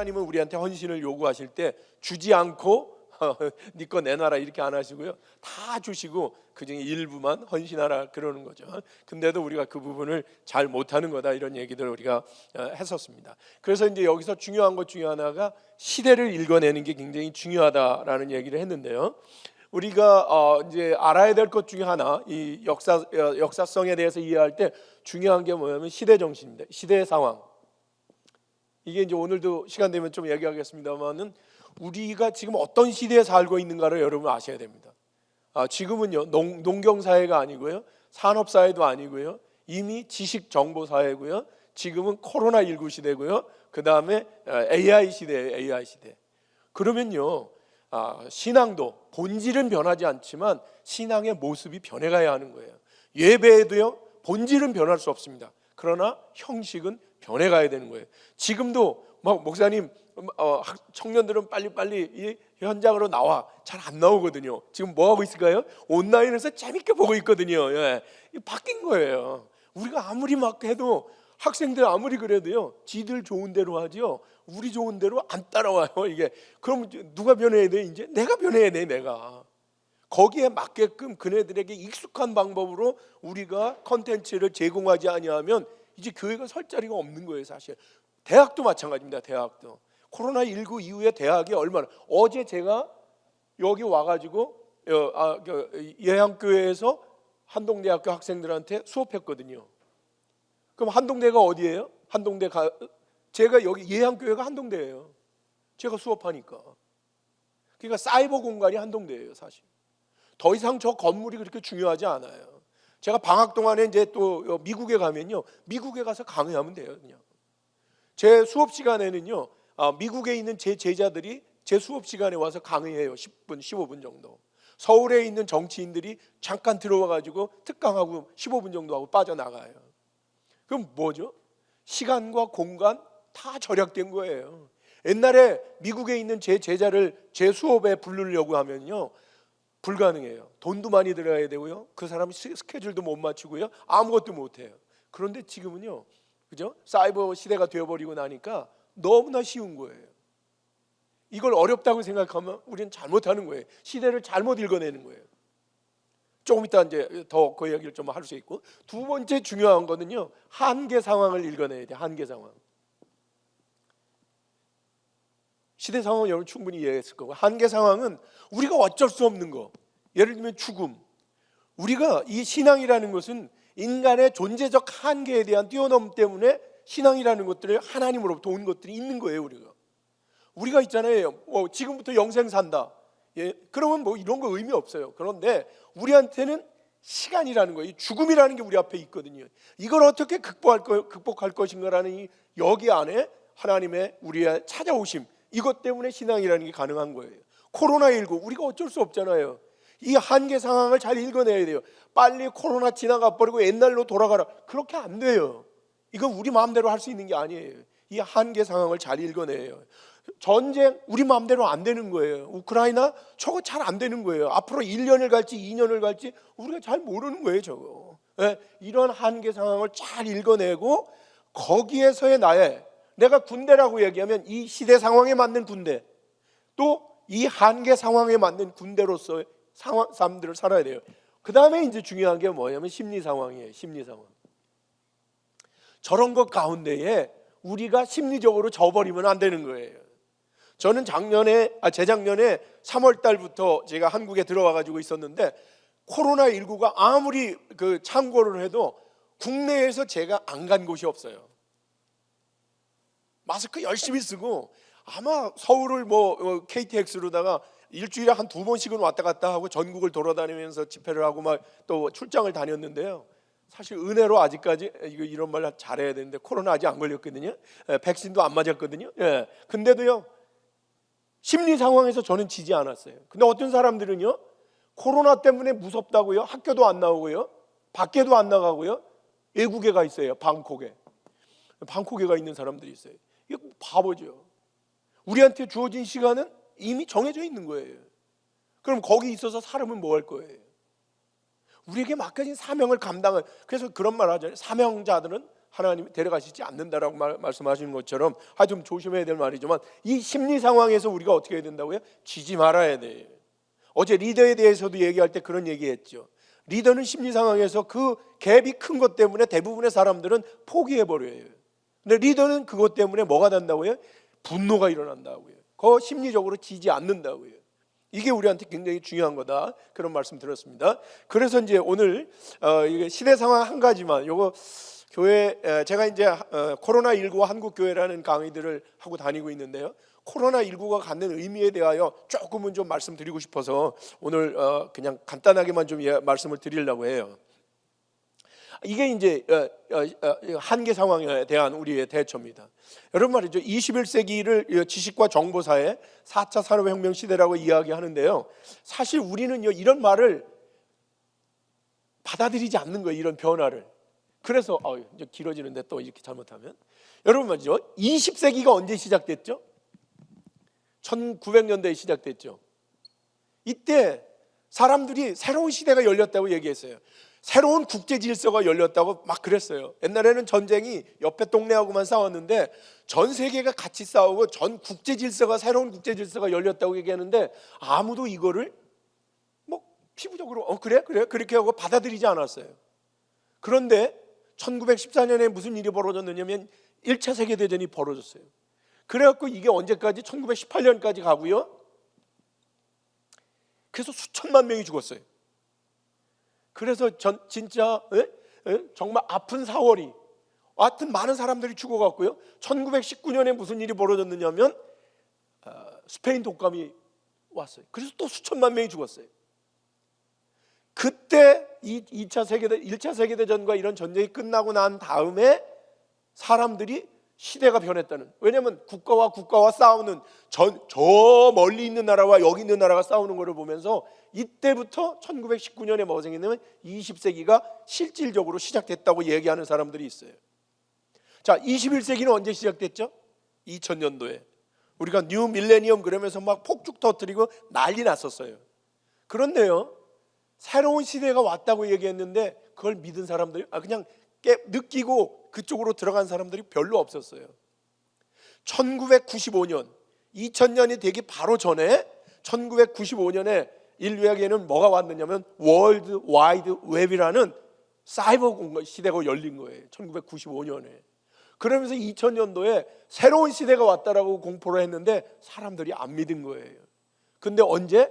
하나님은 우리한테 헌신을 요구하실 때 주지 않고 네 거 내놔라 이렇게 안 하시고요, 다 주시고 그중에 일부만 헌신하라 그러는 거죠. 근데도 우리가 그 부분을 잘 못하는 거다, 이런 얘기들을 우리가 했었습니다. 그래서 이제 여기서 중요한 것 중에 하나가 시대를 읽어내는 게 굉장히 중요하다라는 얘기를 했는데요, 우리가 이제 알아야 될 것 중에 하나, 이 역사성에 대해서 이해할 때 중요한 게 뭐냐면 시대 정신입니다. 시대의 상황. 이게 이제 오늘도 시간 되면 좀 얘기하겠습니다만은 우리가 지금 어떤 시대에 살고 있는가를 여러분 아셔야 됩니다. 지금은요 농경 사회가 아니고요, 산업 사회도 아니고요, 이미 지식 정보 사회고요, 지금은 코로나19 시대고요, 그 다음에 AI 시대예요. AI 시대. 그러면요 신앙도 본질은 변하지 않지만 신앙의 모습이 변해가야 하는 거예요. 예배에도요 본질은 변할 수 없습니다. 그러나 형식은 변해가야 되는 거예요. 지금도 막 목사님 청년들은 빨리빨리 이 현장으로 나와, 잘 안 나오거든요. 지금 뭐 하고 있을까요? 온라인에서 재밌게 보고 있거든요. 예. 바뀐 거예요. 우리가 아무리 막 해도 학생들 아무리 그래도요 지들 좋은 대로 하죠, 우리 좋은 대로 안 따라와요. 이게 그럼 누가 변해야 돼? 이제 내가 변해야 돼. 내가 거기에 맞게끔 그네들에게 익숙한 방법으로 우리가 컨텐츠를 제공하지 아니하면 이제 교회가 설 자리가 없는 거예요. 사실 대학도 마찬가지입니다. 대학도 코로나19 이후에 대학이 얼마나, 어제 제가 여기 와가지고 예향교회에서 한동대학교 학생들한테 수업했거든요. 그럼 한동대가 어디예요? 제가 여기 예향교회가 한동대예요. 제가 수업하니까. 그러니까 사이버 공간이 한동대예요. 사실 더 이상 저 건물이 그렇게 중요하지 않아요. 제가 방학 동안에 이제 또 미국에 가면요, 미국에 가서 강의하면 돼요. 그냥 제 수업 시간에는요 미국에 있는 제 제자들이 제 수업 시간에 와서 강의해요. 10분 15분 정도. 서울에 있는 정치인들이 잠깐 들어와 가지고 특강하고 15분 정도 하고 빠져나가요. 그럼 뭐죠? 시간과 공간 다 절약된 거예요. 옛날에 미국에 있는 제 제자를 제 수업에 부르려고 하면요 불가능해요. 돈도 많이 들어야 되고요, 그 사람이 스케줄도 못 맞추고요, 아무것도 못해요. 그런데 지금은요, 그죠? 사이버 시대가 되어버리고 나니까 너무나 쉬운 거예요. 이걸 어렵다고 생각하면 우리는 잘못하는 거예요. 시대를 잘못 읽어내는 거예요. 조금 이따 이제 더 그 얘기를 좀 할 수 있고, 두 번째 중요한 거는요 한계 상황을 읽어내야 돼요. 한계 상황. 시대 상황은 여러분 충분히 이해했을 거고, 한계 상황은 우리가 어쩔 수 없는 거. 예를 들면 죽음. 우리가 이 신앙이라는 것은 인간의 존재적 한계에 대한 뛰어넘 때문에 신앙이라는 것들을 하나님으로부터 온 것들이 있는 거예요. 우리가 있잖아요. 지금부터 영생 산다. 예, 그러면 뭐 이런 거 의미 없어요. 그런데 우리한테는 시간이라는 거예요. 죽음이라는 게 우리 앞에 있거든요. 이걸 어떻게 극복할 것인가라는 이 여기 안에 하나님의 우리의 찾아오심, 이것 때문에 신앙이라는 게 가능한 거예요. 코로나19 우리가 어쩔 수 없잖아요. 이 한계 상황을 잘 읽어내야 돼요. 빨리 코로나 지나가 버리고 옛날로 돌아가라, 그렇게 안 돼요. 이건 우리 마음대로 할 수 있는 게 아니에요. 이 한계 상황을 잘 읽어내요. 전쟁 우리 마음대로 안 되는 거예요. 우크라이나 저거 잘 안 되는 거예요. 앞으로 1년을 갈지 2년을 갈지 우리가 잘 모르는 거예요. 저거. 예, 이런 한계 상황을 잘 읽어내고 거기에서의 내가 군대라고 얘기하면 이 시대 상황에 맞는 군대, 또 이 한계 상황에 맞는 군대로서의 삶들을 살아야 돼요. 그 다음에 이제 중요한 게 뭐냐면 심리 상황이에요. 심리 상황. 저런 것 가운데에 우리가 심리적으로 져버리면 안 되는 거예요. 저는 재작년에 3월 달부터 제가 한국에 들어와 가지고 있었는데, 코로나19가 아무리 그 창궐을 해도 국내에서 제가 안 간 곳이 없어요. 마스크 열심히 쓰고, 아마 서울을 KTX로다가 일주일에 한 2번씩은 왔다 갔다 하고 전국을 돌아다니면서 집회를 하고 막 또 출장을 다녔는데요. 사실 은혜로 아직까지 이런 말 잘해야 되는데 코로나 아직 안 걸렸거든요. 백신도 안 맞았거든요. 예. 근데도요 심리 상황에서 저는 지지 않았어요. 근데 어떤 사람들은요 코로나 때문에 무섭다고요 학교도 안 나오고요, 밖에도 안 나가고요, 외국에 가 있어요. 방콕에 가 있는 사람들이 있어요. 이거 바보죠. 우리한테 주어진 시간은 이미 정해져 있는 거예요. 그럼 거기 있어서 사람은 뭐 할 거예요? 우리에게 맡겨진 사명을 감당할, 그래서 그런 말 하잖아요. 사명자들은 하나님이 데려가시지 않는다라고 말씀하시는 것처럼 좀 조심해야 될 말이지만, 이 심리 상황에서 우리가 어떻게 해야 된다고요? 지지 말아야 돼요. 어제 리더에 대해서도 얘기할 때 그런 얘기했죠. 리더는 심리 상황에서 그 갭이 큰 것 때문에 대부분의 사람들은 포기해버려요. 근데 리더는 그것 때문에 뭐가 된다고요? 분노가 일어난다고요. 그거 심리적으로 지지 않는다고요. 이게 우리한테 굉장히 중요한 거다, 그런 말씀 들었습니다. 그래서 이제 오늘 이게 시대 상황 한 가지만, 요거 교회, 제가 이제 코로나19 한국교회라는 강의들을 하고 다니고 있는데요, 코로나19가 갖는 의미에 대하여 조금은 좀 말씀드리고 싶어서 오늘 그냥 간단하게만 좀 말씀을 드리려고 해요. 이게 이제 한계 상황에 대한 우리의 대처입니다. 여러분 말이죠, 21세기를 지식과 정보사회 4차 산업혁명 시대라고 이야기하는데요, 사실 우리는요 이런 말을 받아들이지 않는 거예요, 이런 변화를. 그래서 이제 길어지는데 또 이렇게 잘못하면, 여러분 말이죠, 20세기가 언제 시작됐죠? 1900년대에 시작됐죠. 이때 사람들이 새로운 시대가 열렸다고 얘기했어요. 새로운 국제 질서가 열렸다고 막 그랬어요. 옛날에는 전쟁이 옆에 동네하고만 싸웠는데 전 세계가 같이 싸우고 전 국제 질서가, 새로운 국제 질서가 열렸다고 얘기하는데 아무도 이거를 뭐 피부적으로 그래 그렇게 하고 받아들이지 않았어요. 그런데 1914년에 무슨 일이 벌어졌느냐면 1차 세계대전이 벌어졌어요. 그래갖고 이게 언제까지? 1918년까지 가고요. 그래서 수천만 명이 죽었어요. 그래서 진짜 정말 아픈 4월이, 하여튼 많은 사람들이 죽어갔고요. 1919년에 무슨 일이 벌어졌느냐면 스페인 독감이 왔어요. 그래서 또 수천만 명이 죽었어요. 그때 1차 세계대전과 이런 전쟁이 끝나고 난 다음에 사람들이 시대가 변했다는, 왜냐하면 국가와 싸우는 저 멀리 있는 나라와 여기 있는 나라가 싸우는 것을 보면서 이때부터 1919년에 뭐가 생겼냐면 20세기가 실질적으로 시작됐다고 얘기하는 사람들이 있어요. 자, 21세기는 언제 시작됐죠? 2000년도에 우리가 뉴 밀레니엄 그러면서 막 폭죽 터뜨리고 난리 났었어요. 그런데요, 새로운 시대가 왔다고 얘기했는데 그걸 믿은 사람들이 그냥 느끼고 그쪽으로 들어간 사람들이 별로 없었어요. 1995년, 2000년이 되기 바로 전에 1995년에 인류에게는 뭐가 왔느냐면 월드 와이드 웹이라는 사이버 시대가 열린 거예요. 1995년에. 그러면서 2000년도에 새로운 시대가 왔다라고 공포를 했는데 사람들이 안 믿은 거예요. 근데 언제?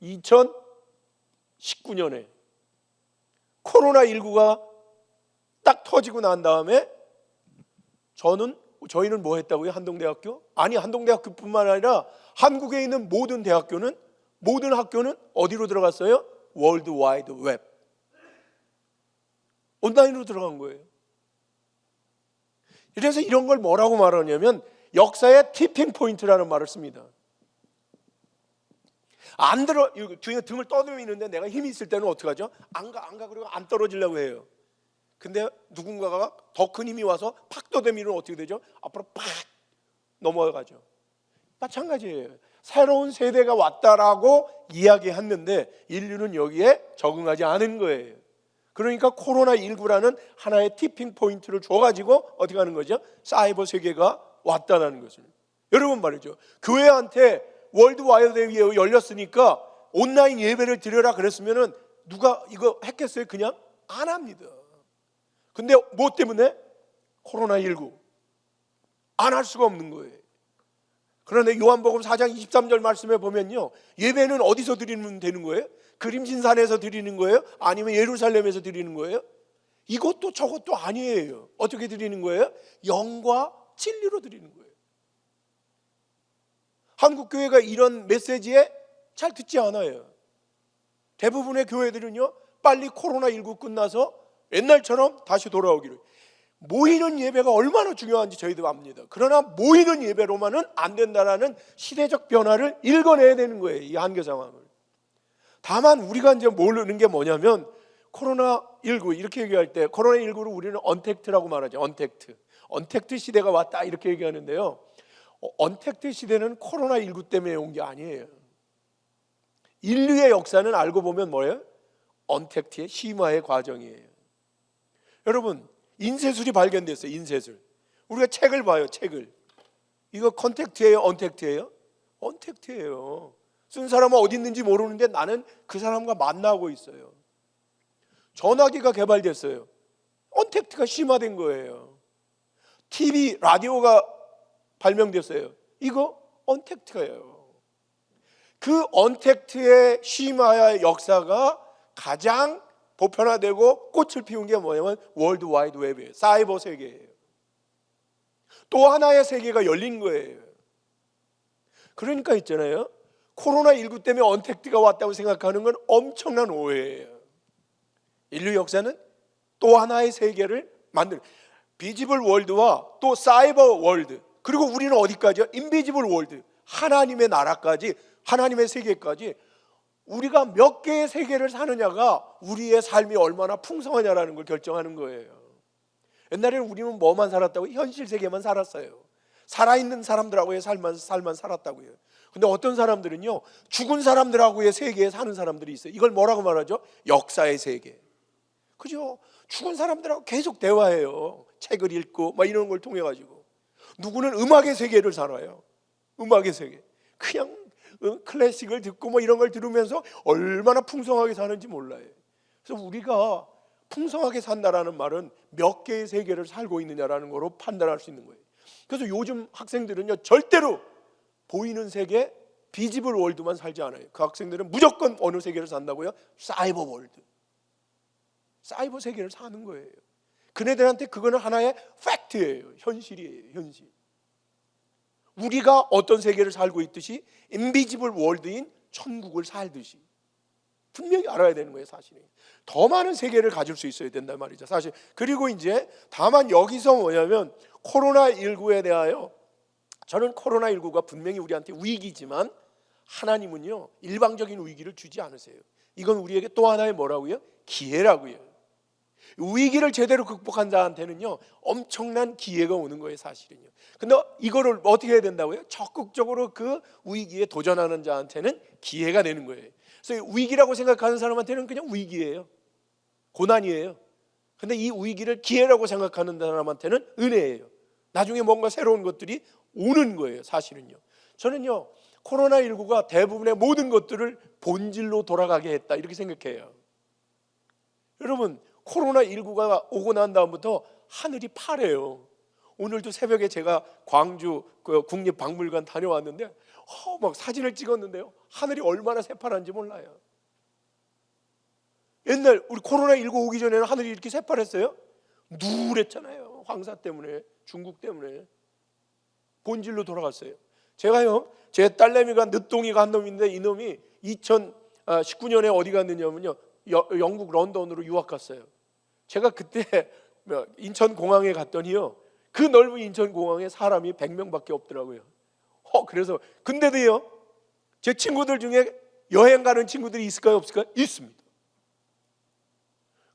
2019년에 코로나19가 딱 터지고 난 다음에 저희는 뭐 했다고요? 한동대학교? 아니, 한동대학교뿐만 아니라 한국에 있는 모든 학교는 어디로 들어갔어요? 월드 와이드 웹, 온라인으로 들어간 거예요. 그래서 이런 걸 뭐라고 말하냐면 역사의 티핑 포인트라는 말을 씁니다. 안 들어, 등을 떠들이는데 내가 힘이 있을 때는 어떻게 하죠? 안 가 그리고 안 떨어지려고 해요. 근데 누군가가 더 큰 힘이 와서 팍 떠대미면 어떻게 되죠? 앞으로 팍 넘어가죠. 마찬가지예요. 새로운 세대가 왔다라고 이야기했는데 인류는 여기에 적응하지 않은 거예요. 그러니까 코로나19라는 하나의 티핑 포인트를 줘가지고 어떻게 하는 거죠? 사이버 세계가 왔다는 것을. 여러분 말이죠, 교회한테 월드 와이드 웹이 열렸으니까 온라인 예배를 드려라 그랬으면은 누가 이거 했겠어요? 그냥 안 합니다. 근데 뭐 때문에? 코로나19 안 할 수가 없는 거예요. 그런데 요한복음 4장 23절 말씀에 보면요, 예배는 어디서 드리면 되는 거예요? 그림신산에서 드리는 거예요? 아니면 예루살렘에서 드리는 거예요? 이것도 저것도 아니에요. 어떻게 드리는 거예요? 영과 진리로 드리는 거예요. 한국교회가 이런 메시지에 잘 듣지 않아요. 대부분의 교회들은요, 빨리 코로나19 끝나서 옛날처럼 다시 돌아오기를. 모이는 예배가 얼마나 중요한지 저희도 압니다. 그러나 모이는 예배로만은 안 된다라는 시대적 변화를 읽어내야 되는 거예요, 이 한계 상황을. 다만 우리가 이제 모르는 게 뭐냐면 코로나19 이렇게 얘기할 때 코로나19를 우리는 언택트라고 말하죠. 언택트 시대가 왔다 이렇게 얘기하는데요, 언택트 시대는 코로나19 때문에 온 게 아니에요. 인류의 역사는 알고 보면 뭐예요? 언택트의 심화의 과정이에요. 여러분, 인쇄술이 발견됐어요. 인쇄술. 우리가 책을 봐요. 책을. 이거 컨택트예요? 언택트예요? 언택트예요. 쓴 사람은 어디 있는지 모르는데 나는 그 사람과 만나고 있어요. 전화기가 개발됐어요. 언택트가 심화된 거예요. TV, 라디오가 발명됐어요. 이거 언택트예요. 그 언택트의 심화의 역사가 가장 보편화되고 꽃을 피운 게 뭐냐면 월드 와이드 웹이에요. 사이버 세계예요. 또 하나의 세계가 열린 거예요. 그러니까 있잖아요, 코로나19 때문에 언택트가 왔다고 생각하는 건 엄청난 오해예요. 인류 역사는 또 하나의 세계를 만드는, 비지블 월드와 또 사이버 월드, 그리고 우리는 어디까지요? 인비지블 월드, 하나님의 나라까지, 하나님의 세계까지, 우리가 몇 개의 세계를 사느냐가 우리의 삶이 얼마나 풍성하냐라는 걸 결정하는 거예요. 옛날에는 우리는 뭐만 살았다고? 현실 세계만 살았어요. 살아있는 사람들하고의 삶만 살았다고요. 근데 어떤 사람들은요, 죽은 사람들하고의 세계에 사는 사람들이 있어요. 이걸 뭐라고 말하죠? 역사의 세계. 그죠? 죽은 사람들하고 계속 대화해요. 책을 읽고 막 이런 걸 통해 가지고. 누구는 음악의 세계를 살아요. 음악의 세계. 그냥 클래식을 듣고 뭐 이런 걸 들으면서 얼마나 풍성하게 사는지 몰라요. 그래서 우리가 풍성하게 산다라는 말은 몇 개의 세계를 살고 있느냐라는 거로 판단할 수 있는 거예요. 그래서 요즘 학생들은요, 절대로 보이는 세계, 비지블 월드만 살지 않아요. 그 학생들은 무조건 어느 세계를 산다고요? 사이버 월드, 사이버 세계를 사는 거예요. 그네들한테 그거는 하나의 팩트예요. 현실이에요. 현실. 우리가 어떤 세계를 살고 있듯이 인비지블 월드인 천국을 살듯이 분명히 알아야 되는 거예요. 사실은 더 많은 세계를 가질 수 있어야 된단 말이죠, 사실. 그리고 이제 다만 여기서 뭐냐면 코로나19에 대하여, 저는 코로나19가 분명히 우리한테 위기지만 하나님은요, 일방적인 위기를 주지 않으세요. 이건 우리에게 또 하나의 뭐라고요? 기회라고요. 위기를 제대로 극복한 자한테는요, 엄청난 기회가 오는 거예요, 사실은요. 근데 이거를 어떻게 해야 된다고요? 적극적으로 그 위기에 도전하는 자한테는 기회가 되는 거예요. 그래서 위기라고 생각하는 사람한테는 그냥 위기예요. 고난이에요. 근데 이 위기를 기회라고 생각하는 사람한테는 은혜예요. 나중에 뭔가 새로운 것들이 오는 거예요, 사실은요. 저는요, 코로나19가 대부분의 모든 것들을 본질로 돌아가게 했다, 이렇게 생각해요. 여러분, 코로나19가 오고 난 다음부터 하늘이 파래요. 오늘도 새벽에 제가 광주 국립박물관 다녀왔는데 막 사진을 찍었는데요, 하늘이 얼마나 새파란지 몰라요. 옛날 우리 코로나19 오기 전에는 하늘이 이렇게 새파랬어요? 누랬잖아요. 황사 때문에, 중국 때문에. 본질로 돌아갔어요. 제가요, 제 딸내미가 늦둥이가 한 놈인데, 이 놈이 2019년에 어디 갔느냐면요, 영국 런던으로 유학 갔어요. 제가 그때 인천공항에 갔더니요, 그 넓은 인천공항에 사람이 100명밖에 없더라고요. 그래서 근데도요, 제 친구들 중에 여행 가는 친구들이 있을까요, 없을까요? 있습니다.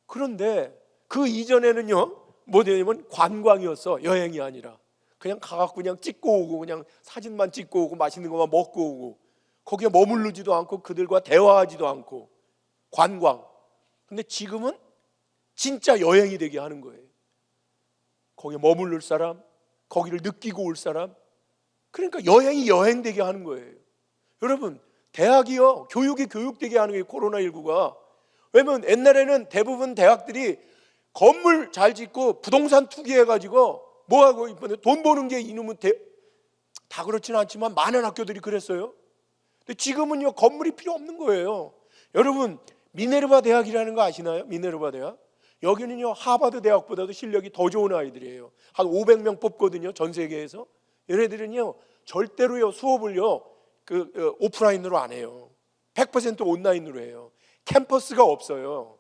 그런데 그 이전에는요, 뭐냐면 관광이었어. 여행이 아니라 그냥 가갖고 그냥 찍고 오고, 그냥 사진만 찍고 오고, 맛있는 것만 먹고 오고, 거기에 머무르지도 않고 그들과 대화하지도 않고 관광. 근데 지금은 진짜 여행이 되게 하는 거예요. 거기에 머무를 사람, 거기를 느끼고 올 사람. 그러니까 여행이 여행되게 하는 거예요. 여러분, 대학이요, 교육이 교육되게 하는 게 코로나19가. 왜냐면 옛날에는 대부분 대학들이 건물 잘 짓고 부동산 투기해가지고 뭐하고 이번에 돈 버는 게 이놈은 다 그렇지는 않지만 많은 학교들이 그랬어요. 근데 지금은요, 건물이 필요 없는 거예요. 여러분, 미네르바 대학이라는 거 아시나요? 미네르바 대학. 여기는요, 하버드 대학보다도 실력이 더 좋은 아이들이에요. 한 500명 뽑거든요, 전 세계에서. 얘네들은요, 절대로요, 수업을요, 오프라인으로 안 해요. 100% 온라인으로 해요. 캠퍼스가 없어요.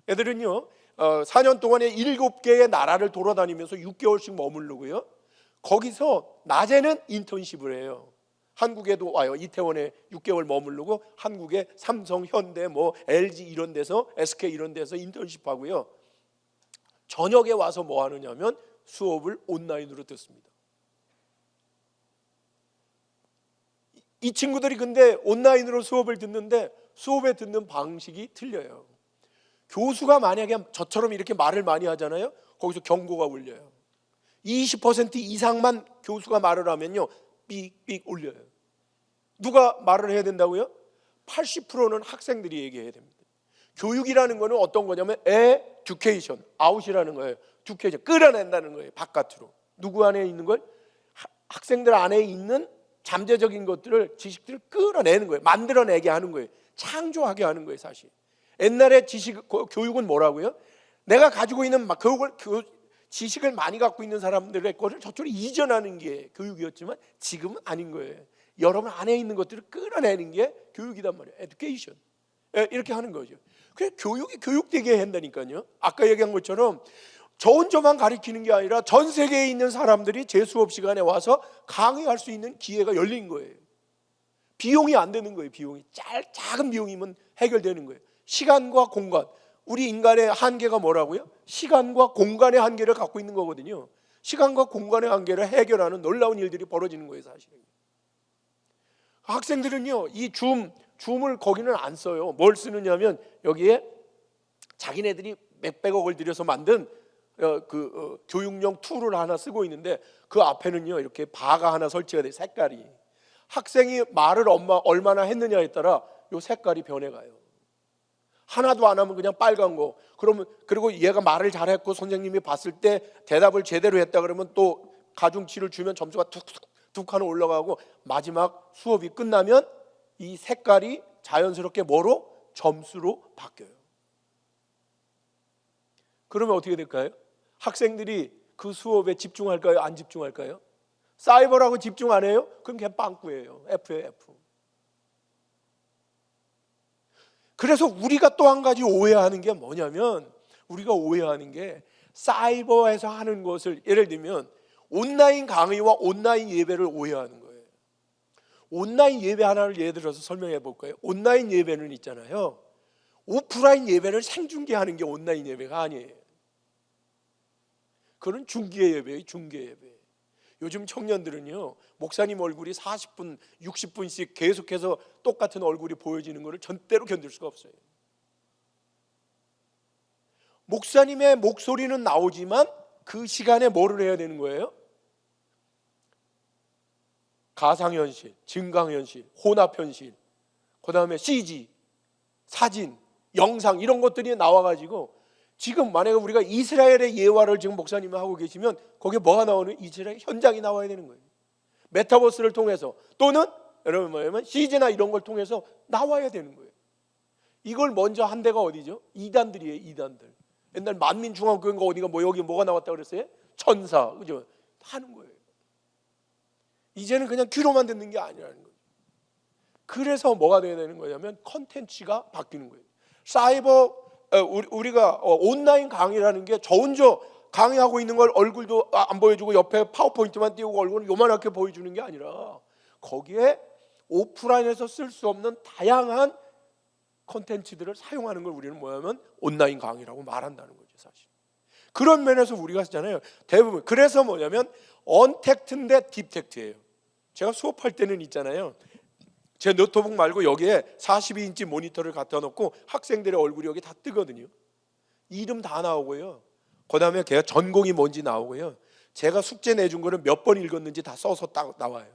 애들은요, 4년 동안에 7개의 나라를 돌아다니면서 6개월씩 머무르고요, 거기서 낮에는 인턴십을 해요. 한국에도 와요. 이태원에 6개월 머무르고 한국의 삼성, 현대, LG 이런 데서, SK 이런 데서 인턴십 하고요, 저녁에 와서 뭐 하느냐면 수업을 온라인으로 듣습니다. 이 친구들이 근데 온라인으로 수업을 듣는데 수업에 듣는 방식이 틀려요. 교수가 만약에 저처럼 이렇게 말을 많이 하잖아요. 거기서 경고가 울려요. 20% 이상만 교수가 말을 하면요, 삑삑 울려요. 누가 말을 해야 된다고요? 80%는 학생들이 얘기해야 됩니다. 교육이라는 거는 어떤 거냐면 education, out이라는 거예요. education, 끌어낸다는 거예요. 바깥으로. 누구 안에 있는 걸? 학생들 안에 있는 잠재적인 것들을, 지식들을 끌어내는 거예요. 만들어내게 하는 거예요. 창조하게 하는 거예요. 사실 옛날에 교육은 뭐라고요? 내가 가지고 있는 지식을 많이 갖고 있는 사람들의 것을 저쪽으로 이전하는 게 교육이었지만 지금은 아닌 거예요. 여러분 안에 있는 것들을 끌어내는 게 교육이단 말이에요. education. 이렇게 하는 거죠. 그래서 교육이 교육되게 한다니까요. 아까 얘기한 것처럼 저 혼자만 가르치는 게 아니라 전 세계에 있는 사람들이 제 수업 시간에 와서 강의할 수 있는 기회가 열린 거예요. 비용이 안 되는 거예요. 비용이 작은 비용이면 해결되는 거예요. 시간과 공간, 우리 인간의 한계가 뭐라고요? 시간과 공간의 한계를 갖고 있는 거거든요. 시간과 공간의 한계를 해결하는 놀라운 일들이 벌어지는 거예요. 사실은 학생들은요, 이 줌을 거기는 안 써요. 뭘 쓰느냐면 여기에 자기네들이 몇백억을 들여서 만든 교육용 툴을 하나 쓰고 있는데 그 앞에는요 이렇게 바가 하나 설치가 돼요. 색깔이. 학생이 말을 얼마나 했느냐에 따라 요 색깔이 변해가요. 하나도 안 하면 그냥 빨간 거. 그리고 얘가 말을 잘했고 선생님이 봤을 때 대답을 제대로 했다 그러면 또 가중치를 주면 점수가 툭 하나 올라가고 마지막 수업이 끝나면 이 색깔이 자연스럽게 뭐로? 점수로 바뀌어요. 그러면 어떻게 될까요? 학생들이 그 수업에 집중할까요? 안 집중할까요? 사이버라고 집중 안 해요? 그럼 그냥 빵꾸예요. F예요, F. 그래서 우리가 또 한 가지 오해하는 게 뭐냐면, 우리가 오해하는 게 사이버에서 하는 것을, 예를 들면 온라인 강의와 온라인 예배를 오해하는 거예요. 온라인 예배 하나를 예를 들어서 설명해 볼까요? 온라인 예배는 있잖아요, 오프라인 예배를 생중계하는 게 온라인 예배가 아니에요. 그건 중계 예배예요. 중계 예배. 요즘 청년들은요, 목사님 얼굴이 40분, 60분씩 계속해서 똑같은 얼굴이 보여지는 것을 절대로 견딜 수가 없어요. 목사님의 목소리는 나오지만 그 시간에 뭐를 해야 되는 거예요? 가상현실, 증강현실, 혼합현실, 그 다음에 CG, 사진, 영상 이런 것들이 나와가지고, 지금 만약에 우리가 이스라엘의 예화를 지금 목사님이 하고 계시면 거기에 뭐가 나오는? 이스라엘 현장이 나와야 되는 거예요. 메타버스를 통해서, 또는 여러분 뭐냐면 CG나 이런 걸 통해서 나와야 되는 거예요. 이걸 먼저 한 데가 어디죠? 이단들이에요. 이단들. 옛날 만민중앙교회인가 어디가 여기 뭐가 나왔다 그랬어요? 천사, 그죠? 하는 거예요. 이제는 그냥 귀로만 듣는 게 아니라는 거예요. 그래서 뭐가 돼야 되는 거냐면 컨텐츠가 바뀌는 거예요. 우리가 온라인 강의라는 게 저 혼자 강의하고 있는 걸 얼굴도 안 보여주고 옆에 파워포인트만 띄우고 얼굴을 요만하게 보여주는 게 아니라 거기에 오프라인에서 쓸 수 없는 다양한 컨텐츠들을 사용하는 걸 우리는 뭐냐면 온라인 강의라고 말한다는 거죠. 사실 그런 면에서 우리가 쓰잖아요. 대부분. 그래서 뭐냐면 언택트인데 딥텍트예요. 제가 수업할 때는 있잖아요, 제 노트북 말고 여기에 42인치 모니터를 갖다 놓고 학생들의 얼굴이 여기 다 뜨거든요. 이름 다 나오고요, 그 다음에 걔가 전공이 뭔지 나오고요, 제가 숙제 내준 거를 몇 번 읽었는지 다 써서 딱 나와요.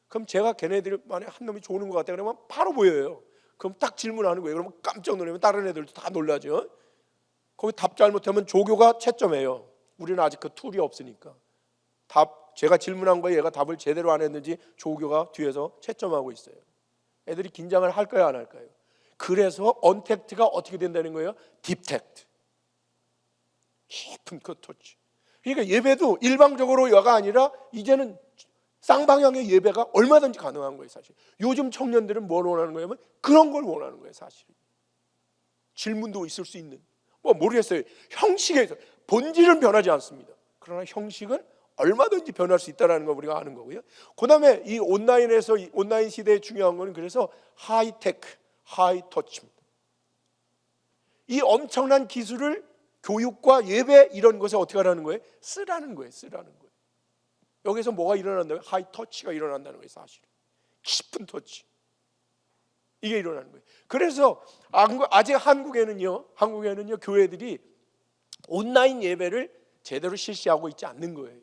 그럼 제가 걔네들 만약에 한 놈이 좋은 것 같다 그러면 바로 보여요. 그럼 딱 질문하는 거예요. 그러면 깜짝 놀라면 다른 애들도 다 놀라죠. 거기 답 잘못하면 조교가 채점해요. 우리는 아직 그 툴이 없으니까. 제가 질문한 거에 얘가 답을 제대로 안 했는지 조교가 뒤에서 채점하고 있어요. 애들이 긴장을 할까요, 안 할까요? 그래서 언택트가 어떻게 된다는 거예요? 딥텍트. 깊은 그 터치. 그러니까 예배도 일방적으로가 아니라 이제는 쌍방향의 예배가 얼마든지 가능한 거예요. 사실 요즘 청년들은 뭘 원하는 거냐면 그런 걸 원하는 거예요. 사실 질문도 있을 수 있는, 모르겠어요. 형식에서 본질은 변하지 않습니다. 그러나 형식은 얼마든지 변할 수 있다는 걸 우리가 아는 거고요. 그 다음에 이 온라인 시대의 중요한 거는 그래서 하이테크, 하이터치입니다. 이 엄청난 기술을 교육과 예배 이런 것에 어떻게 하라는 거예요? 쓰라는 거예요. 여기서 뭐가 일어난다고요? 하이터치가 일어난다는 거예요. 사실 깊은 터치, 이게 일어나는 거예요. 그래서 아직 한국에는요 교회들이 온라인 예배를 제대로 실시하고 있지 않는 거예요.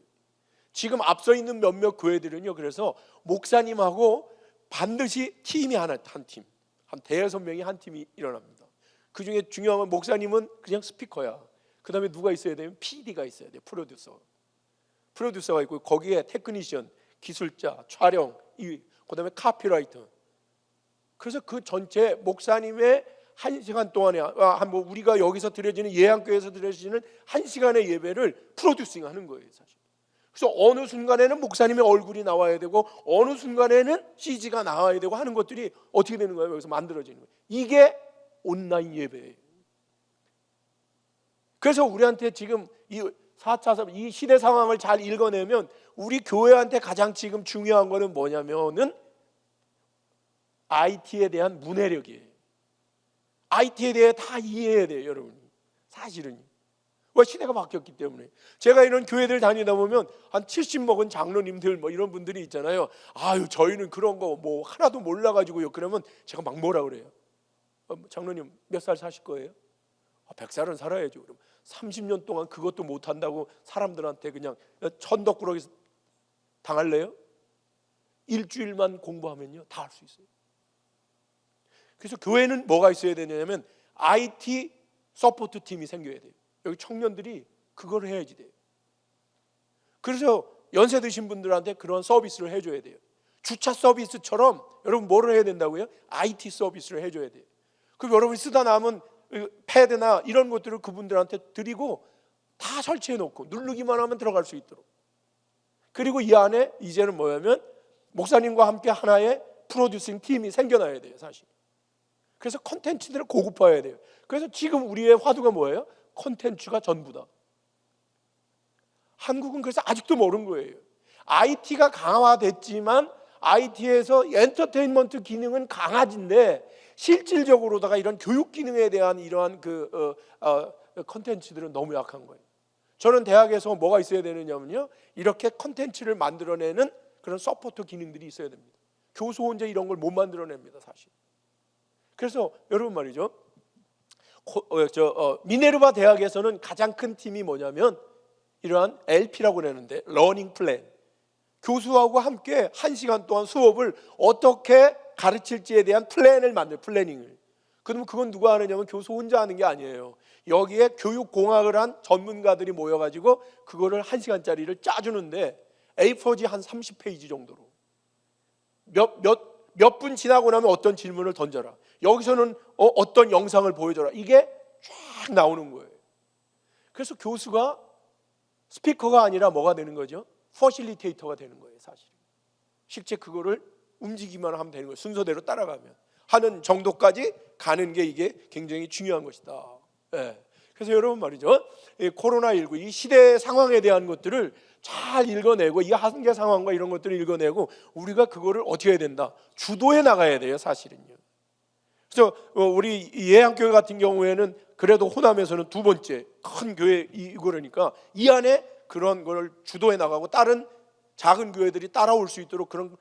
지금 앞서 있는 몇몇 교회들은요, 그래서 목사님하고 반드시 팀이 한 대여섯 명이 한 팀이 일어납니다. 그 중에 중요한 건 목사님은 그냥 스피커야. 그 다음에 누가 있어야 되면 PD가 있어야 돼요. 프로듀서가 있고, 거기에 테크니션, 기술자, 촬영, 그 다음에 카피라이터. 그래서 그 전체 목사님의 1시간 동안에 우리가 여기서 드려지는 예양교회에서 드려지는 1시간의 예배를 프로듀싱 하는 거예요, 사실. 그래서 어느 순간에는 목사님의 얼굴이 나와야 되고 어느 순간에는 CG가 나와야 되고 하는 것들이 어떻게 되는 거예요? 여기서 만들어지는 거예요. 이게 온라인 예배예요. 그래서 우리한테 지금 이 4차 이 시대 상황을 잘 읽어내면 우리 교회한테 가장 지금 중요한 거는 뭐냐면은 IT에 대한 문해력이에요. IT에 대해 다 이해해야 돼요, 여러분. 사실은 왜 시대가 바뀌었기 때문에. 제가 이런 교회들 다니다 보면 한 70 먹은 장로님들 뭐 이런 분들이 있잖아요. 아유, 저희는 그런 거 뭐 하나도 몰라가지고요. 그러면 제가 막 뭐라 그래요? 장로님 몇 살 사실 거예요? 100살은 살아야죠. 그럼 30년 동안 그것도 못한다고 사람들한테 그냥 천덕꾸러기 당할래요? 일주일만 공부하면요 다 할 수 있어요. 그래서 교회는 뭐가 있어야 되냐면 IT 서포트 팀이 생겨야 돼요. 여기 청년들이 그걸 해야지 돼요. 그래서 연세 드신 분들한테 그런 서비스를 해줘야 돼요. 주차 서비스처럼 여러분 뭐를 해야 된다고요? IT 서비스를 해줘야 돼요. 그럼 여러분이 쓰다 남은 패드나 이런 것들을 그분들한테 드리고 다 설치해 놓고 누르기만 하면 들어갈 수 있도록. 그리고 이 안에 이제는 뭐냐면 목사님과 함께 하나의 프로듀싱 팀이 생겨나야 돼요, 사실. 그래서 콘텐츠들을 고급화해야 돼요. 그래서 지금 우리의 화두가 뭐예요? 콘텐츠가 전부다. 한국은 그래서 아직도 모르는 거예요. IT가 강화됐지만 IT에서 엔터테인먼트 기능은 강아지인데 실질적으로다가 이런 교육 기능에 대한 이러한 콘텐츠들은 너무 약한 거예요. 저는 대학에서 뭐가 있어야 되느냐면요, 이렇게 콘텐츠를 만들어내는 그런 서포터 기능들이 있어야 됩니다. 교수 혼자 이런 걸 못 만들어냅니다, 사실. 그래서 여러분 말이죠, 미네르바 대학에서는 가장 큰 팀이 뭐냐면 이러한 LP라고 그러는데 러닝 플랜, 교수하고 함께 1시간 동안 수업을 어떻게 가르칠지에 대한 플랜을 만들, 플래닝을. 그러면 그건 누가 하느냐면 교수 혼자 하는 게 아니에요. 여기에 교육공학을 한 전문가들이 모여가지고 그거를 1시간짜리를 짜주는데 A4지 한 30페이지 정도로 몇 분 지나고 나면 어떤 질문을 던져라, 여기서는 어떤 영상을 보여줘라, 이게 쫙 나오는 거예요. 그래서 교수가 스피커가 아니라 뭐가 되는 거죠? 퍼실리테이터가 되는 거예요, 사실. 실제 그거를 움직이기만 하면 되는 거예요. 순서대로 따라가면 하는 정도까지 가는 게 이게 굉장히 중요한 것이다. 네. 그래서 여러분 말이죠, 코로나19 이 시대 상황에 대한 것들을 잘 읽어내고 이 한계 상황과 이런 것들을 읽어내고 우리가 그거를 어떻게 해야 된다? 주도해 나가야 돼요, 사실은요. 그래서 우리 예양교회 같은 경우에는 그래도 호남에서는 두 번째 큰 교회 이거라니까 이 안에 그런 걸 주도해 나가고 다른 작은 교회들이 따라올 수 있도록 그런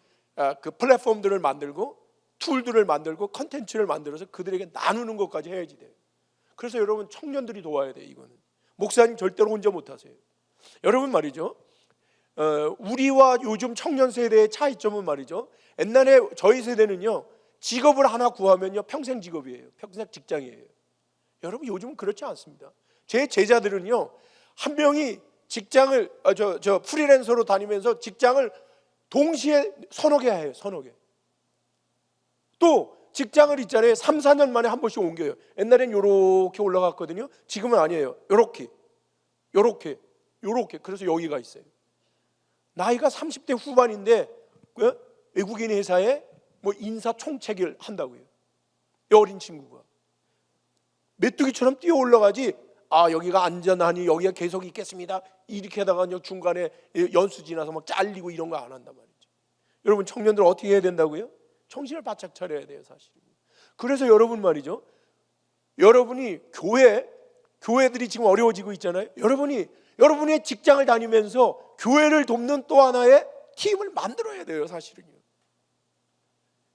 그 플랫폼들을 만들고 툴들을 만들고 컨텐츠를 만들어서 그들에게 나누는 것까지 해야지 돼요. 그래서 여러분 청년들이 도와야 돼요. 이거는 목사님 절대로 혼자 못하세요. 여러분 말이죠, 우리와 요즘 청년 세대의 차이점은 말이죠, 옛날에 저희 세대는요 직업을 하나 구하면요 평생 직업이에요. 평생 직장이에요. 여러분 요즘은 그렇지 않습니다. 제 제자들은요 한 명이 직장을 프리랜서로 다니면서 직장을 동시에 서너 개 해요. 서너 개. 또 직장을 있잖아요, 3, 4년 만에 한 번씩 옮겨요. 옛날엔 요렇게 올라갔거든요. 지금은 아니에요. 요렇게. 그래서 여기가 있어요. 나이가 30대 후반인데 외국인 회사에 뭐 인사총책을 한다고요. 어린 친구가 메뚜기처럼 뛰어 올라가지, 여기가 안전하니 여기가 계속 있겠습니다 이렇게 하다가 중간에 연수 지나서 막 잘리고 이런 거 안 한단 말이죠. 여러분 청년들 어떻게 해야 된다고요? 정신을 바짝 차려야 돼요, 사실. 그래서 여러분 말이죠, 여러분이 교회들이 지금 어려워지고 있잖아요. 여러분의 직장을 다니면서 교회를 돕는 또 하나의 팀을 만들어야 돼요, 사실은요.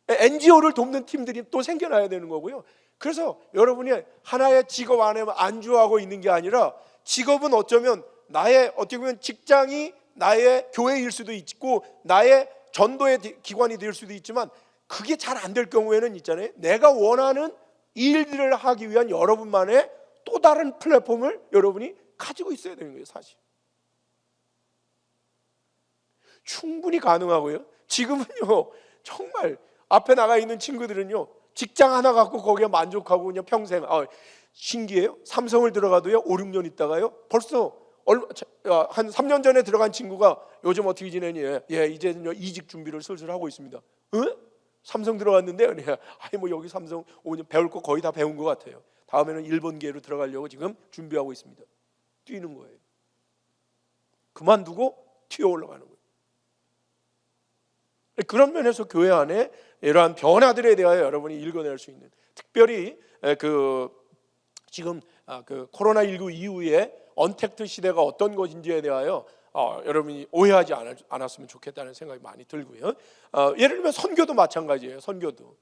NGO를 돕는 팀들이 또 생겨나야 되는 거고요. 그래서 여러분이 하나의 직업 안에 안주하고 있는 게 아니라 직업은 어쩌면 나의 어떻게 보면 직장이 나의 교회일 수도 있고 나의 전도의 기관이 될 수도 있지만 그게 잘 안 될 경우에는 있잖아요, 내가 원하는 일들을 하기 위한 여러분만의 또 다른 플랫폼을 여러분이 가지고 있어야 되는 거예요. 사실 충분히 가능하고요. 지금은요 정말 앞에 나가 있는 친구들은요 직장 하나 갖고 거기에 만족하고 그냥 평생, 신기해요. 삼성을 들어가도요 5, 6년 있다가요 벌써 한 3년 전에 들어간 친구가 요즘 어떻게 지내니? 이제는요 이직 준비를 슬슬 하고 있습니다. 응? 삼성 들어갔는데 뭐 여기 삼성 5년 배울 거 거의 다 배운 것 같아요. 다음에는 일본계로 들어가려고 지금 준비하고 있습니다. 뛰는 거예요. 그만두고 튀어 올라가는 거예요. 그런 면에서 교회 안에 이러한 변화들에 대하여 여러분이 읽어낼 수 있는, 특별히 지금 코로나19 이후에 언택트 시대가 어떤 것인지에 대하여 여러분이 오해하지 않았으면 좋겠다는 생각이 많이 들고요. 예를 들면 선교도 마찬가지예요. 선교도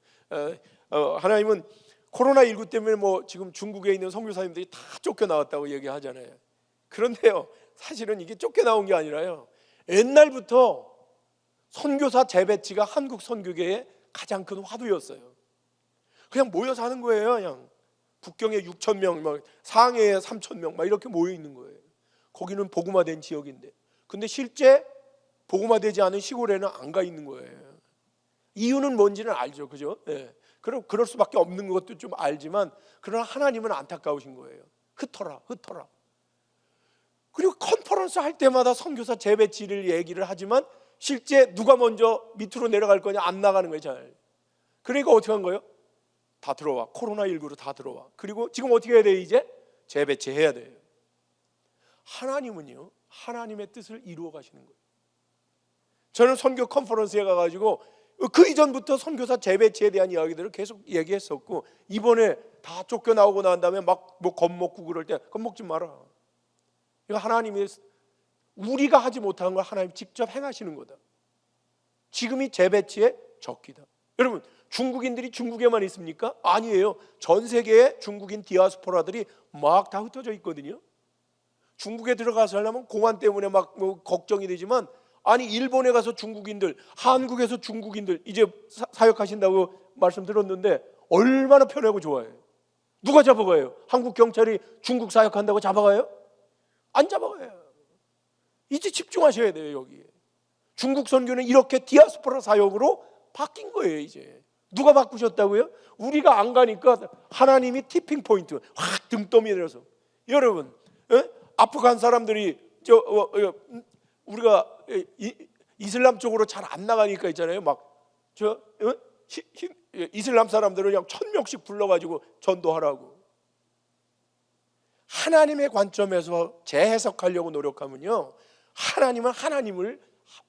하나님은 코로나19 때문에 뭐 지금 중국에 있는 선교사님들이 다 쫓겨나왔다고 얘기하잖아요. 그런데요 사실은 이게 쫓겨나온 게 아니라요, 옛날부터 선교사 재배치가 한국 선교계의 가장 큰 화두였어요. 그냥 모여서 하는 거예요. 그냥 북경에 6,000명, 상해에 3,000명 막 이렇게 모여 있는 거예요. 거기는 복음화된 지역인데, 근데 실제 복음화되지 않은 시골에는 안 가 있는 거예요. 이유는 뭔지는 알죠, 그죠? 그럴 수밖에 없는 것도 좀 알지만, 그러나 하나님은 안타까우신 거예요. 흩어라. 그리고 컨퍼런스 할 때마다 선교사 재배치를 얘기를 하지만 실제 누가 먼저 밑으로 내려갈 거냐, 안 나가는 거예요, 잘. 그러니까 어떻게 한 거예요? 다 들어와. 코로나19로 다 들어와. 그리고 지금 어떻게 해야 돼요? 이제 재배치해야 돼요. 하나님은요 하나님의 뜻을 이루어 가시는 거예요. 저는 선교 컨퍼런스에 가가지고 그 이전부터 선교사 재배치에 대한 이야기들을 계속 얘기했었고, 이번에 다 쫓겨나오고 난 다음에 막 뭐 겁먹고 그럴 때 겁먹지 마라. 이거 하나님이, 우리가 하지 못하는 걸 하나님 직접 행하시는 거다. 지금이 재배치의 적기다. 여러분, 중국인들이 중국에만 있습니까? 아니에요. 전 세계의 중국인 디아스포라들이 막 다 흩어져 있거든요. 중국에 들어가서 하려면 공안 때문에 막 뭐 걱정이 되지만, 아니 일본에 가서 중국인들, 한국에서 중국인들 이제 사역하신다고 말씀 들었는데 얼마나 편하고 좋아요. 누가 잡아가요? 한국 경찰이 중국 사역한다고 잡아가요? 안 잡아가요. 이제 집중하셔야 돼요. 여기에 중국 선교는 이렇게 디아스포라 사역으로 바뀐 거예요. 이제 누가 바꾸셨다고요? 우리가 안 가니까 하나님이 티핑 포인트 확 등떠미 내려서, 여러분 아프간 사람들이 우리가 이슬람 쪽으로 잘 안 나가니까 있잖아요. 이슬람 사람들을 그냥 1,000명씩 불러가지고 전도하라고. 하나님의 관점에서 재해석하려고 노력하면요, 하나님은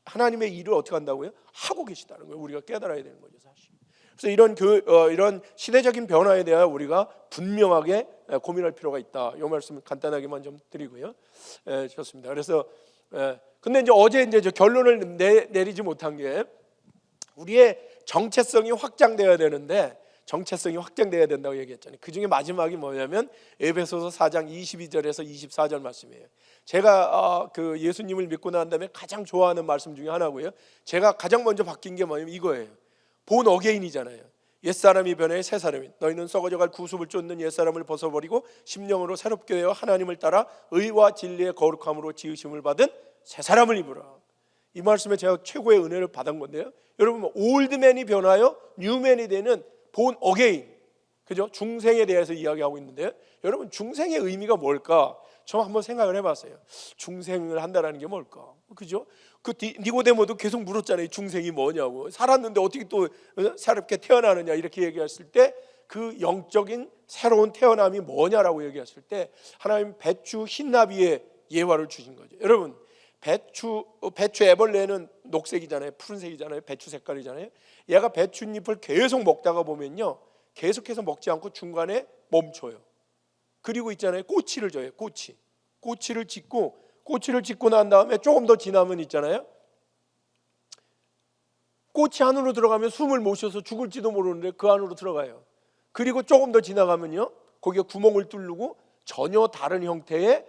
하나님의 일을 어떻게 한다고요? 하고 계시다는 걸 우리가 깨달아야 되는 거죠, 사실. 그래서 이런 시대적인 변화에 대하여 우리가 분명하게 고민할 필요가 있다. 이 말씀을 간단하게만 좀 드리고요. 좋습니다. 그래서 근데 어제 저 결론을 내리지 못한 게, 우리의 정체성이 확장되어야 되는데 정체성이 확장되어야 된다고 얘기했잖아요. 그 중에 마지막이 뭐냐면 에베소서 4장 22절에서 24절 말씀이에요. 제가 예수님을 믿고 난 다음에 가장 좋아하는 말씀 중에 하나고요. 제가 가장 먼저 바뀐 게 뭐냐면 이거예요. 본 어게인이잖아요. 옛사람이 변해 새사람이, 너희는 썩어져갈 구습을 쫓는 옛사람을 벗어버리고 심령으로 새롭게 되어 하나님을 따라 의와 진리의 거룩함으로 지으심을 받은 새사람을 입으라. 이 말씀에 제가 최고의 은혜를 받은 건데요, 여러분 올드맨이 변하여 뉴맨이 되는 본 어게인, 그죠? 중생에 대해서 이야기하고 있는데요, 여러분 중생의 의미가 뭘까? 저 한번 생각을 해봤어요. 중생을 한다는 게 뭘까? 그죠? 니고데모도 계속 물었잖아요. 중생이 뭐냐고. 살았는데 어떻게 또 새롭게 태어나느냐 이렇게 얘기했을 때, 그 영적인 새로운 태어남이 뭐냐라고 얘기했을 때 하나님 배추 흰나비의 예화를 주신 거죠. 여러분 배추 애벌레는 녹색이잖아요. 푸른색이잖아요. 배추 색깔이잖아요. 얘가 배춧잎을 계속 먹다가 보면요, 계속해서 먹지 않고 중간에 멈춰요. 그리고 있잖아요, 꼬치를 줘요. 꼬치를 짓고 난 다음에 조금 더 지나면 있잖아요, 꼬치 안으로 들어가면 숨을 못 쉬어서 죽을지도 모르는데 그 안으로 들어가요. 그리고 조금 더 지나가면요, 거기에 구멍을 뚫고 전혀 다른 형태의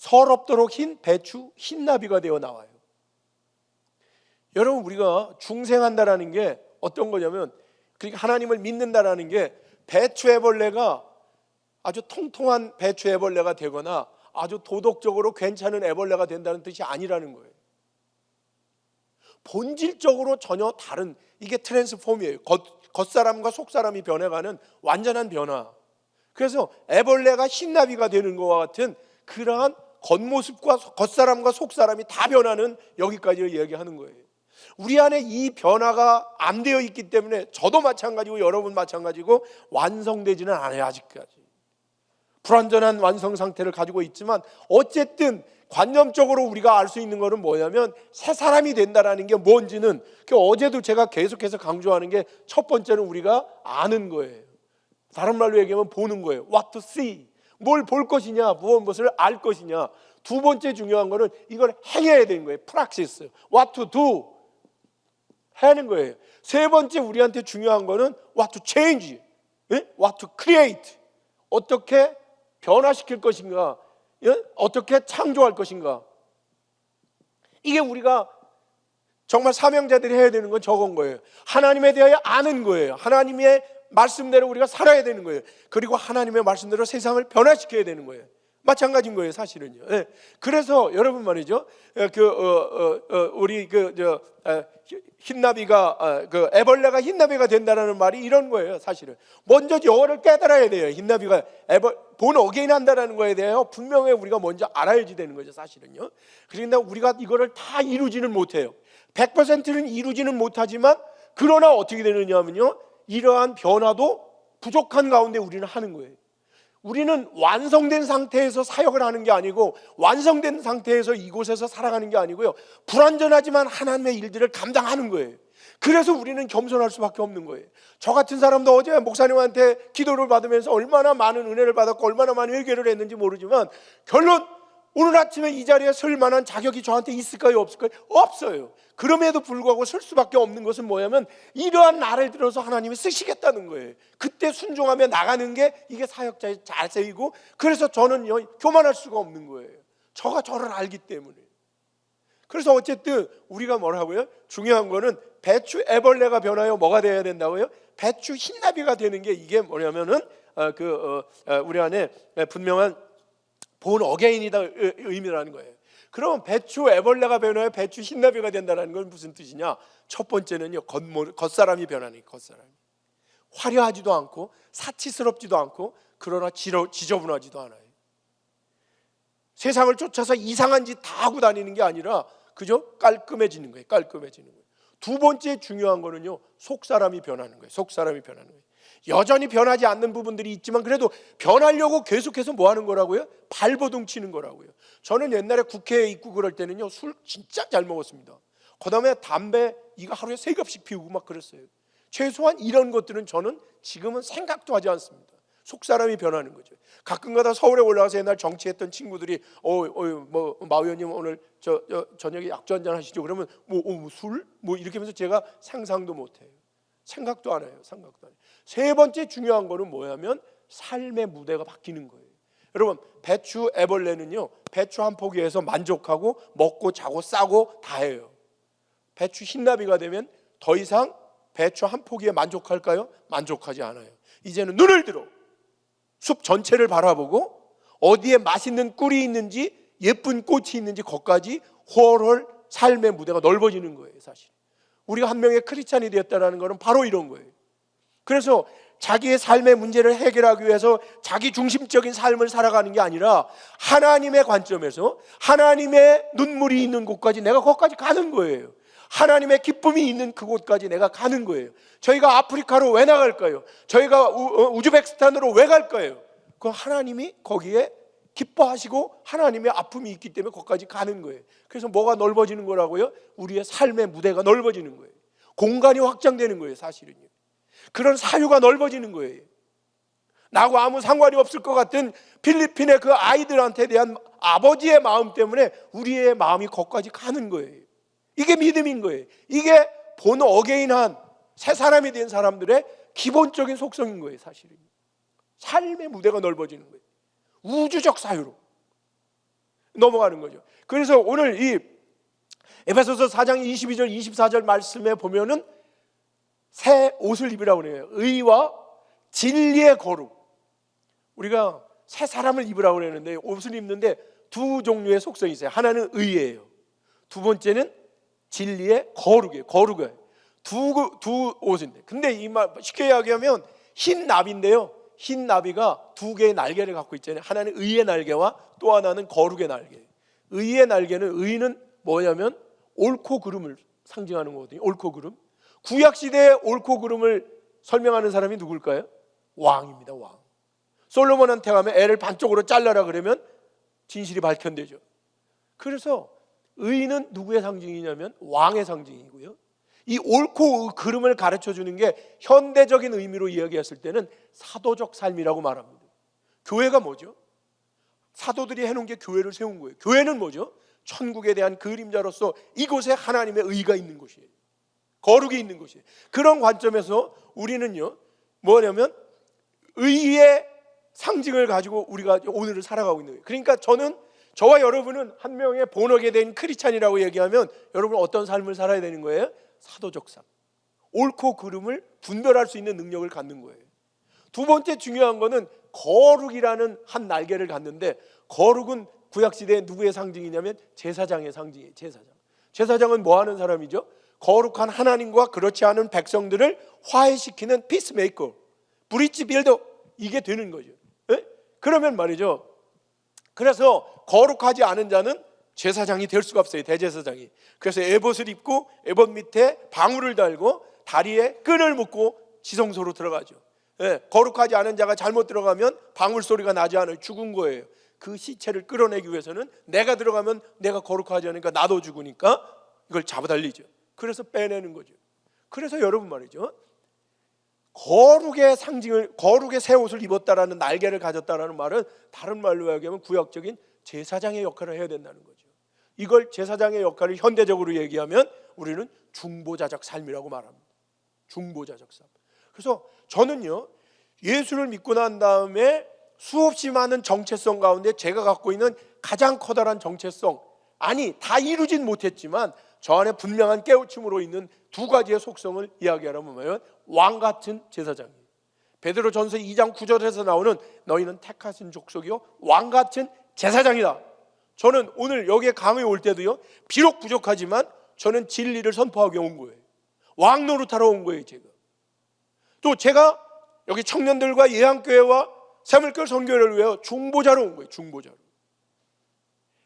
서럽도록 흰 배추 흰나비가 되어 나와요. 여러분, 우리가 중생한다라는 게 어떤 거냐면, 그러니까 하나님을 믿는다라는 게 배추 애벌레가 아주 통통한 배추 애벌레가 되거나 아주 도덕적으로 괜찮은 애벌레가 된다는 뜻이 아니라는 거예요. 본질적으로 전혀 다른, 이게 트랜스폼이에요. 겉사람과 속사람이 변해가는 완전한 변화. 그래서 애벌레가 흰나비가 되는 것과 같은 그러한 겉모습과 겉사람과 속사람이 다 변하는, 여기까지를 이야기하는 거예요. 우리 안에 이 변화가 안 되어 있기 때문에 저도 마찬가지고 여러분 마찬가지고 완성되지는 않아요. 아직까지 불완전한 완성 상태를 가지고 있지만, 어쨌든 관념적으로 우리가 알 수 있는 것은 뭐냐면, 새 사람이 된다라는 게 뭔지는, 어제도 제가 계속해서 강조하는 게, 첫 번째는 우리가 아는 거예요. 다른 말로 얘기하면 보는 거예요. What to see, 뭘 볼 것이냐, 무엇을 알 것이냐. 두 번째 중요한 거는 이걸 행해야 되는 거예요. Practice, what to do, 하는 거예요. 세 번째 우리한테 중요한 거는 what to change, what to create, 어떻게 변화시킬 것인가, 어떻게 창조할 것인가. 이게 우리가 정말 사명자들이 해야 되는 건 저건 거예요. 하나님에 대하여 아는 거예요. 하나님의 말씀대로 우리가 살아야 되는 거예요. 그리고 하나님의 말씀대로 세상을 변화시켜야 되는 거예요. 마찬가지인 거예요, 사실은요. 그래서 여러분 말이죠, 우리 흰나비가, 애벌레가 흰나비가 된다는 말이 이런 거예요. 사실은 먼저 영어를 깨달아야 돼요. 흰나비가 본 어게인 한다는 거에 대해서 분명히 우리가 먼저 알아야지 되는 거죠, 사실은요. 그러니까 우리가 이거를 다 이루지는 못해요. 100%는 이루지는 못하지만, 그러나 어떻게 되느냐 하면요, 이러한 변화도 부족한 가운데 우리는 하는 거예요. 우리는 완성된 상태에서 사역을 하는 게 아니고, 완성된 상태에서 이곳에서 살아가는 게 아니고요, 불완전하지만 하나님의 일들을 감당하는 거예요. 그래서 우리는 겸손할 수밖에 없는 거예요. 저 같은 사람도 어제 목사님한테 기도를 받으면서 얼마나 많은 은혜를 받았고 얼마나 많은 회개를 했는지 모르지만, 결론 오늘 아침에 이 자리에 설 만한 자격이 저한테 있을까요, 없을까요? 없어요. 그럼에도 불구하고 설 수밖에 없는 것은 뭐냐면, 이러한 날을 들어서 하나님이 쓰시겠다는 거예요. 그때 순종하며 나가는 게 이게 사역자의 자세이고, 그래서 저는 교만할 수가 없는 거예요. 저가 저를 알기 때문에. 그래서 어쨌든 우리가 뭐라고요? 중요한 거는 배추 애벌레가 변하여 뭐가 되어야 된다고요? 배추 흰나비가 되는 게, 이게 뭐냐면은 우리 안에 분명한 본 어게인이다 의미라는 거예요. 그럼 배추 애벌레가 변하여 배추 흰나비가 된다는 건 무슨 뜻이냐? 첫 번째는요, 겉사람이 변하는 거예요. 겉사람이 화려하지도 않고 사치스럽지도 않고, 그러나 지저분하지도 않아요. 세상을 쫓아서 이상한 짓 다 하고 다니는 게 아니라 그저 깔끔해지는 거예요. 깔끔해지는 거예요. 두 번째 중요한 거는요, 속사람이 변하는 거예요. 속사람이 변하는 거예요. 여전히 변하지 않는 부분들이 있지만, 그래도 변하려고 계속해서 뭐 하는 거라고요? 발버둥 치는 거라고요. 저는 옛날에 국회에 있고 그럴 때는요, 술 진짜 잘 먹었습니다. 그 다음에 담배 이거 하루에 3겹씩 피우고 막 그랬어요. 최소한 이런 것들은 저는 지금은 생각도 하지 않습니다. 속사람이 변하는 거죠. 가끔가다 서울에 올라가서 옛날 정치했던 친구들이 마 의원님 오늘 저녁에 약주 한잔 하시죠? 그러면 술? 이렇게 하면서 제가 상상도 못해요. 생각도 안 해요. 생각도 안 해요. 세 번째 중요한 거는 뭐냐면, 삶의 무대가 바뀌는 거예요. 여러분, 배추 애벌레는요, 배추 한 포기에서 만족하고 먹고 자고 싸고 다 해요. 배추 흰나비가 되면 더 이상 배추 한 포기에 만족할까요? 만족하지 않아요. 이제는 눈을 들어 숲 전체를 바라보고, 어디에 맛있는 꿀이 있는지 예쁜 꽃이 있는지 거기까지 훨훨 삶의 무대가 넓어지는 거예요. 사실 우리가 한 명의 크리스찬이 되었다는 것은 바로 이런 거예요. 그래서 자기의 삶의 문제를 해결하기 위해서 자기 중심적인 삶을 살아가는 게 아니라, 하나님의 관점에서 하나님의 눈물이 있는 곳까지 내가 거기까지 가는 거예요. 하나님의 기쁨이 있는 그곳까지 내가 가는 거예요. 저희가 아프리카로 왜 나갈까요? 저희가 우즈베키스탄으로 왜 갈까요? 그 하나님이 거기에 기뻐하시고 하나님의 아픔이 있기 때문에 거기까지 가는 거예요. 그래서 뭐가 넓어지는 거라고요? 우리의 삶의 무대가 넓어지는 거예요. 공간이 확장되는 거예요. 사실은요, 그런 사유가 넓어지는 거예요. 나하고 아무 상관이 없을 것 같은 필리핀의 그 아이들한테 대한 아버지의 마음 때문에 우리의 마음이 거기까지 가는 거예요. 이게 믿음인 거예요. 이게 본 어게인한 새 사람이 된 사람들의 기본적인 속성인 거예요. 사실은 삶의 무대가 넓어지는 거예요. 우주적 사유로. 넘어가는 거죠. 그래서 오늘 이 에베소서 4장 22절 24절 말씀에 보면은 새 옷을 입으라고 그래요. 의와 진리의 거룩. 우리가 새 사람을 입으라고 그러는데 옷을 입는데 두 종류의 속성이 있어요. 하나는 의예요. 두 번째는 진리의 거룩이에요. 거룩이에요. 두 옷인데. 근데 이 말 쉽게 이야기하면 흰 나비인데요. 흰 나비가 두 개의 날개를 갖고 있잖아요. 하나는 의의 날개와 또 하나는 거룩의 날개. 의의 날개는 의는 뭐냐면 옳고 그름을 상징하는 거거든요. 옳고 그름. 구약 시대의 옳고 그름을 설명하는 사람이 누굴까요? 왕입니다. 왕. 솔로몬한테 가면 애를 반쪽으로 잘라라 그러면 진실이 밝혀내죠. 그래서 의는 누구의 상징이냐면 왕의 상징이고요. 이 옳고 그름을 가르쳐 주는 게 현대적인 의미로 이야기했을 때는 사도적 삶이라고 말합니다. 교회가 뭐죠? 사도들이 해놓은 게 교회를 세운 거예요. 교회는 뭐죠? 천국에 대한 그림자로서 이곳에 하나님의 의가 있는 곳이에요. 거룩이 있는 곳이에요. 그런 관점에서 우리는요 뭐냐면 의의 상징을 가지고 우리가 오늘을 살아가고 있는 거예요. 그러니까 저와 여러분은 한 명의 본어게 된 크리스찬이라고 얘기하면 여러분은 어떤 삶을 살아야 되는 거예요? 사도적 삶. 옳고 그름을 분별할 수 있는 능력을 갖는 거예요. 두 번째 중요한 거는 거룩이라는 한 날개를 갖는데, 거룩은 구약시대에 누구의 상징이냐면 제사장의 상징이에요. 제사장은 뭐 하는 사람이죠? 거룩한 하나님과 그렇지 않은 백성들을 화해시키는 피스메이커, 브릿지 빌더, 이게 되는 거죠. 에? 그러면 말이죠, 그래서 거룩하지 않은 자는 제사장이 될 수가 없어요. 대제사장이. 그래서 에봇을 입고 에봇 밑에 방울을 달고 다리에 끈을 묶고 지성소로 들어가죠. 예, 거룩하지 않은 자가 잘못 들어가면 방울 소리가 나지 않아요. 죽은 거예요. 그 시체를 끌어내기 위해서는 내가 들어가면 내가 거룩하지 않으니까 나도 죽으니까 이걸 잡아달리죠. 그래서 빼내는 거죠. 그래서 여러분 말이죠, 거룩의 상징을, 거룩의 새 옷을 입었다라는, 날개를 가졌다라는 말은 다른 말로 이야기하면 구약적인 제사장의 역할을 해야 된다는 거죠. 이걸 제사장의 역할을 현대적으로 얘기하면 우리는 중보자적 삶이라고 말합니다. 중보자적 삶. 그래서 저는요, 예수를 믿고 난 다음에 수없이 많은 정체성 가운데 제가 갖고 있는 가장 커다란 정체성, 아니 다 이루진 못했지만 저 안에 분명한 깨우침으로 있는 두 가지의 속성을 이야기하라면 뭐예요? 왕 같은 제사장이에요. 베드로전서 2장 9절에서 나오는 너희는 택하신 족속이요 왕 같은 제사장이다. 저는 오늘 여기에 강의 올 때도요, 비록 부족하지만 저는 진리를 선포하기 온 거예요. 왕 노릇하러 온 거예요. 또 제가 여기 청년들과 예한교회와 새물결 선교회를 위해 중보자로 온 거예요. 중보자로.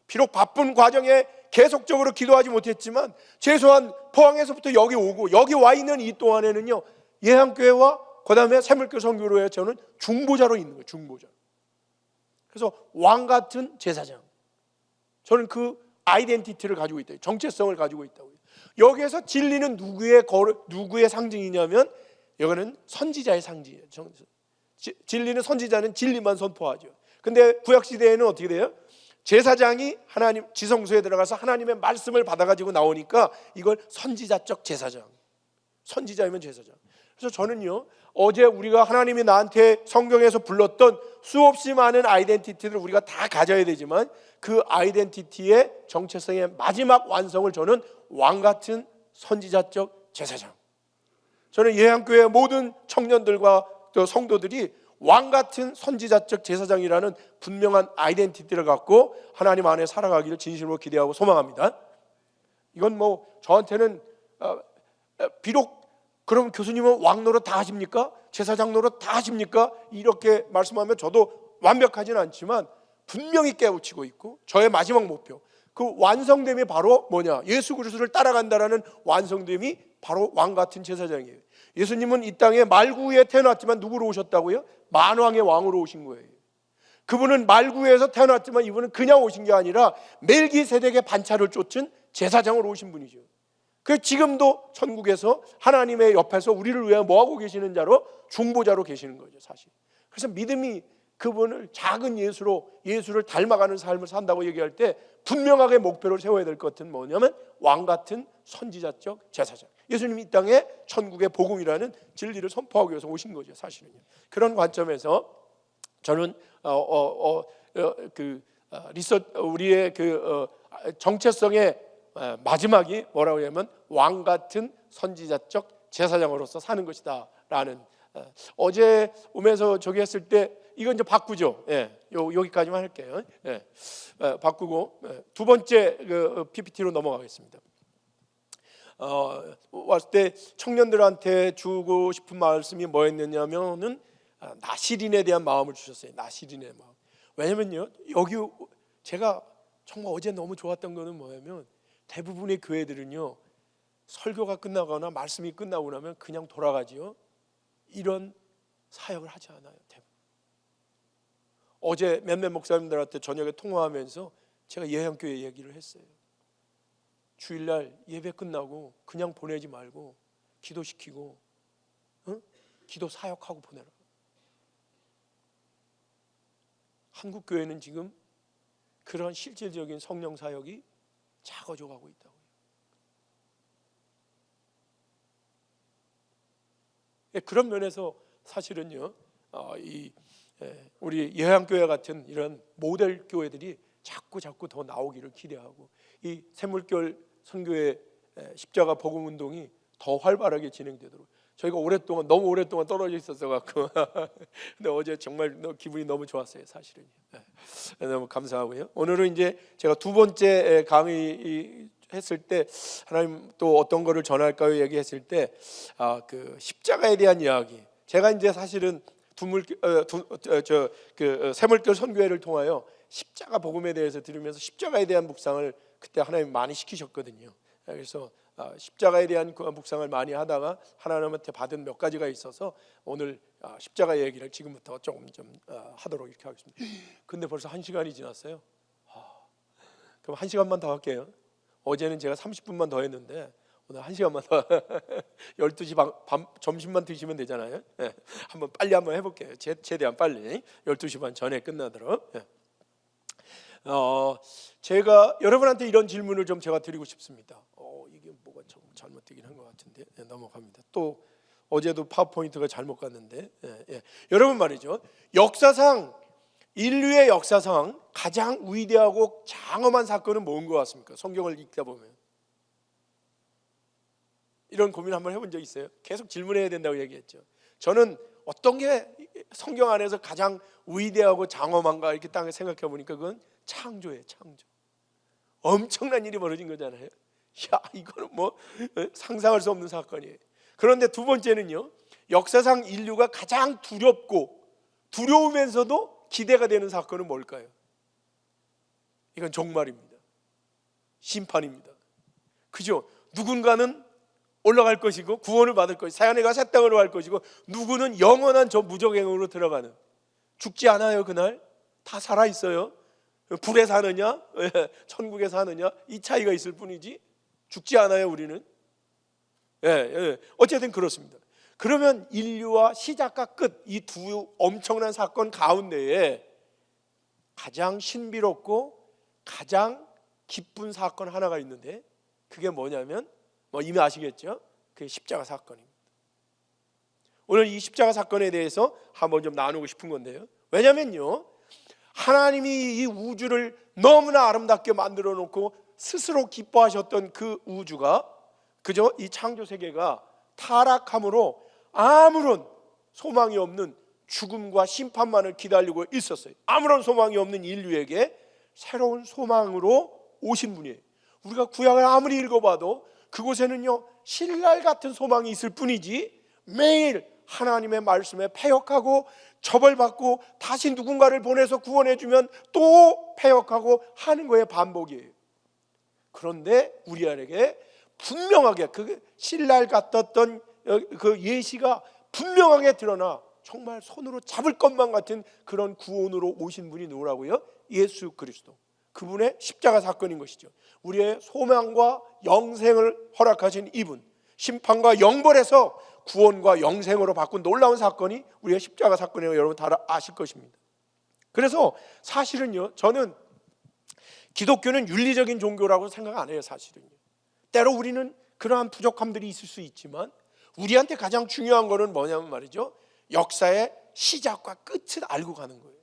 비록 바쁜 과정에 계속적으로 기도하지 못했지만 최소한 포항에서부터 여기 오고 여기 와 있는 이 동안에는요, 예한교회와 그 다음에 새물결 선교회에 저는 중보자로 있는 거예요. 중보자. 그래서 왕 같은 제사장, 저는 그 아이덴티티를 가지고 있다, 정체성을 가지고 있다고요. 여기에서 진리는 누구의 상징이냐면 이거는 선지자의 상징이에요. 진리는 선지자는 진리만 선포하죠. 근데 구약시대에는 어떻게 돼요? 제사장이 하나님 지성소에 들어가서 하나님의 말씀을 받아가지고 나오니까 이걸 선지자적 제사장, 선지자이면 제사장. 그래서 저는요, 어제 우리가 하나님이 나한테 성경에서 불렀던 수없이 많은 아이덴티티를 우리가 다 가져야 되지만 그 아이덴티티의 정체성의 마지막 완성을 저는 왕같은 선지자적 제사장, 저는 예한교회 모든 청년들과 또 성도들이 왕같은 선지자적 제사장이라는 분명한 아이덴티티를 갖고 하나님 안에 살아가기를 진심으로 기대하고 소망합니다. 이건 뭐 저한테는 비록 그럼 교수님은 왕 노릇 다 하십니까? 제사장 노릇 다 하십니까? 이렇게 말씀하면 저도 완벽하지는 않지만 분명히 깨우치고 있고, 저의 마지막 목표, 그 완성됨이 바로 뭐냐? 예수 그리스도를 따라간다라는 완성됨이 바로 왕 같은 제사장이에요. 예수님은 이 땅에 말구에 태어났지만 누구로 오셨다고요? 만왕의 왕으로 오신 거예요. 그분은 말구에서 태어났지만 이분은 그냥 오신 게 아니라 멜기세덱의 반차를 쫓은 제사장으로 오신 분이죠. 그 지금도 천국에서 하나님의 옆에서 우리를 위해 뭐하고 계시는 자로, 중보자로 계시는 거죠, 사실. 그래서 믿음이 그분을 작은 예수를 닮아가는 삶을 산다고 얘기할 때 분명하게 목표를 세워야 될 것은 뭐냐면 왕 같은 선지자적 제사장. 예수님이 이 땅에 천국의 복음이라는 진리를 선포하기 위해서 오신 거죠, 사실은요. 그런 관점에서 저는 우리의 정체성의 마지막이 뭐라고 하냐면 왕 같은 선지자적 제사장으로서 사는 것이다라는, 어제 오면서 저기 했을 때 이건 이제 바꾸죠. 여기까지만 할게요. 바꾸고 두 번째 PPT로 넘어가겠습니다. 왔을 때 청년들한테 주고 싶은 말씀이 뭐였느냐면은 나시린에 대한 마음을 주셨어요. 나시린의 마음. 왜냐면요, 여기 제가 정말 어제 너무 좋았던 거는 뭐냐면 대부분의 교회들은요, 설교가 끝나거나 말씀이 끝나고 나면 그냥 돌아가지요. 이런 사역을 하지 않아요. 대부분. 어제 몇몇 목사님들한테 저녁에 통화하면서 제가 예향교회 얘기를 했어요. 주일날 예배 끝나고 그냥 보내지 말고 기도시키고 기도 사역하고 보내라. 한국 교회는 지금 그런 실질적인 성령 사역이 작아져 가고 있다고요. 그런 면에서 사실은요, 우리 예향교회 같은 이런 모델 교회들이 자꾸 더 나오기를 기대하고, 이 샘물결 선교회 십자가 복음 운동이 더 활발하게 진행되도록, 저희가 너무 오랫동안 떨어져 있었어 갖고 근데 어제 정말 기분이 너무 좋았어요. 사실은 너무 감사하고요. 오늘은 이제 제가 두 번째 강의 했을 때 하나님 또 어떤 거를 전할까요 얘기했을 때 그 십자가에 대한 이야기, 제가 이제 사실은 샘물결 선교회를 통하여 십자가 복음에 대해서 들으면서 십자가에 대한 묵상을 그때 하나님 많이 시키셨거든요. 그래서 십자가에 대한 묵상을 많이 하다가 하나님한테 받은 몇 가지가 있어서 오늘 십자가 얘기를 지금부터 조금 좀 하도록 이렇게 하겠습니다. 근데 벌써 1시간이 지났어요. 그럼 1시간만 더 할게요. 어제는 제가 30분만 더 했는데 오늘 1시간만 더 12시 밤 점심만 드시면 되잖아요. 한번 빨리 한번 해볼게요. 최대한 빨리 12시 반 전에 끝나도록. 제가 여러분한테 이런 질문을 좀 제가 드리고 싶습니다. 이게 뭐가 좀 잘못되긴 한 것 같은데 넘어갑니다. 또 어제도 파워포인트가 잘못 갔는데 여러분 말이죠, 역사상 인류의 역사상 가장 위대하고 장엄한 사건은 뭔 것 같습니까? 성경을 읽다 보면 이런 고민 한번 해본 적 있어요? 계속 질문해야 된다고 얘기했죠. 저는 어떤 게 성경 안에서 가장 위대하고 장엄한가 이렇게 딱 생각해 보니까 그건 창조예요. 창조. 엄청난 일이 벌어진 거잖아요. 이거는 뭐 상상할 수 없는 사건이에요. 그런데 두 번째는요, 역사상 인류가 가장 두렵고 두려우면서도 기대가 되는 사건은 뭘까요? 이건 종말입니다. 심판입니다. 그죠? 누군가는 올라갈 것이고 구원을 받을 것이고 사연이가 새 땅으로 갈 것이고, 누구는 영원한 저 무적행으로 들어가는, 죽지 않아요. 그날 다 살아있어요. 불에 사느냐 천국에 사느냐 이 차이가 있을 뿐이지 죽지 않아요. 우리는 어쨌든 그렇습니다. 그러면 인류와 시작과 끝, 이 두 엄청난 사건 가운데에 가장 신비롭고 가장 기쁜 사건 하나가 있는데, 그게 뭐냐면 이미 아시겠죠? 그게 십자가 사건입니다. 오늘 이 십자가 사건에 대해서 한번 좀 나누고 싶은 건데요. 왜냐면요, 하나님이 이 우주를 너무나 아름답게 만들어 놓고 스스로 기뻐하셨던 그 우주가, 그저 이 창조 세계가 타락함으로 아무런 소망이 없는 죽음과 심판만을 기다리고 있었어요. 아무런 소망이 없는 인류에게 새로운 소망으로 오신 분이에요. 우리가 구약을 아무리 읽어봐도 그곳에는요, 신랄 같은 소망이 있을 뿐이지 매일 하나님의 말씀에 패역하고 처벌받고 다시 누군가를 보내서 구원해주면 또 패역하고 하는 거에 반복이에요. 그런데 우리에게 분명하게 그 신랄 같았던 그 예시가 분명하게 드러나 정말 손으로 잡을 것만 같은 그런 구원으로 오신 분이 누구라고요? 예수 그리스도. 그분의 십자가 사건인 것이죠. 우리의 소망과 영생을 허락하신 이분, 심판과 영벌에서 구원과 영생으로 바꾼 놀라운 사건이 우리의 십자가 사건이라고 여러분 다 아실 것입니다. 그래서 사실은요, 저는 기독교는 윤리적인 종교라고 생각 안 해요. 사실은요, 때로 우리는 그러한 부족함들이 있을 수 있지만 우리한테 가장 중요한 거는 뭐냐면 말이죠, 역사의 시작과 끝을 알고 가는 거예요.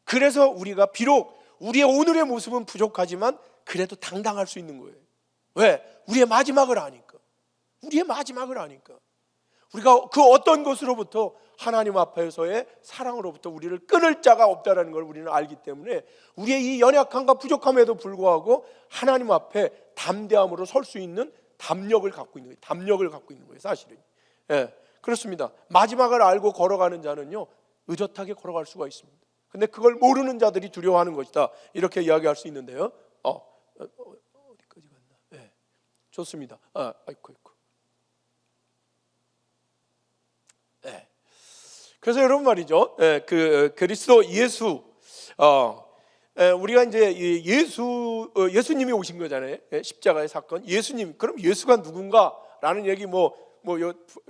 그래서 우리가 비록 우리의 오늘의 모습은 부족하지만 그래도 당당할 수 있는 거예요. 왜? 우리의 마지막을 아니까. 우리의 마지막을 아니까. 우리가 그 어떤 것으로부터 하나님 앞에서의 사랑으로부터 우리를 끊을 자가 없다는 걸 우리는 알기 때문에 우리의 이 연약함과 부족함에도 불구하고 하나님 앞에 담대함으로 설 수 있는 담력을 갖고 있는 거예요. 담력을 갖고 있는 거예요, 사실은. 예, 그렇습니다. 마지막을 알고 걸어가는 자는요, 의젓하게 걸어갈 수가 있습니다. 근데 그걸 모르는 자들이 두려워하는 것이다, 이렇게 이야기할 수 있는데요. 어디까지 갔나? 예, 좋습니다. 아이고. 예. 그래서 여러분 말이죠. 그 그리스도 예수, 우리가 이제 예수님이 오신 거잖아요. 십자가의 사건. 예수님, 그럼 예수가 누군가라는 얘기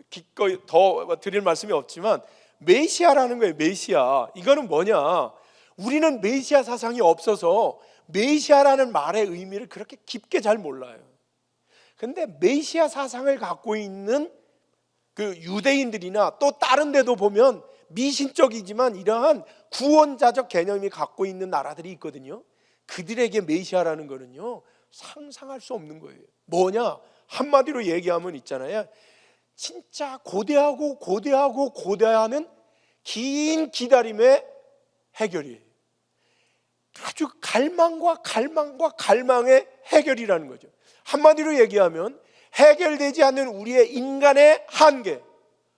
기꺼이 더 드릴 말씀이 없지만 메시아라는 거예요. 메시아. 이거는 뭐냐? 우리는 메시아 사상이 없어서 메시아라는 말의 의미를 그렇게 깊게 잘 몰라요. 근데 메시아 사상을 갖고 있는 그 유대인들이나 또 다른 데도 보면 미신적이지만 이러한 구원자적 개념이 갖고 있는 나라들이 있거든요. 그들에게 메시아라는 거는요, 상상할 수 없는 거예요. 뭐냐? 한마디로 얘기하면 있잖아요, 진짜 고대하고 고대하는 긴 기다림의 해결이에요. 아주 갈망의 해결이라는 거죠. 한마디로 얘기하면 해결되지 않는 우리의 인간의 한계,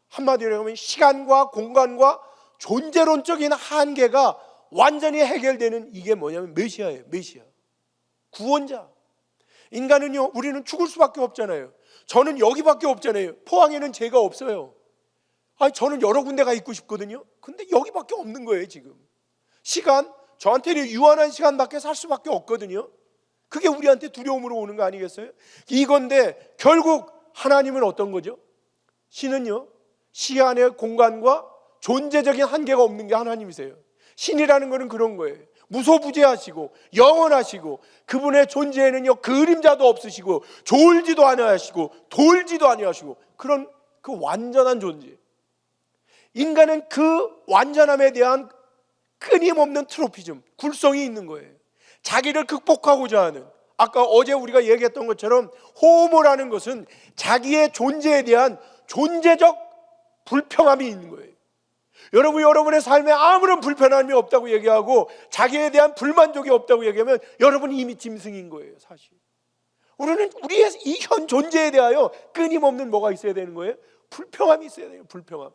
한마디로 하면 시간과 공간과 존재론적인 한계가 완전히 해결되는, 이게 뭐냐면 메시아예요. 메시아, 구원자. 인간은요, 우리는 죽을 수밖에 없잖아요. 저는 여기밖에 없잖아요. 포항에는 죄가 없어요. 저는 여러 군데가 있고 싶거든요. 근데 여기밖에 없는 거예요. 지금 시간, 저한테는 유한한 시간밖에 살 수밖에 없거든요. 그게 우리한테 두려움으로 오는 거 아니겠어요? 이건데 결국 하나님은 어떤 거죠? 신은요, 시간의 공간과 존재적인 한계가 없는 게 하나님이세요. 신이라는 것은 그런 거예요. 무소부재하시고 영원하시고 그분의 존재에는요, 그림자도 없으시고 졸지도 아니하시고 돌지도 아니하시고 그런 그 완전한 존재. 인간은 그 완전함에 대한 끊임없는 트로피즘, 굴성이 있는 거예요. 자기를 극복하고자 하는, 아까 어제 우리가 얘기했던 것처럼 호모라는 것은 자기의 존재에 대한 존재적 불평함이 있는 거예요. 여러분의 삶에 아무런 불편함이 없다고 얘기하고 자기에 대한 불만족이 없다고 얘기하면 여러분이 이미 짐승인 거예요, 사실. 우리는 우리의 이 현 존재에 대하여 끊임없는 뭐가 있어야 되는 거예요? 불평함이 있어야 돼요. 불평함,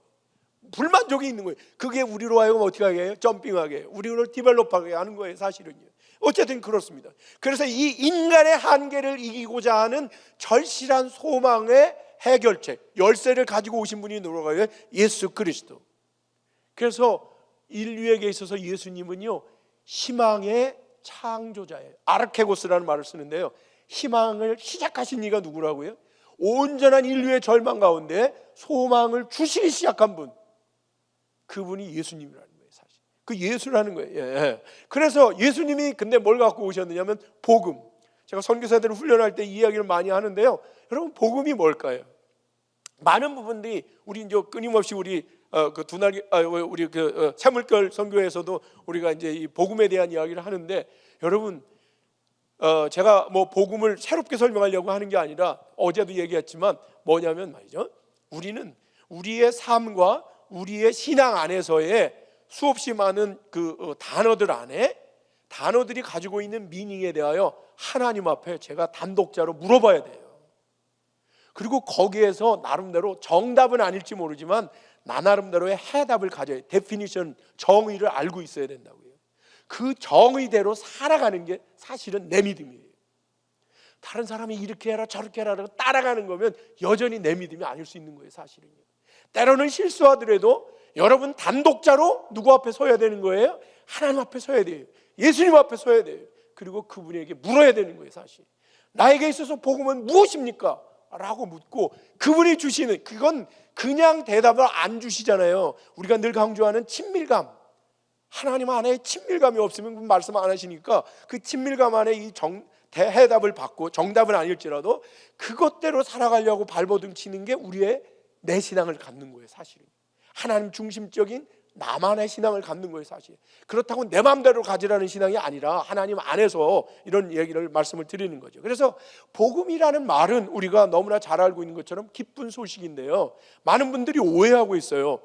불만족이 있는 거예요. 그게 우리로 하여금 어떻게 하게 해요? 점핑하게, 우리를 디벨롭하게 하는 거예요, 사실은요. 어쨌든 그렇습니다. 그래서 이 인간의 한계를 이기고자 하는 절실한 소망의 해결책, 열쇠를 가지고 오신 분이 누구예요? 예수 그리스도. 그래서 인류에게 있어서 예수님은요, 희망의 창조자예요. 아르케고스라는 말을 쓰는데요, 희망을 시작하신 이가 누구라고요? 온전한 인류의 절망 가운데 소망을 주시기 시작한 분, 그분이 예수님이라는 거예요, 사실. 그 예수라는 거예요. 예. 그래서 예수님이 근데 뭘 갖고 오셨느냐면 복음. 제가 선교사들을 훈련할 때 이 이야기를 많이 하는데요, 여러분, 복음이 뭘까요? 많은 부분들이 우리 이제 끊임없이 우리 우리 새물결 선교에서도 우리가 이제 이 복음에 대한 이야기를 하는데, 여러분, 제가 뭐 복음을 새롭게 설명하려고 하는 게 아니라 어제도 얘기했지만 뭐냐면 말이죠, 우리는 우리의 삶과 우리의 신앙 안에서의 수없이 많은 그 단어들 안에, 단어들이 가지고 있는 미닝에 대하여 하나님 앞에 제가 단독자로 물어봐야 돼요. 그리고 거기에서 나름대로 정답은 아닐지 모르지만 나 나름대로의 해답을 가져야, 데피니션, 정의를 알고 있어야 된다고요. 그 정의대로 살아가는 게 사실은 내 믿음이에요. 다른 사람이 이렇게 해라 저렇게 해라 따라가는 거면 여전히 내 믿음이 아닐 수 있는 거예요, 사실은요. 때로는 실수하더라도 여러분 단독자로 누구 앞에 서야 되는 거예요? 하나님 앞에 서야 돼요. 예수님 앞에 서야 돼요. 그리고 그분에게 물어야 되는 거예요, 사실. 나에게 있어서 복음은 무엇입니까? 라고 묻고 그분이 주시는, 그건 그냥 대답을 안 주시잖아요. 우리가 늘 강조하는 친밀감, 하나님 안에 친밀감이 없으면 말씀 안 하시니까 그 친밀감 안에 이 해답을 받고, 정답은 아닐지라도 그것대로 살아가려고 발버둥 치는 게 우리의 내 신앙을 갖는 거예요, 사실은. 하나님 중심적인 나만의 신앙을 갖는 거예요, 사실. 그렇다고 내 마음대로 가지라는 신앙이 아니라 하나님 안에서 이런 얘기를 말씀을 드리는 거죠. 그래서 복음이라는 말은 우리가 너무나 잘 알고 있는 것처럼 기쁜 소식인데요, 많은 분들이 오해하고 있어요.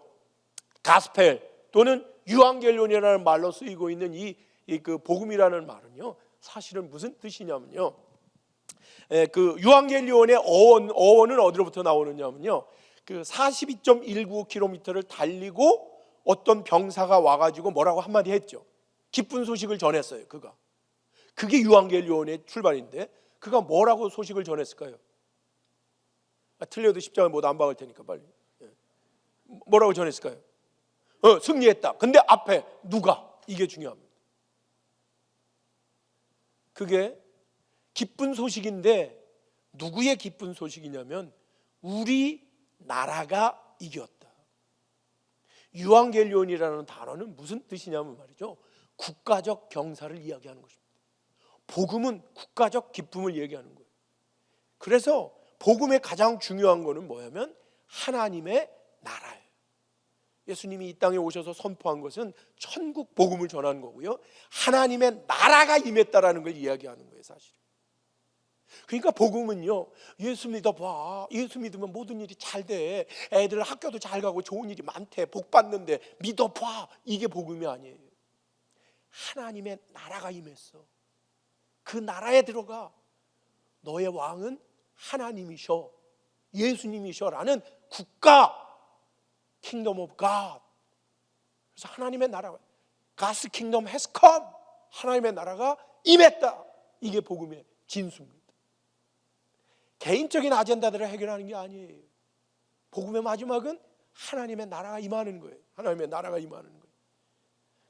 가스펠 또는 유앙겔리온이라는 말로 쓰이고 있는 그 복음이라는 말은요, 사실은 무슨 뜻이냐면요, 그 유앙겔리온의 어원은 어디로부터 나오느냐면요, 그 42.195km를 달리고 어떤 병사가 와가지고 뭐라고 한마디 했죠. 기쁜 소식을 전했어요. 그게 유앙겔리온의 출발인데, 그가 뭐라고 소식을 전했을까요? 틀려도 십자가에 못 안 박을 테니까 빨리. 뭐라고 전했을까요? 승리했다. 근데 앞에 누가? 이게 중요합니다. 그게 기쁜 소식인데, 누구의 기쁜 소식이냐면 우리 나라가 이겼다. 유앙겔리온이라는 단어는 무슨 뜻이냐면 말이죠, 국가적 경사를 이야기하는 것입니다. 복음은 국가적 기쁨을 얘기하는 거예요. 그래서 복음의 가장 중요한 거는 뭐냐면 하나님의 나라예요. 예수님이 이 땅에 오셔서 선포한 것은 천국 복음을 전하는 거고요, 하나님의 나라가 임했다라는 걸 이야기하는 거예요, 사실. 그러니까 복음은요, 예수 믿어봐, 예수 믿으면 모든 일이 잘 돼, 애들 학교도 잘 가고 좋은 일이 많대, 복 받는데 믿어봐, 이게 복음이 아니에요. 하나님의 나라가 임했어. 그 나라에 들어가. 너의 왕은 하나님이셔, 예수님이셔라는 국가, Kingdom of God. 그래서 하나님의 나라가, God's kingdom has come. 하나님의 나라가 임했다. 이게 복음의 진수입니다. 개인적인 아젠다들을 해결하는 게 아니에요. 복음의 마지막은 하나님의 나라가 임하는 거예요. 하나님의 나라가 임하는 거예요.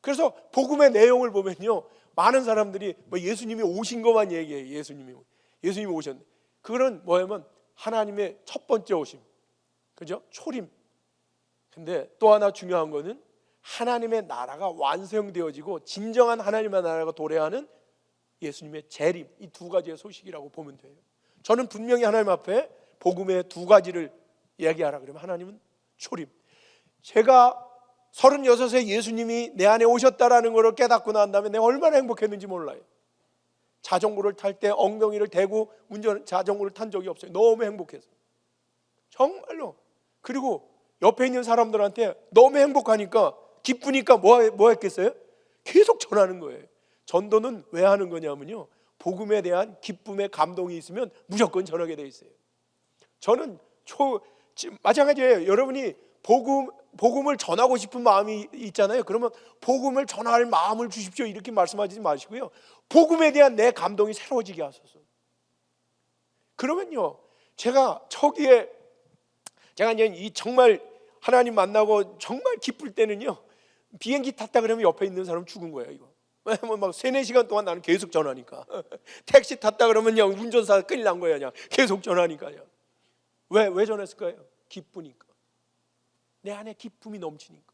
그래서 복음의 내용을 보면요, 많은 사람들이 뭐 예수님이 오신 것만 얘기해요. 예수님이 오셨네. 그거는 뭐냐면 하나님의 첫 번째 오심, 그죠? 초림. 근데 또 하나 중요한 거는 하나님의 나라가 완성되어지고 진정한 하나님의 나라가 도래하는 예수님의 재림, 이 두 가지의 소식이라고 보면 돼요. 저는 분명히 하나님 앞에 복음의 두 가지를 이야기하라 그러면 하나님은 초림. 제가 36세 예수님이 내 안에 오셨다라는 것을 깨닫고 난 다음에 내가 얼마나 행복했는지 몰라요. 자전거를 탈 때 엉덩이를 대고 자전거를 탄 적이 없어요. 너무 행복해서, 정말로. 그리고 옆에 있는 사람들한테 너무 행복하니까, 기쁘니까 뭐 했겠어요? 계속 전하는 거예요. 전도는 왜 하는 거냐면요, 복음에 대한 기쁨의 감동이 있으면 무조건 전하게 돼 있어요. 저는 마찬가지예요. 여러분이 복음을 전하고 싶은 마음이 있잖아요. 그러면 복음을 전할 마음을 주십시오 이렇게 말씀하지 마시고요, 복음에 대한 내 감동이 새로워지게 하소서. 그러면요, 제가 이제 이 정말 하나님 만나고 정말 기쁠 때는요, 비행기 탔다 그러면 옆에 있는 사람 죽은 거예요. 이거 왜냐면 막 3-4시간 동안 나는 계속 전하니까. 택시 탔다 그러면 그냥 운전사 큰일 난 거예요. 그냥 계속 전하니까요. 왜 전했을까요? 기쁘니까. 내 안에 기쁨이 넘치니까.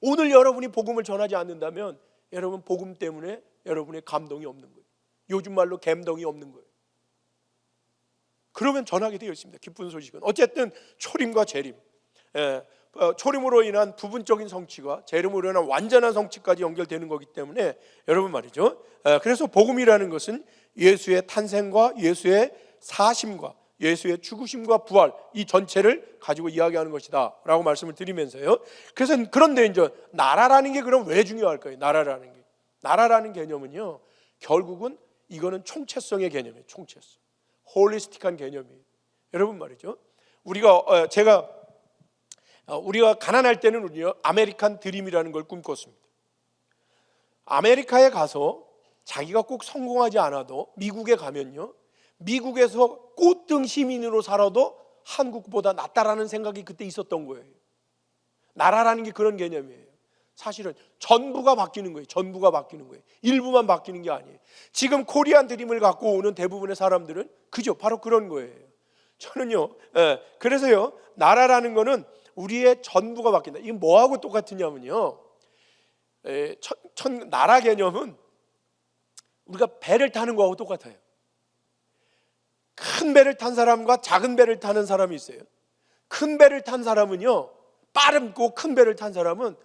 오늘 여러분이 복음을 전하지 않는다면 여러분 복음 때문에 여러분의 감동이 없는 거예요. 요즘 말로 감동이 없는 거예요. 그러면 전하게 되어 있습니다. 기쁜 소식은 어쨌든 초림과 재림, 초림으로 인한 부분적인 성취가 재림으로 인한 완전한 성취까지 연결되는 거기 때문에 여러분 말이죠, 그래서 복음이라는 것은 예수의 탄생과 예수의 사심과 예수의 죽으심과 부활, 이 전체를 가지고 이야기하는 것이다 라고 말씀을 드리면서요, 그래서 그런데 이제 나라라는 게 그럼 왜 중요할까요? 나라라는 개념은요, 결국은 이거는 총체성의 개념이에요. 총체성, 홀리스틱한 개념이에요. 여러분 말이죠, 우리가 가난할 때는 우리요, 아메리칸 드림이라는 걸 꿈꿨습니다. 아메리카에 가서 자기가 꼭 성공하지 않아도 미국에 가면요, 미국에서 꽃등 시민으로 살아도 한국보다 낫다라는 생각이 그때 있었던 거예요. 나라라는 게 그런 개념이에요. 사실은 전부가 바뀌는 거예요. 전부가 바뀌는 거예요. 일부만 바뀌는 게 아니에요. 지금 코리안 드림을 갖고 오는 대부분의 사람들은 그죠, 바로 그런 거예요. 저는요, 그래서요, 나라라는 거는 우리의 전부가 바뀐다. 이게 뭐하고 똑같으냐면요, 나라 개념은 우리가 배를 타는 거하고 똑같아요. 큰 배를 탄 사람과 작은 배를 타는 사람이 있어요. 큰 배를 탄 사람은요, 빠름고 큰 배를 탄 사람은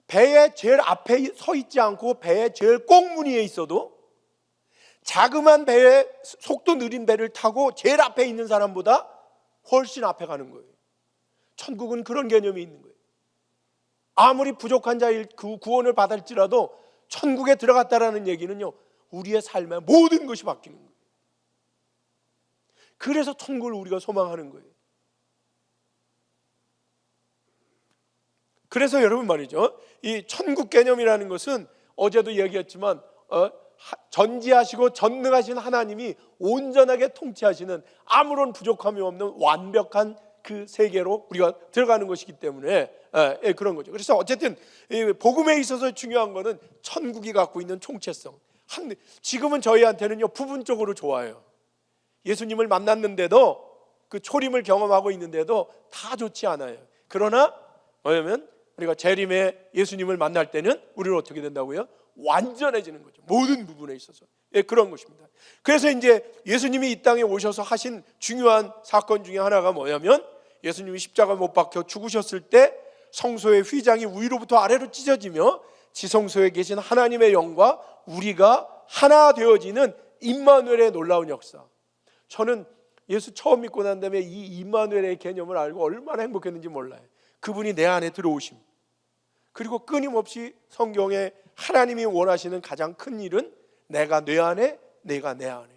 배의 제일 앞에 서 있지 않고 배의 제일 꽁무니에 있어도 자그만 배에 속도 느린 배를 타고 제일 앞에 있는 사람보다 훨씬 앞에 가는 거예요. 천국은 그런 개념이 있는 거예요. 아무리 부족한 자일 그 구원을 받을지라도 천국에 들어갔다라는 얘기는요, 우리의 삶의 모든 것이 바뀌는 거예요. 그래서 천국을 우리가 소망하는 거예요. 그래서 여러분 말이죠, 이 천국 개념이라는 것은 어제도 얘기했지만 전지하시고 전능하신 하나님이 온전하게 통치하시는 아무런 부족함이 없는 완벽한 그 세계로 우리가 들어가는 것이기 때문에 그런 거죠. 그래서 어쨌든 복음에 있어서 중요한 거는 천국이 갖고 있는 총체성. 지금은 저희한테는요 부분적으로 좋아요. 예수님을 만났는데도 그 초림을 경험하고 있는데도 다 좋지 않아요. 그러나 뭐냐면 우리가 재림에 예수님을 만날 때는 우리는 어떻게 된다고요? 완전해지는 거죠. 모든 부분에 있어서. 그런 것입니다. 그래서 이제 예수님이 이 땅에 오셔서 하신 중요한 사건 중에 하나가 뭐냐면, 예수님이 십자가 못 박혀 죽으셨을 때 성소의 휘장이 위로부터 아래로 찢어지며 지성소에 계신 하나님의 영과 우리가 하나 되어지는 임마누엘의 놀라운 역사. 저는 예수 처음 믿고 난 다음에 이 임마누엘의 개념을 알고 얼마나 행복했는지 몰라요. 그분이 내 안에 들어오심, 그리고 끊임없이 성경에 하나님이 원하시는 가장 큰 일은 내가 내 안에, 내가 내 안에,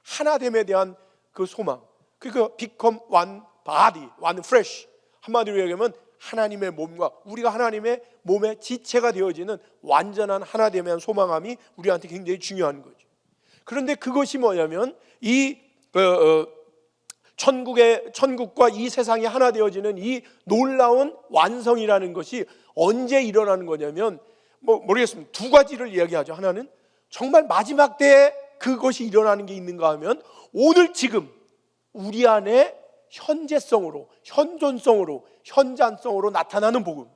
하나됨에 대한 그 소망. 그러니까 become one body, one flesh. 한마디로 얘기하면 하나님의 몸과 우리가 하나님의 몸의 지체가 되어지는 완전한 하나됨에 대한 소망함이 우리한테 굉장히 중요한 거죠. 그런데 그것이 뭐냐면 이 천국과 이 세상이 하나 되어지는 이 놀라운 완성이라는 것이 언제 일어나는 거냐면, 모르겠습니다. 두 가지를 이야기하죠. 하나는 정말 마지막 때에 그것이 일어나는 게 있는가 하면, 오늘 지금 우리 안에 현재성으로, 현존성으로, 현장성으로 나타나는 복음.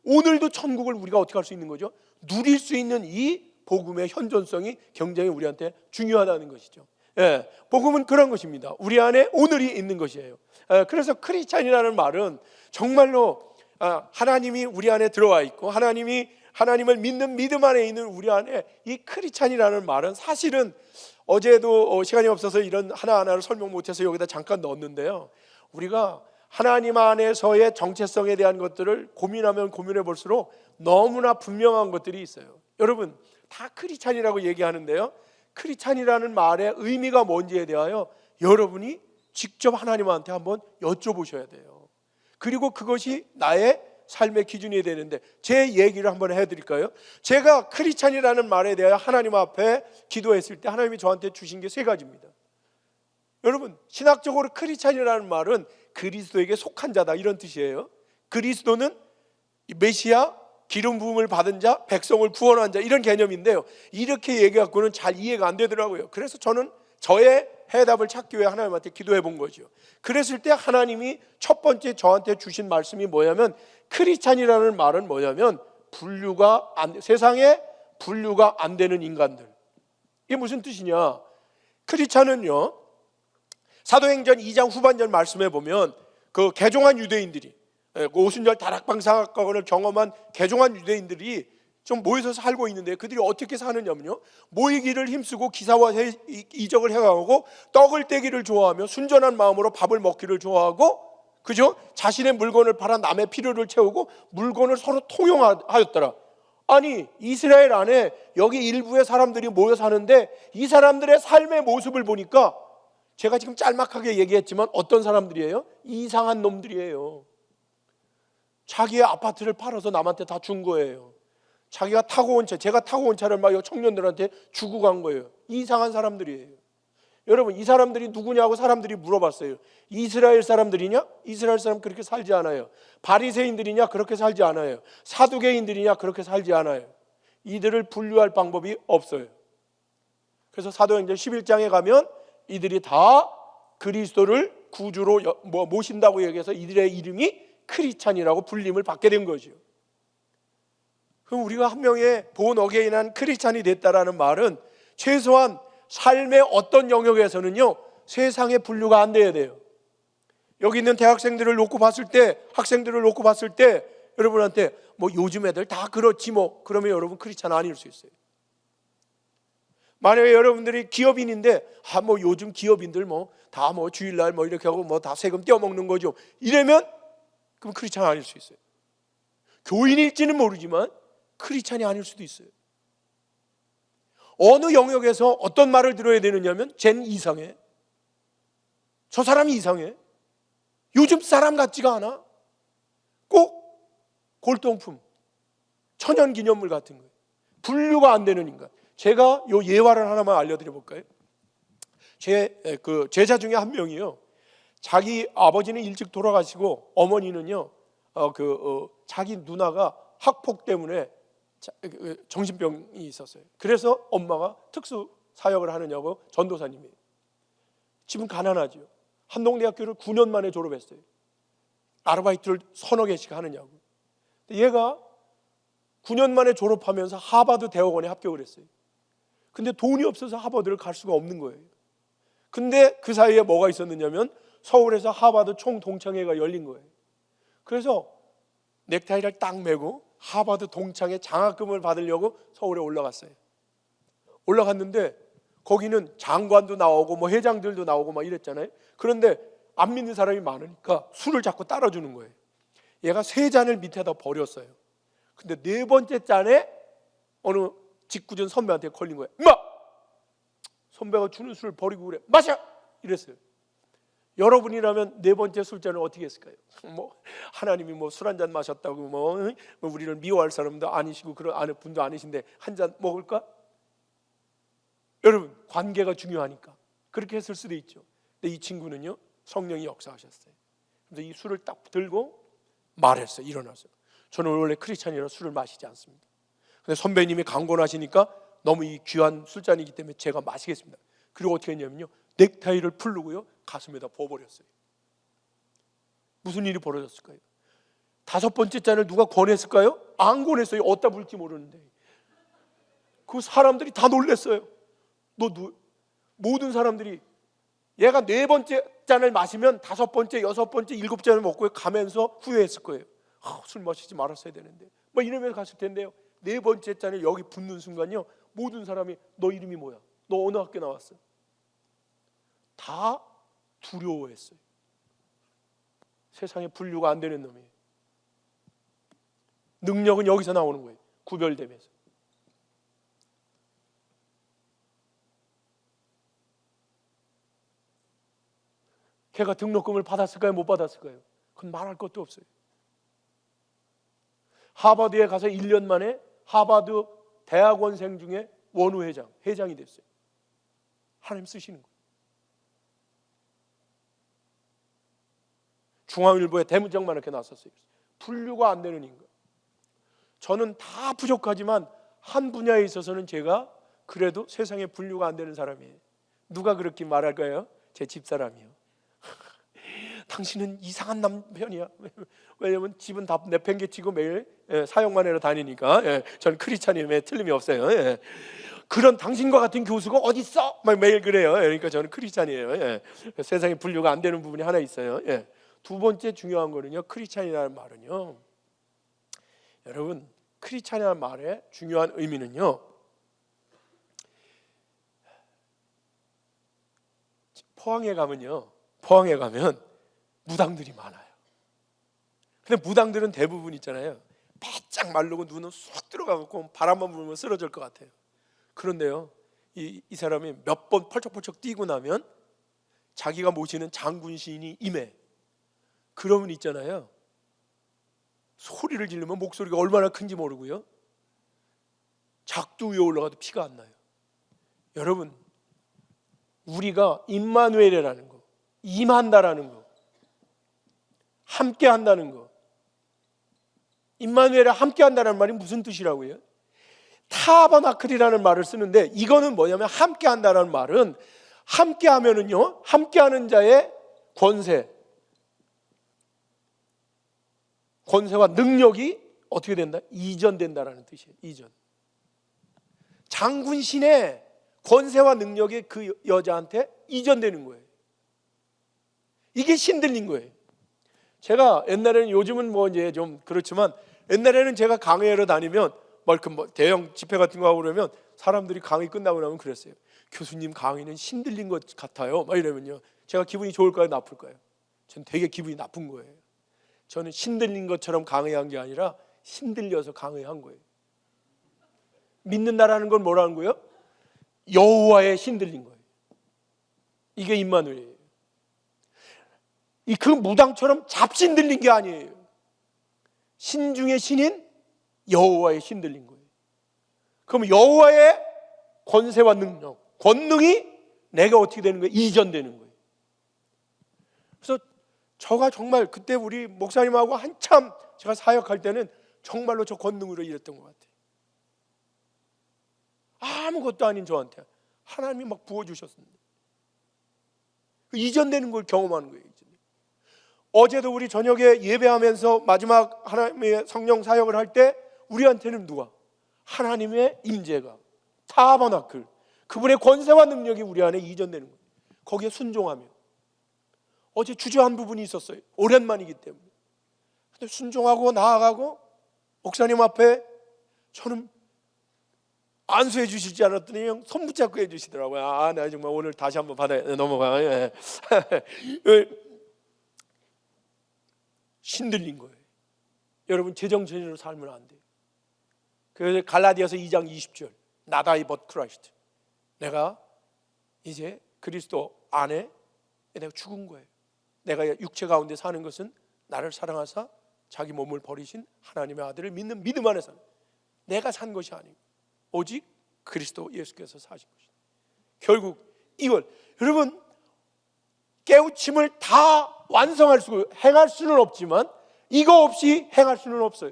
오늘도 천국을 우리가 어떻게 할 수 있는 거죠? 누릴 수 있는 이 복음의 현존성이 굉장히 우리한테 중요하다는 것이죠. 복음은 그런 것입니다. 우리 안에 오늘이 있는 것이에요. 그래서 크리스찬이라는 말은 정말로 하나님이 우리 안에 들어와 있고 하나님을 믿는 믿음 안에 있는 우리 안에, 이 크리스찬이라는 말은 사실은 어제도 시간이 없어서 이런 하나하나를 설명 못해서 여기다 잠깐 넣었는데요, 우리가 하나님 안에서의 정체성에 대한 것들을 고민하면 고민해 볼수록 너무나 분명한 것들이 있어요. 여러분 다 크리스찬이라고 얘기하는데요, 크리스찬이라는 말의 의미가 뭔지에 대하여 여러분이 직접 하나님한테 한번 여쭤보셔야 돼요. 그리고 그것이 나의 삶의 기준이 되는데, 제 얘기를 한번 해드릴까요? 제가 크리스찬이라는 말에 대하여 하나님 앞에 기도했을 때 하나님이 저한테 주신 게 세 가지입니다. 여러분, 신학적으로 크리스찬이라는 말은 그리스도에게 속한 자다, 이런 뜻이에요. 그리스도는 메시아, 기름 부음을 받은 자, 백성을 구원한 자, 이런 개념인데요, 이렇게 얘기하고는 잘 이해가 안 되더라고요. 그래서 저는 저의 해답을 찾기 위해 하나님한테 기도해 본 거죠. 그랬을 때 하나님이 첫 번째 저한테 주신 말씀이 뭐냐면, 크리스찬이라는 말은 뭐냐면 세상에 분류가 안 되는 인간들. 이게 무슨 뜻이냐? 크리스찬은요, 사도행전 2장 후반절 말씀에 보면 그 개종한 유대인들이, 오순절 다락방사건을 경험한 개종한 유대인들이 좀 모여서 살고 있는데, 그들이 어떻게 사느냐면요, 모이기를 힘쓰고 기사와 이적을 해가고 떡을 떼기를 좋아하며 순전한 마음으로 밥을 먹기를 좋아하고, 그죠? 자신의 물건을 팔아 남의 필요를 채우고 물건을 서로 통용하였더라. 아니, 이스라엘 안에 여기 일부의 사람들이 모여 사는데 이 사람들의 삶의 모습을 보니까, 제가 지금 짤막하게 얘기했지만 어떤 사람들이에요? 이상한 놈들이에요. 자기의 아파트를 팔아서 남한테 다 준 거예요. 자기가 타고 온 차, 제가 타고 온 차를 막 청년들한테 주고 간 거예요. 이상한 사람들이에요. 여러분, 이 사람들이 누구냐고 사람들이 물어봤어요. 이스라엘 사람들이냐? 이스라엘 사람 그렇게 살지 않아요. 바리새인들이냐? 그렇게 살지 않아요. 사두개인들이냐? 그렇게 살지 않아요. 이들을 분류할 방법이 없어요. 그래서 사도행전 11장에 가면 이들이 다 그리스도를 구주로 모신다고 얘기해서 이들의 이름이 크리스찬이라고 불림을 받게 된 거죠. 그럼 우리가 한 명의 본 어게인한 크리스찬이 됐다라는 말은 최소한 삶의 어떤 영역에서는요, 세상에 분류가 안 돼야 돼요. 여기 있는 대학생들을 놓고 봤을 때, 학생들을 놓고 봤을 때 여러분한테 뭐 요즘 애들 다 그렇지 뭐, 그러면 여러분 크리스찬 아닐 수 있어요. 만약에 여러분들이 기업인인데 뭐 요즘 기업인들 뭐 다 뭐 주일날 뭐 이렇게 하고 뭐 다 세금 떼어먹는 거죠, 이러면 그럼 크리스찬 아닐 수 있어요. 교인일지는 모르지만 크리스찬이 아닐 수도 있어요. 어느 영역에서 어떤 말을 들어야 되느냐면, 쟨 이상해, 저 사람이 이상해, 요즘 사람 같지가 않아, 꼭 골동품, 천연기념물 같은 거예요. 분류가 안 되는 인간. 제가 요 예화를 하나만 알려드려 볼까요? 제 제자 중에 한 명이요, 자기 아버지는 일찍 돌아가시고 어머니는요 자기 누나가 학폭 때문에 정신병이 있었어요. 그래서 엄마가 특수 사역을 하느냐고 전도사님이에요. 집은 가난하죠. 한동대학교를 9년 만에 졸업했어요. 아르바이트를 서너 개씩 하느냐고. 얘가 9년 만에 졸업하면서 하버드 대학원에 합격을 했어요. 근데 돈이 없어서 하버드를 갈 수가 없는 거예요. 근데 그 사이에 뭐가 있었느냐면, 서울에서 하버드 총동창회가 열린 거예요. 그래서 넥타이를 딱 매고 하버드 동창회 장학금을 받으려고 서울에 올라갔어요. 올라갔는데 거기는 장관도 나오고 뭐 회장들도 나오고 막 이랬잖아요. 그런데 안 믿는 사람이 많으니까 술을 자꾸 따라주는 거예요. 얘가 3잔을 밑에다 버렸어요. 근데 4번째 잔에 어느 직구준 선배한테 걸린 거예요. 임마! 선배가 주는 술을 버리고 그래, 마셔! 이랬어요. 여러분이라면 4번째 술잔을 어떻게 했을까요? 뭐 하나님이 뭐 술 한 잔 마셨다고 뭐 우리를 미워할 사람도 아니시고 그런 아는 분도 아니신데 한 잔 먹을까? 여러분, 관계가 중요하니까 그렇게 했을 수도 있죠. 근데 이 친구는요, 성령이 역사하셨어요. 그래서 이 술을 딱 들고 말했어요. 일어나서, 저는 원래 크리스찬이라 술을 마시지 않습니다. 근데 선배님이 강권하시니까 너무 이 귀한 술잔이기 때문에 제가 마시겠습니다. 그리고 어떻게 했냐면요, 넥타이를 풀르고요 가슴에다 부어버렸어요. 무슨 일이 벌어졌을까요? 5번째 잔을 누가 권했을까요? 안 권했어요. 어디다 불지 모르는데. 그 사람들이 다 놀랐어요. 모든 사람들이, 얘가 4번째 잔을 마시면 5번째, 6번째, 7잔을 먹고 가면서 후회했을 거예요. 술 마시지 말았어야 되는데 뭐 이러면서 갔을 텐데요, 4번째 잔을 여기 붓는 순간요, 모든 사람이 너 이름이 뭐야? 너 어느 학교 나왔어? 다 두려워했어요. 세상에 분류가 안 되는 놈이에요. 능력은 여기서 나오는 거예요. 구별되면서. 걔가 등록금을 받았을까요? 못 받았을까요? 그건 말할 것도 없어요. 하버드에 가서 1년 만에 하버드 대학원생 중에 원우 회장이 됐어요. 하나님 쓰시는 거예요. 중앙일보에 대문짝만 이렇게 났었어요. 분류가 안 되는 인간. 저는 다 부족하지만 한 분야에 있어서는 제가 그래도 세상에 분류가 안 되는 사람이에요. 누가 그렇게 말할까요? 제 집사람이요. 당신은 이상한 남편이야. 왜냐면 집은 다 내팽개치고 매일 사형만 해로 다니니까. 저는 크리스찬임에 틀림이 없어요. 그런 당신과 같은 교수가 어디 있어? 막 매일 그래요. 그러니까 저는 크리스찬이에요. 세상에 분류가 안 되는 부분이 하나 있어요. 2번째 중요한 거는요, 크리스찬이라는 말은요, 여러분, 크리스찬이라는 말의 중요한 의미는요, 포항에 가면 무당들이 많아요. 근데 무당들은 대부분 있잖아요, 바짝 마르고 눈은 쏙 들어가고 바람만 불면 쓰러질 것 같아요. 그런데요, 이 사람이 몇 번 펄쩍펄쩍 뛰고 나면 자기가 모시는 장군 시인이 임해. 그러면 있잖아요, 소리를 지르면 목소리가 얼마나 큰지 모르고요, 작두 위에 올라가도 피가 안 나요. 여러분, 우리가 임마누엘이라는 거, 임한다라는 거, 함께 한다는 거, 임마누엘이 함께 한다는 말이 무슨 뜻이라고요? 타버나클이라는 말을 쓰는데, 이거는 뭐냐면, 함께 한다는 말은 함께 하면은요, 함께 하는 자의 권세와 능력이 어떻게 된다? 이전된다라는 뜻이에요. 이전. 장군신의 권세와 능력이 그 여자한테 이전되는 거예요. 이게 신들린 거예요. 제가 옛날에는, 요즘은 뭐 이제 좀 그렇지만 옛날에는 제가 강의하러 다니면 대형 집회 같은 거 하고 그러면 사람들이 강의 끝나고 나면 그랬어요. 교수님 강의는 신들린 것 같아요. 막 이러면요, 제가 기분이 좋을까요, 나쁠까요? 전 되게 기분이 나쁜 거예요. 저는 신들린 것처럼 강의한 게 아니라 신들려서 강의한 거예요. 믿는다라는 건 뭐라는 거예요? 여호와의 신들린 거예요. 이게 임마누엘이에요. 그 무당처럼 잡신 들린 게 아니에요. 신 중의 신인 여호와의 신 들린 거예요. 그럼 여호와의 권세와 능력, 권능이 내가 어떻게 되는 거예요? 이전되는 거예요. 그래서 저가 정말 그때 우리 목사님하고 한참 제가 사역할 때는 정말로 저 권능으로 일했던 것 같아요. 아무것도 아닌 저한테 하나님이 막 부어주셨습니다. 이전되는 걸 경험하는 거예요. 어제도 우리 저녁에 예배하면서 마지막 하나님의 성령 사역을 할 때 우리한테는 누가? 하나님의 임재가, 타버나클, 그분의 권세와 능력이 우리 안에 이전되는 거예요. 거기에 순종하며. 어제 주저한 부분이 있었어요. 오랜만이기 때문에. 근데 순종하고 나아가고 목사님 앞에 저는 안수해 주시지 않았더니 형 손 붙잡고 해 주시더라고요. 나 정말 오늘 다시 한번 넘어가. 신들린 거예요. 여러분, 제정신으로 살면 안 돼요. 그래서 갈라디아서 2장 20절, Not I but Christ. 내가 이제 그리스도 안에 내가 죽은 거예요. 내가 육체 가운데 사는 것은 나를 사랑하사 자기 몸을 버리신 하나님의 아들을 믿는 믿음 안에서 내가 산 것이 아니고 오직 그리스도 예수께서 사신 것이다. 결국 이걸, 여러분, 깨우침을 다 완성할 수, 행할 수는 없지만 이거 없이 행할 수는 없어요.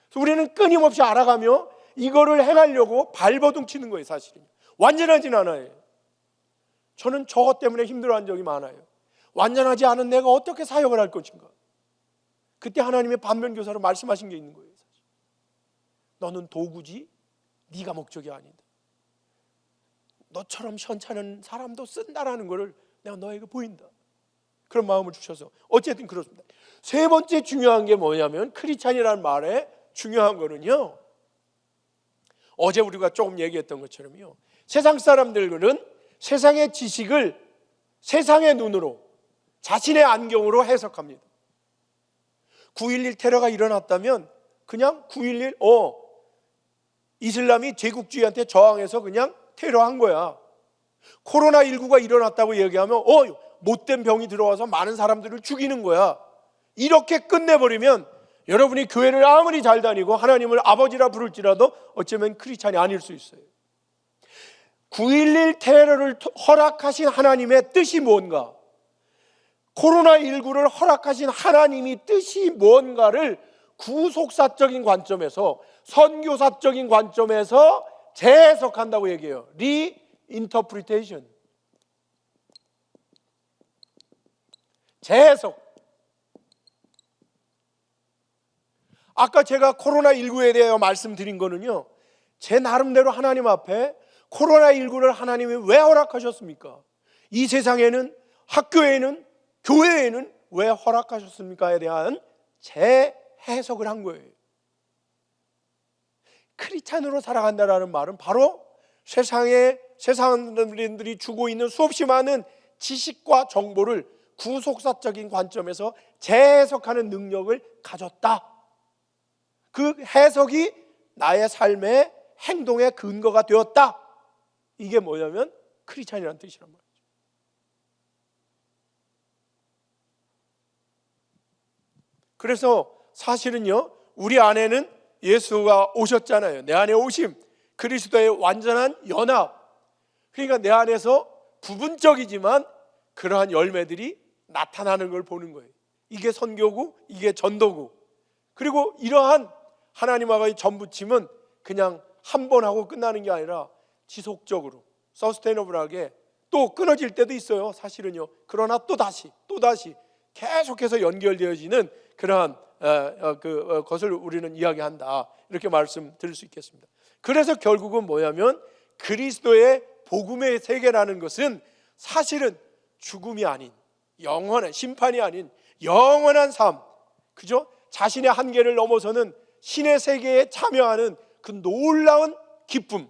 그래서 우리는 끊임없이 알아가며 이거를 행하려고 발버둥 치는 거예요. 사실은 완전하진 않아요. 저는 저것 때문에 힘들어한 적이 많아요. 완전하지 않은 내가 어떻게 사역을 할 것인가. 그때 하나님의 반면교사로 말씀하신 게 있는 거예요. 사실. 너는 도구지 네가 목적이 아니다. 너처럼 현찮은 사람도 쓴다라는 것을 내가 너에게 보인다. 그런 마음을 주셔서 어쨌든 그렇습니다. 세 번째 중요한 게 뭐냐면, 크리스찬이라는 말에 중요한 거는요, 어제 우리가 조금 얘기했던 것처럼요, 세상 사람들은 세상의 지식을 세상의 눈으로, 자신의 안경으로 해석합니다. 9.11 테러가 일어났다면 그냥 9.11 이슬람이 제국주의한테 저항해서 그냥 테러한 거야. 코로나19가 일어났다고 얘기하면 못된 병이 들어와서 많은 사람들을 죽이는 거야. 이렇게 끝내버리면 여러분이 교회를 아무리 잘 다니고 하나님을 아버지라 부를지라도 어쩌면 크리스찬이 아닐 수 있어요. 9.11 테러를 허락하신 하나님의 뜻이 뭔가, 코로나19를 허락하신 하나님이 뜻이 뭔가를 구속사적인 관점에서, 선교사적인 관점에서 재해석한다고 얘기해요. 리인터프리테이션, 재해석. 아까 제가 코로나19에 대해 말씀드린 거는요, 제 나름대로 하나님 앞에 코로나19를 하나님이 왜 허락하셨습니까? 이 세상에는, 학교에는, 교회에는 왜 허락하셨습니까에 대한 재해석을 한 거예요. 크리스찬으로 살아간다라는 말은 바로 세상 사람들이 주고 있는 수없이 많은 지식과 정보를 구속사적인 관점에서 재해석하는 능력을 가졌다. 그 해석이 나의 삶의 행동의 근거가 되었다. 이게 뭐냐면 크리스찬이라는 뜻이란 말이죠. 그래서 사실은요, 우리 안에는 예수가 오셨잖아요. 내 안에 오심, 그리스도의 완전한 연합. 그러니까 내 안에서 부분적이지만 그러한 열매들이 나타나는 걸 보는 거예요. 이게 선교고, 이게 전도고. 그리고 이러한 하나님과의 전부침은 그냥 한 번 하고 끝나는 게 아니라 지속적으로, 서스테이너블하게, 또 끊어질 때도 있어요. 사실은요. 그러나 또 다시 계속해서 연결되어지는 그러한 것을 우리는 이야기한다. 이렇게 말씀드릴 수 있겠습니다. 그래서 결국은 뭐냐면, 그리스도의 복음의 세계라는 것은 사실은 죽음이 아닌, 영원한 심판이 아닌 영원한 삶, 그죠? 자신의 한계를 넘어서는 신의 세계에 참여하는 그 놀라운 기쁨.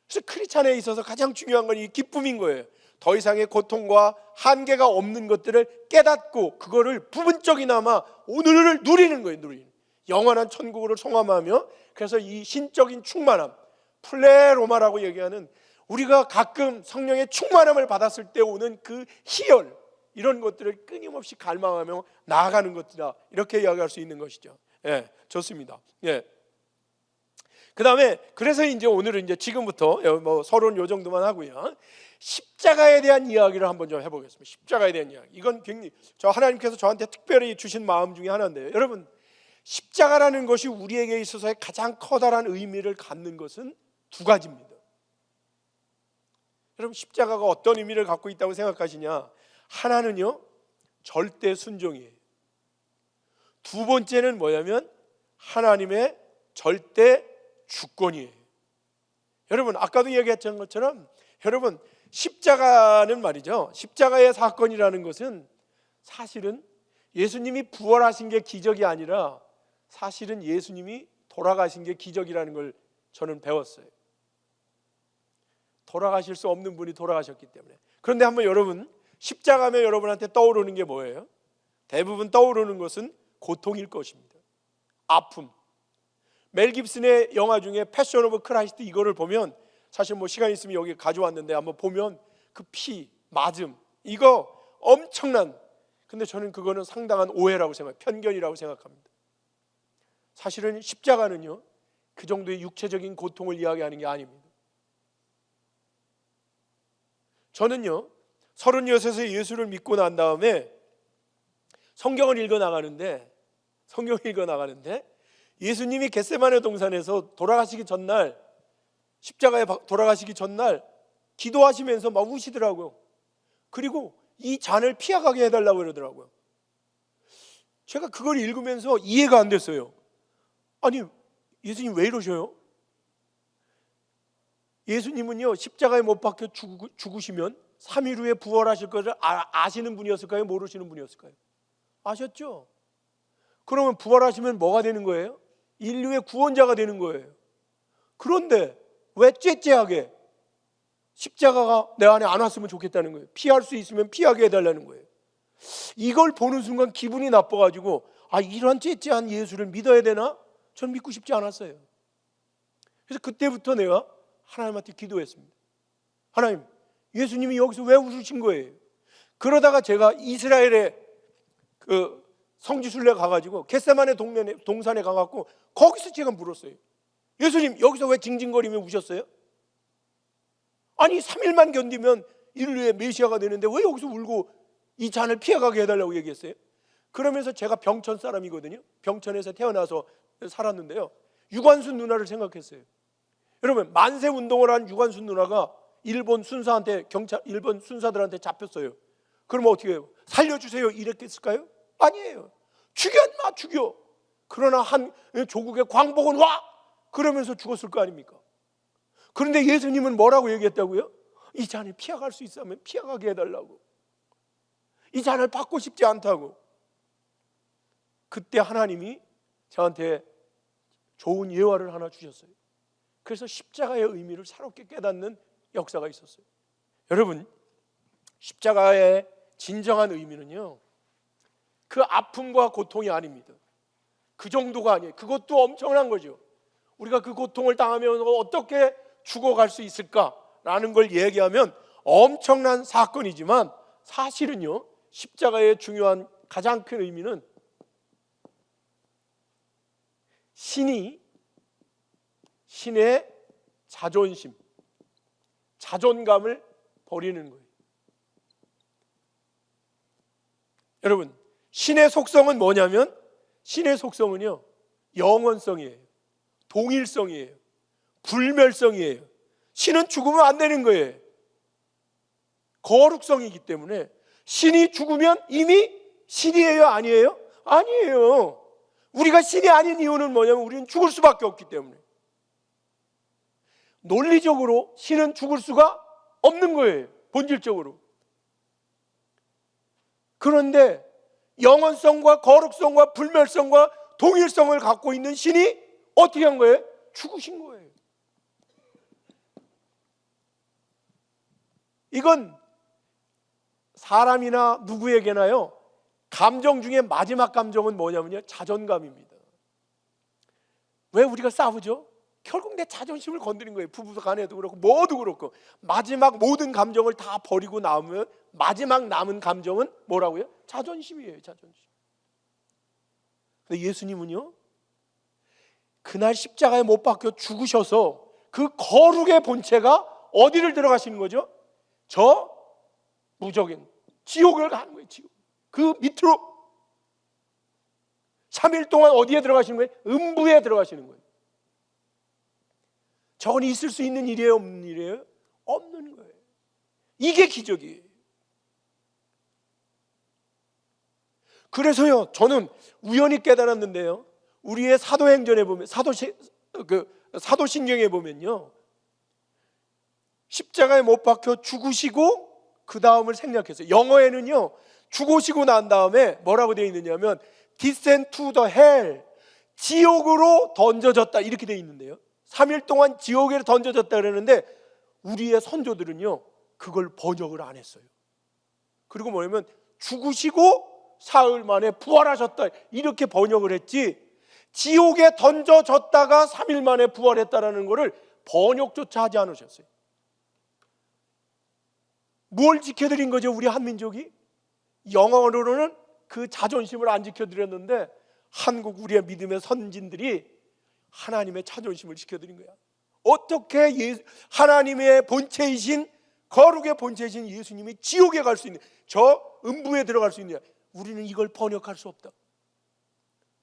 그래서 크리스찬에 있어서 가장 중요한 건 이 기쁨인 거예요. 더 이상의 고통과 한계가 없는 것들을 깨닫고 그거를 부분적이나마 오늘을 누리는 거예요. 누리는 영원한 천국을 송함하며, 그래서 이 신적인 충만함, 플레로마라고 얘기하는, 우리가 가끔 성령의 충만함을 받았을 때 오는 그 희열, 이런 것들을 끊임없이 갈망하며 나아가는 것이다, 이렇게 이야기할 수 있는 것이죠. 예, 좋습니다. 예. 그 다음에 그래서 이제 오늘은 이제 지금부터 뭐 서론 요 정도만 하고요, 십자가에 대한 이야기를 한번 좀 해보겠습니다. 십자가에 대한 이야기, 이건 굉장히 하나님께서 저한테 특별히 주신 마음 중에 하나인데요. 여러분, 십자가라는 것이 우리에게 있어서의 가장 커다란 의미를 갖는 것은 두 가지입니다. 여러분, 십자가가 어떤 의미를 갖고 있다고 생각하시냐? 하나는요, 절대 순종이에요. 두 번째는 뭐냐면 하나님의 절대 주권이에요. 여러분, 아까도 얘기했던 것처럼, 여러분, 십자가는 말이죠, 십자가의 사건이라는 것은 사실은 예수님이 부활하신 게 기적이 아니라 사실은 예수님이 돌아가신 게 기적이라는 걸 저는 배웠어요. 돌아가실 수 없는 분이 돌아가셨기 때문에. 그런데 한번 여러분, 십자가면 여러분한테 떠오르는 게 뭐예요? 대부분 떠오르는 것은 고통일 것입니다. 아픔. 멜 깁슨의 영화 중에 패션 오브 크라이스트, 이거를 보면, 사실 뭐 시간 있으면 여기 가져왔는데 한번 보면 그 피, 맞음, 이거 엄청난, 근데 저는 그거는 상당한 오해라고 생각해요. 편견이라고 생각합니다. 사실은 십자가는요, 그 정도의 육체적인 고통을 이야기하는 게 아닙니다. 저는요, 36에서 예수를 믿고 난 다음에 성경을 읽어 나가는데 예수님이 겟세마네 동산에서 돌아가시기 전날, 십자가에 돌아가시기 전날 기도하시면서 막 우시더라고요. 그리고 이 잔을 피하게 해달라고 그러더라고요. 제가 그걸 읽으면서 이해가 안 됐어요. 아니, 예수님 왜 이러셔요? 예수님은요, 십자가에 못 박혀 죽으시면 3일 후에 부활하실 것을 아시는 분이었을까요? 모르시는 분이었을까요? 아셨죠? 그러면 부활하시면 뭐가 되는 거예요? 인류의 구원자가 되는 거예요. 그런데 왜 째째하게 십자가가 내 안에 안 왔으면 좋겠다는 거예요? 피할 수 있으면 피하게 해달라는 거예요. 이걸 보는 순간 기분이 나빠가지고, 이런 째째한 예수를 믿어야 되나? 전 믿고 싶지 않았어요. 그래서 그때부터 내가 하나님한테 기도했습니다. 하나님, 예수님이 여기서 왜 우신 거예요? 그러다가 제가 이스라엘의 그 성지순례 가가지고 겟세마네 동산에 가갖고 거기서 제가 물었어요. 예수님, 여기서 왜 징징거리며 우셨어요? 아니, 3일만 견디면 인류의 메시아가 되는데 왜 여기서 울고 이 잔을 피해가게 해달라고 얘기했어요? 그러면서 제가 병천 사람이거든요. 병천에서 태어나서 살았는데요, 유관순 누나를 생각했어요. 여러분, 만세 운동을 한 유관순 누나가 일본 순사들한테 잡혔어요. 그러면 어떻게 해요? 살려주세요 이랬겠을까요? 아니에요. 죽여 인마, 죽여. 그러나 한 조국의 광복은 와! 그러면서 죽었을 거 아닙니까? 그런데 예수님은 뭐라고 얘기했다고요? 이 잔을 피해갈 수 있으면 피해가게 해달라고. 이 잔을 받고 싶지 않다고. 그때 하나님이 저한테 좋은 예화를 하나 주셨어요. 그래서 십자가의 의미를 새롭게 깨닫는 역사가 있었어요. 여러분, 십자가의 진정한 의미는요, 그 아픔과 고통이 아닙니다. 그 정도가 아니에요. 그것도 엄청난 거죠. 우리가 그 고통을 당하면 어떻게 죽어갈 수 있을까라는 걸 얘기하면 엄청난 사건이지만, 사실은요, 십자가의 중요한 가장 큰 의미는 신의 자존심, 자존감을 버리는 거예요. 여러분, 신의 속성은 뭐냐면, 신의 속성은요, 영원성이에요. 동일성이에요. 불멸성이에요. 신은 죽으면 안 되는 거예요. 거룩성이기 때문에 신이 죽으면 이미 신이에요, 아니에요? 아니에요. 우리가 신이 아닌 이유는 뭐냐면 우리는 죽을 수밖에 없기 때문에. 논리적으로 신은 죽을 수가 없는 거예요, 본질적으로. 그런데 영원성과 거룩성과 불멸성과 동일성을 갖고 있는 신이 어떻게 한 거예요? 죽으신 거예요. 이건 사람이나 누구에게나요, 감정 중에 마지막 감정은 뭐냐면요, 자존감입니다. 왜 우리가 싸우죠? 결국 내 자존심을 건드린 거예요. 부부 간에도 그렇고 뭐도 그렇고 마지막 모든 감정을 다 버리고 나오면 마지막 남은 감정은 뭐라고요? 자존심이에요. 자존심. 근데 예수님은요, 그날 십자가에 못 박혀 죽으셔서 그 거룩의 본체가 어디를 들어가시는 거죠? 저 무적인 지옥을 가는 거예요. 지옥. 그 밑으로 3일 동안 어디에 들어가시는 거예요? 음부에 들어가시는 거예요. 저건 있을 수 있는 일이에요? 없는 일이에요? 없는 거예요. 이게 기적이에요. 그래서요, 저는 우연히 깨달았는데요, 우리의 사도행전에 보면 사도신경에 보면요, 십자가에 못 박혀 죽으시고 그 다음을 생략했어요. 영어에는요, 죽으시고 난 다음에 뭐라고 되어 있느냐면 descend to the hell, 지옥으로 던져졌다 이렇게 되어 있는데요, 3일 동안 지옥에 던져졌다 그러는데 우리의 선조들은요 그걸 번역을 안 했어요. 그리고 뭐냐면 죽으시고 사흘 만에 부활하셨다 이렇게 번역을 했지, 지옥에 던져졌다가 3일 만에 부활했다라는 것을 번역조차 하지 않으셨어요. 뭘 지켜드린 거죠? 우리 한민족이 영어로는 그 자존심을 안 지켜드렸는데 한국 우리의 믿음의 선진들이 하나님의 자존심을 지켜드린 거야. 어떻게 하나님의 본체이신, 거룩의 본체이신 예수님이 지옥에 갈 수 있는, 저 음부에 들어갈 수 있느냐? 우리는 이걸 번역할 수 없다.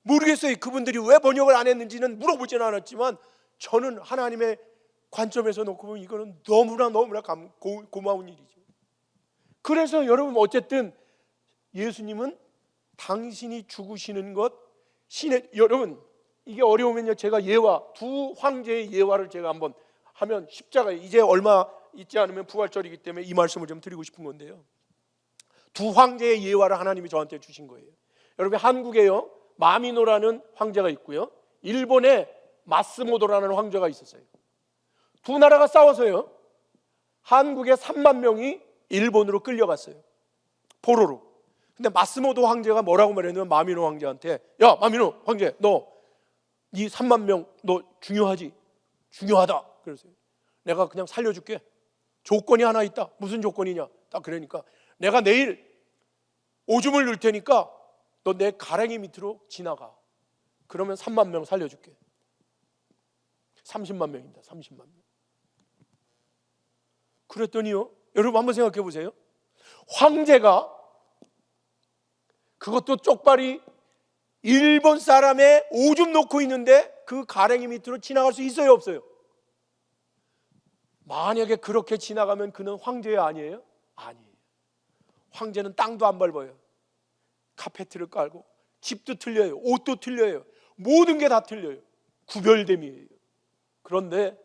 모르겠어요. 그분들이 왜 번역을 안 했는지는 물어보지는 않았지만 저는 하나님의 관점에서 놓고 보면 이거는 너무나 고마운 일이죠. 그래서 여러분, 어쨌든 예수님은 당신이 죽으시는 것, 여러분 이게 어려우면요, 제가 예화, 두 황제의 예화를 제가 한번 하면 십자가에 이제 얼마 있지 않으면 부활절이기 때문에 이 말씀을 좀 드리고 싶은 건데요, 두 황제의 예화를 하나님이 저한테 주신 거예요. 여러분, 한국에요 마미노라는 황제가 있고요, 일본에 마스모도라는 황제가 있었어요. 두 나라가 싸워서요 한국의 3만 명이 일본으로 끌려갔어요, 포로로. 근데 마스모도 황제가 뭐라고 말했냐면 마미노 황제한테, 야 마미노 황제, 너 네 3만 명 너 중요하지? 중요하다. 그랬어요. 내가 그냥 살려줄게. 조건이 하나 있다. 무슨 조건이냐? 딱 그러니까 내가 내일 오줌을 넣을 테니까 너 내 가랭이 밑으로 지나가. 그러면 3만 명 살려줄게. 30만 명입니다. 30만 명. 그랬더니요, 여러분 한번 생각해 보세요. 황제가, 그것도 쪽발이 일본 사람의 오줌 놓고 있는데 그 가랭이 밑으로 지나갈 수 있어요, 없어요? 만약에 그렇게 지나가면 그는 황제야, 아니에요? 아니에요. 황제는 땅도 안 밟아요. 카페트를 깔고 집도 틀려요, 옷도 틀려요, 모든 게 다 틀려요. 구별됨이에요. 그런데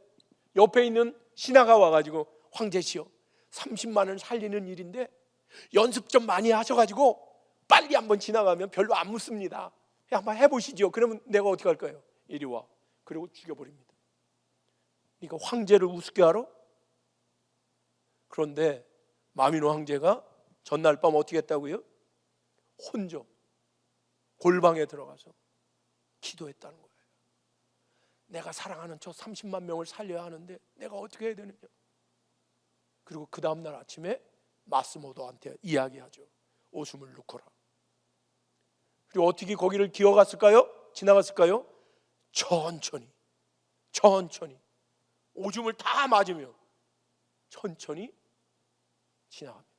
옆에 있는 신하가 와가지고, 황제시여 30만을 살리는 일인데 연습 좀 많이 하셔가지고 빨리 한번 지나가면 별로 안 묻습니다. 한번 해보시죠. 그러면 내가 어떻게 할까요? 이리 와. 그리고 죽여버립니다. 그러니까 황제를 우습게 하러? 그런데 마미노 황제가 전날 밤 어떻게 했다고요? 혼자 골방에 들어가서 기도했다는 거예요. 내가 사랑하는 저 30만 명을 살려야 하는데 내가 어떻게 해야 되느냐. 그리고 그 다음날 아침에 마스모도한테 이야기하죠. 오줌을 누거라. 그리고 어떻게 거기를 기어갔을까요? 지나갔을까요? 천천히 오줌을 다 맞으며 천천히 지나갑니다.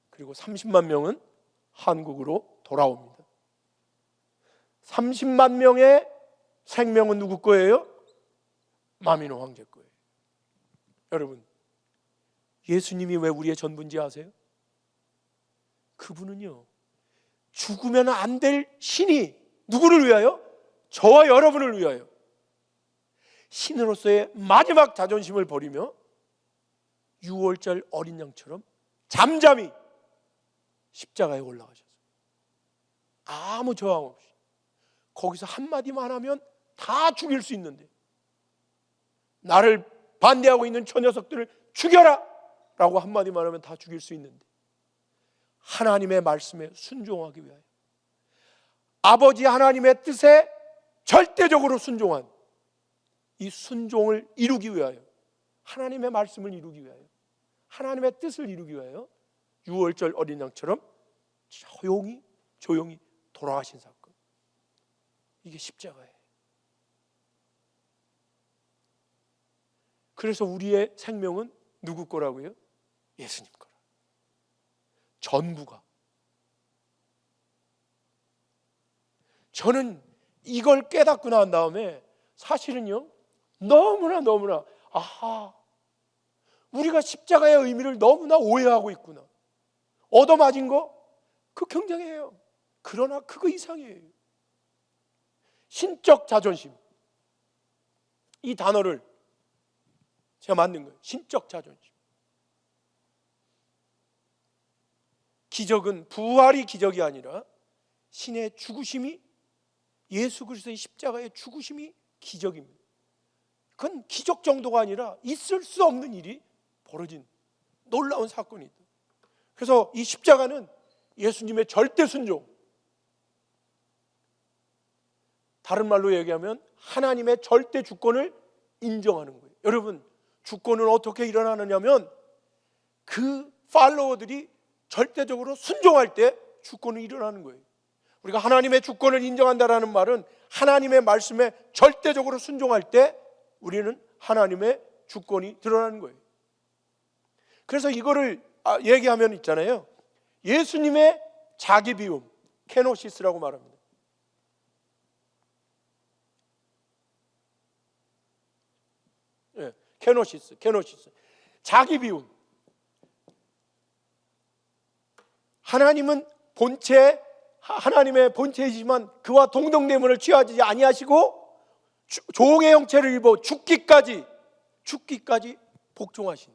그리고 30만 명은 한국으로 돌아옵니다. 30만 명의 생명은 누구 거예요? 마미노 황제 거예요. 여러분, 예수님이 왜 우리의 전부인지 아세요? 그분은요, 죽으면 안 될 신이 누구를 위하여? 저와 여러분을 위하여 신으로서의 마지막 자존심을 버리며 6월절 어린 양처럼 잠잠히 십자가에 올라가셨어요. 아무 저항 없이. 거기서 한마디만 하면 다 죽일 수 있는데, 나를 반대하고 있는 저 녀석들을 죽여라 라고 한마디만 하면 다 죽일 수 있는데, 하나님의 말씀에 순종하기 위하여, 아버지 하나님의 뜻에 절대적으로 순종한 이 순종을 이루기 위하여, 하나님의 말씀을 이루기 위하여, 하나님의 뜻을 이루기 위하여 6월절 어린 양처럼 조용히 돌아가신 사건, 이게 십자가예요. 그래서 우리의 생명은 누구 거라고요? 예수님 거라. 전부가. 저는 이걸 깨닫고 난 다음에 사실은요, 너무나 아하, 우리가 십자가의 의미를 너무나 오해하고 있구나. 얻어맞은 거 굉장해요. 그러나 그거 이상이에요. 신적 자존심, 이 단어를 제가 만든 거예요. 신적 자존심. 기적은, 부활이 기적이 아니라 신의 죽으심이, 예수 그리스도의 십자가의 죽으심이 기적입니다. 그건 기적 정도가 아니라 있을 수 없는 일이 벌어진 놀라운 사건이다. 그래서 이 십자가는 예수님의 절대 순종, 다른 말로 얘기하면 하나님의 절대 주권을 인정하는 거예요. 여러분, 주권은 어떻게 일어나느냐면 그 팔로워들이 절대적으로 순종할 때 주권이 일어나는 거예요. 우리가 하나님의 주권을 인정한다라는 말은 하나님의 말씀에 절대적으로 순종할 때 우리는 하나님의 주권이 드러나는 거예요. 그래서 이거를 얘기하면 있잖아요, 예수님의 자기 비움, 케노시스라고 말합니다. 케노시스. 자기 비움. 하나님은 하나님의 본체이지만 그와 동등됨을 취하지 아니하시고 종의 형체를 입어 죽기까지 복종하신.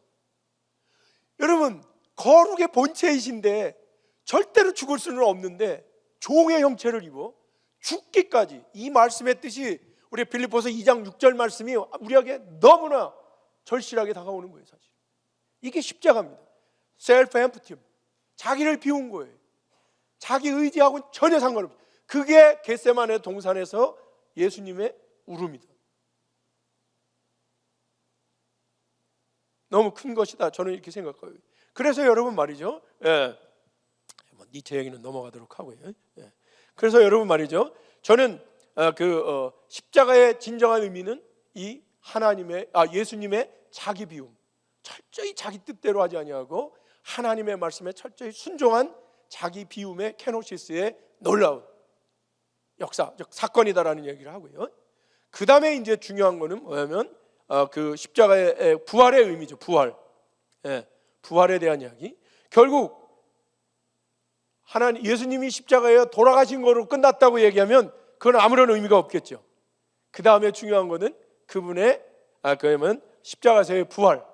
여러분, 거룩의 본체이신데 절대로 죽을 수는 없는데 종의 형체를 입어 죽기까지. 이 말씀의 뜻이 우리 빌립보서 2장 6절 말씀이 우리에게 너무나 절실하게 다가오는 거예요. 사실 이게 십자가입니다. 셀프 엠프티, 자기를 비운 거예요. 자기 의지하고는 전혀 상관없어요. 그게 겟세마네 동산에서 예수님의 울음이다. 너무 큰 것이다, 저는 이렇게 생각해요. 그래서 여러분 말이죠, 니체 얘기는 넘어가도록 하고요. 그래서 여러분 말이죠, 저는 십자가의 진정한 의미는 이 예수님의 자기 비움, 철저히 자기 뜻대로 하지 아니하고 하나님의 말씀에 철저히 순종한 자기 비움의 케노시스의 놀라운 역사적 사건이다라는 얘기를 하고요. 그 다음에 이제 중요한 거는 뭐냐면 그 십자가의 부활의 의미죠. 부활에 대한 이야기. 결국 예수님이 십자가에 돌아가신 거로 끝났다고 얘기하면 그건 아무런 의미가 없겠죠. 그 다음에 중요한 거는 그분의 그러면 십자가에서의 부활.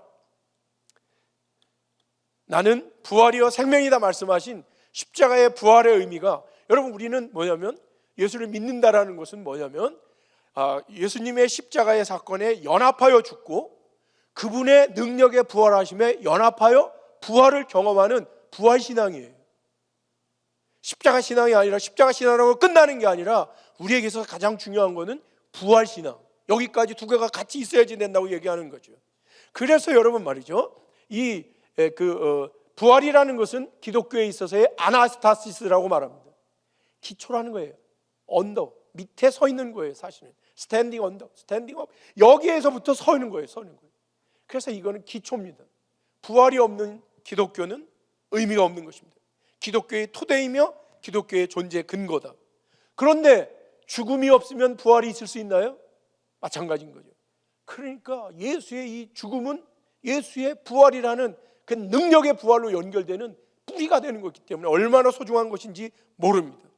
나는 부활이요 생명이다 말씀하신 십자가의 부활의 의미가, 여러분 우리는 뭐냐면 예수를 믿는다라는 것은 뭐냐면 예수님의 십자가의 사건에 연합하여 죽고 그분의 능력에 부활하심에 연합하여 부활을 경험하는 부활신앙이에요. 십자가 신앙이 아니라, 십자가 신앙으로 끝나는 게 아니라 우리에게서 가장 중요한 것은 부활신앙. 여기까지 두 개가 같이 있어야지 된다고 얘기하는 거죠. 그래서 여러분 말이죠, 이 부활이라는 것은 기독교에 있어서의 아나스타시스라고 말합니다. 기초라는 거예요. 언더, 밑에 서 있는 거예요. 사실은 스탠딩 언더, 스탠딩 업, 여기에서부터 서 있는 거예요. 그래서 이거는 기초입니다. 부활이 없는 기독교는 의미가 없는 것입니다. 기독교의 토대이며 기독교의 존재의 근거다. 그런데 죽음이 없으면 부활이 있을 수 있나요? 마찬가지인 거죠. 그러니까 예수의 이 죽음은 예수의 부활이라는 그 능력의 부활로 연결되는 뿌리가 되는 것이기 때문에 얼마나 소중한 것인지 모릅니다.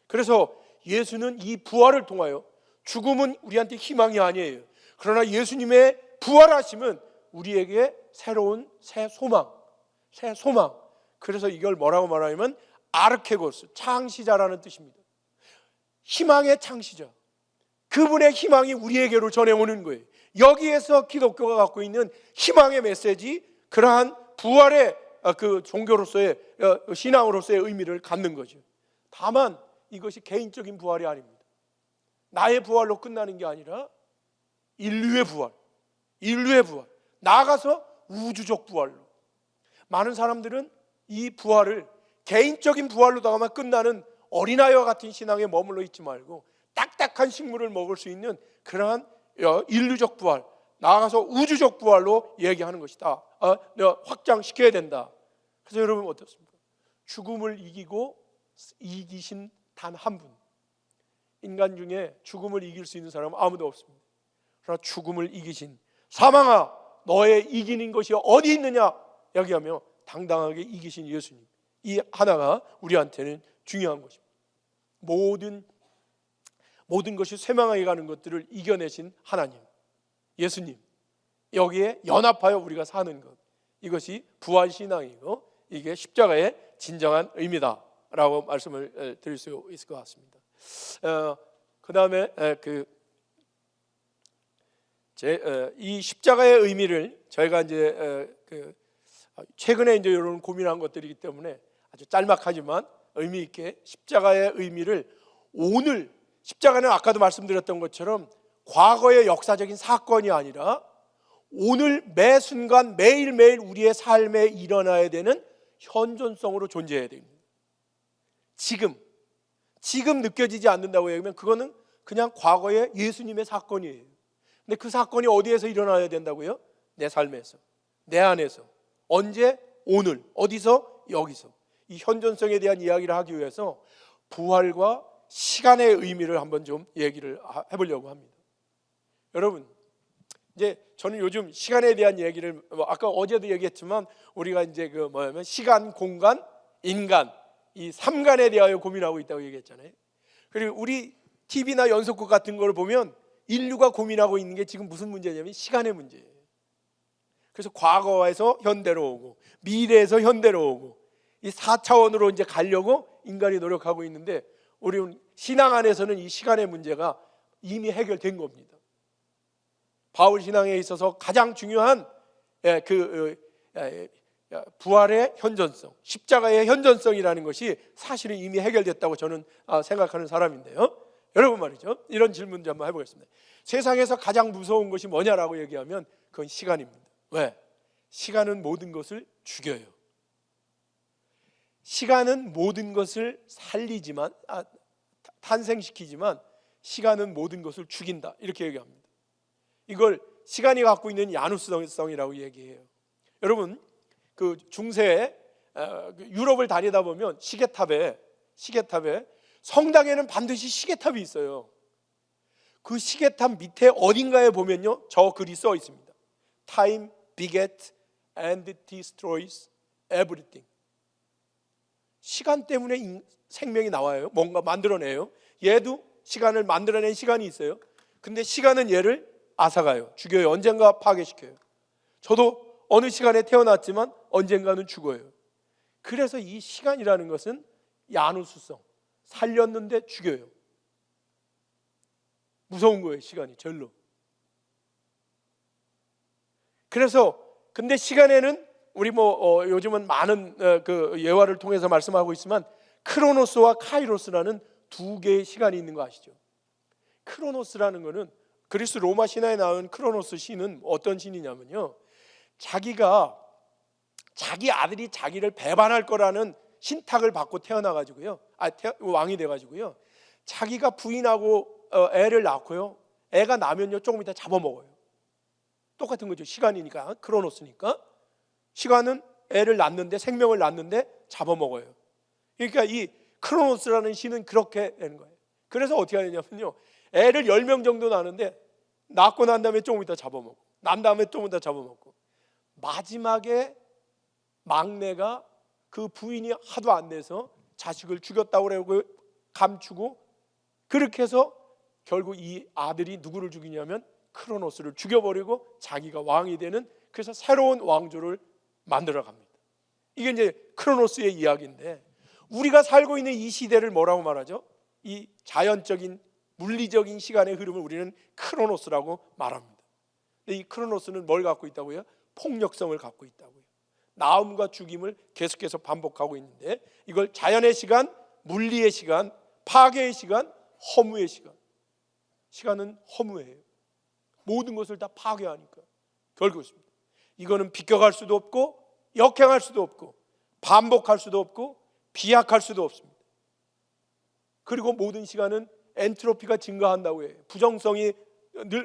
그래서 예수는 이 부활을 통하여, 죽음은 우리한테 희망이 아니에요. 그러나 예수님의 부활하심은 우리에게 새로운 새 소망. 그래서 이걸 뭐라고 말하냐면 아르케고스, 창시자라는 뜻입니다. 희망의 창시자, 그분의 희망이 우리에게로 전해오는 거예요. 여기에서 기독교가 갖고 있는 희망의 메시지, 그러한 부활의 그 종교로서의 신앙으로서의 의미를 갖는 거죠. 다만 이것이 개인적인 부활이 아닙니다. 나의 부활로 끝나는 게 아니라 인류의 부활, 나아가서 우주적 부활로. 많은 사람들은 이 부활을 개인적인 부활로다가만 끝나는 어린아이와 같은 신앙에 머물러 있지 말고 딱딱한 식물을 먹을 수 있는 그러한 인류적 부활, 나아가서 우주적 부활로 얘기하는 것이다. 내가 확장시켜야 된다. 그래서 여러분 어떻습니까? 죽음을 이기신 단 한 분, 인간 중에 죽음을 이길 수 있는 사람은 아무도 없습니다. 그러나 죽음을 이기신, 사망아 너의 이기는 것이 어디 있느냐 이야기하며 당당하게 이기신 예수님, 이 하나가 우리한테는 중요한 것입니다. 모든 것이 쇠망하게 가는 것들을 이겨내신 하나님, 예수님, 여기에 연합하여 우리가 사는 것, 이것이 부활신앙이고 이게 십자가의 진정한 의미다라고 말씀을 드릴 수 있을 것 같습니다. 그 다음에 이 십자가의 의미를 저희가 이제 최근에 이제 이런 고민한 것들이기 때문에 아주 짤막하지만 의미 있게 십자가의 의미를, 오늘 십자가는 아까도 말씀드렸던 것처럼 과거의 역사적인 사건이 아니라 오늘 매 순간 매일매일 우리의 삶에 일어나야 되는 현존성으로 존재해야 됩니다. 지금 느껴지지 않는다고 얘기하면 그거는 그냥 과거의 예수님의 사건이에요. 근데 그 사건이 어디에서 일어나야 된다고요? 내 삶에서, 내 안에서. 언제? 오늘. 어디서? 여기서. 이 현존성에 대한 이야기를 하기 위해서 부활과 시간의 의미를 한번 좀 얘기를 해보려고 합니다. 여러분, 이제 저는 요즘 시간에 대한 얘기를, 아까 어제도 얘기했지만 우리가 이제 시간, 공간, 인간, 이 3간에 대하여 고민하고 있다고 얘기했잖아요. 그리고 우리 TV나 연속극 같은 걸 보면 인류가 고민하고 있는 게 지금 무슨 문제냐면 시간의 문제예요. 그래서 과거에서 현대로 오고 미래에서 현대로 오고 이 4차원으로 이제 가려고 인간이 노력하고 있는데, 우리 신앙 안에서는 이 시간의 문제가 이미 해결된 겁니다. 바울 신앙에 있어서 가장 중요한 부활의 현존성, 십자가의 현존성이라는 것이 사실은 이미 해결됐다고 저는 생각하는 사람인데요. 여러분 말이죠, 이런 질문 좀 한번 해보겠습니다. 세상에서 가장 무서운 것이 뭐냐라고 얘기하면 그건 시간입니다. 왜? 시간은 모든 것을 죽여요. 시간은 모든 것을 살리지만, 탄생시키지만 시간은 모든 것을 죽인다, 이렇게 얘기합니다. 이걸 시간이 갖고 있는 야누스성이라고 얘기해요. 여러분, 그 중세에 유럽을 다니다 보면 시계탑에 성당에는 반드시 시계탑이 있어요. 그 시계탑 밑에 어딘가에 보면요, 저 글이 써 있습니다. Time begets and destroys everything. 시간 때문에 생명이 나와요. 뭔가 만들어내요. 얘도 시간을 만들어낸 시간이 있어요. 근데 시간은 얘를 앗아가요. 죽여요. 언젠가 파괴시켜요. 저도 어느 시간에 태어났지만 언젠가는 죽어요. 그래서 이 시간이라는 것은 야누스성, 살렸는데 죽여요. 무서운 거예요, 시간이 절로. 그래서 근데 시간에는 우리 요즘은 많은 그 예화를 통해서 말씀하고 있지만 크로노스와 카이로스라는 두 개의 시간이 있는 거 아시죠? 크로노스라는 거는 그리스 로마 신화에 나온 크로노스 신은 어떤 신이냐면요, 자기가 자기 아들이 자기를 배반할 거라는 신탁을 받고 태어나가지고요, 왕이 돼가지고요, 자기가 부인하고 애를 낳고요, 애가 나면요 조금 이따 잡아먹어요. 똑같은 거죠. 시간이니까, 크로노스니까. 시간은 애를 낳는데, 생명을 낳는데 잡아먹어요. 그러니까 이 크로노스라는 신은 그렇게 되는 거예요. 그래서 어떻게 하느냐면요, 애를 10명 정도 낳는데 낳고 난 다음에 조금 이따 잡아먹고, 난 다음에 조금 이따 잡아먹고, 마지막에 막내가 그 부인이 하도 안 돼서 자식을 죽였다고 그러고 감추고, 그렇게 해서 결국 이 아들이 누구를 죽이냐면 크로노스를 죽여버리고 자기가 왕이 되는, 그래서 새로운 왕조를 만들어 갑니다. 이게 이제 크로노스의 이야기인데, 우리가 살고 있는 이 시대를 뭐라고 말하죠? 이 자연적인 물리적인 시간의 흐름을 우리는 크로노스라고 말합니다. 근데 이 크로노스는 뭘 갖고 있다고요? 폭력성을 갖고 있다고요. 나음과 죽임을 계속해서 반복하고 있는데, 이걸 자연의 시간, 물리의 시간, 파괴의 시간, 허무의 시간. 시간은 허무해요. 모든 것을 다 파괴하니까 결국 있습니다. 이거는 비껴갈 수도 없고 역행할 수도 없고 반복할 수도 없고 비약할 수도 없습니다. 그리고 모든 시간은 엔트로피가 증가한다고 해요. 부정성이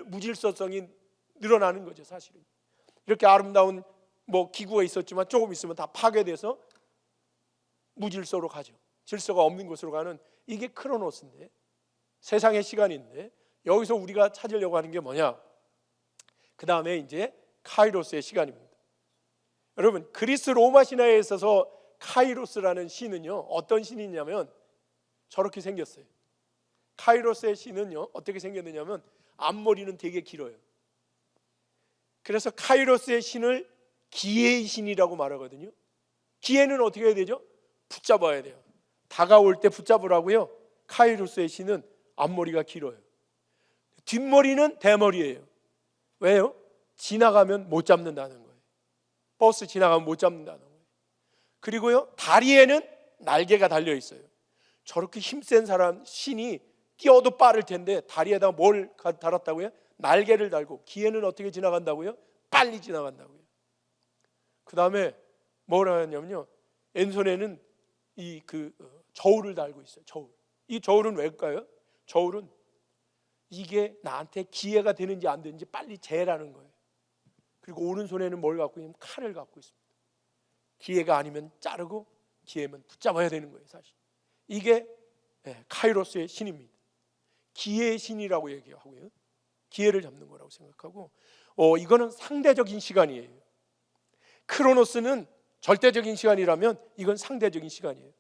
무질서성이 늘어나는 거죠. 사실은 이렇게 아름다운 기구가 있었지만 조금 있으면 다 파괴돼서 무질서로 가죠. 질서가 없는 곳으로 가는, 이게 크로노스인데, 세상의 시간인데, 여기서 우리가 찾으려고 하는 게 뭐냐? 그 다음에 이제 카이로스의 시간입니다. 여러분, 그리스 로마 신화에 있어서 카이로스라는 신은요, 어떤 신이냐면 저렇게 생겼어요. 카이로스의 신은요, 어떻게 생겼느냐면 앞머리는 되게 길어요. 그래서 카이로스의 신을 기회의 신이라고 말하거든요. 기회는 어떻게 해야 되죠? 붙잡아야 돼요. 다가올 때 붙잡으라고요. 카이로스의 신은 앞머리가 길어요. 뒷머리는 대머리예요. 왜요? 지나가면 못 잡는다는 거예요. 버스 지나가면 못 잡는다는 거예요. 그리고요, 다리에는 날개가 달려 있어요. 저렇게 힘센 사람 신이 뛰어도 빠를 텐데 다리에다가 뭘 달았다고요? 날개를 달고. 기회는 어떻게 지나간다고요? 빨리 지나간다고요. 그 다음에 뭐라 하냐면요, 왼손에는 저울을 달고 있어요. 저울. 이 저울은 왜일까요? 저울은 이게 나한테 기회가 되는지 안 되는지 빨리 재라는 거예요. 그리고 오른손에는 뭘 갖고 있냐면 칼을 갖고 있습니다. 기회가 아니면 자르고 기회면 붙잡아야 되는 거예요. 사실 이게 카이로스의 신입니다. 기회의 신이라고 얘기하고요, 기회를 잡는 거라고 생각하고, 이거는 상대적인 시간이에요. 크로노스는 절대적인 시간이라면 이건 상대적인 시간이에요.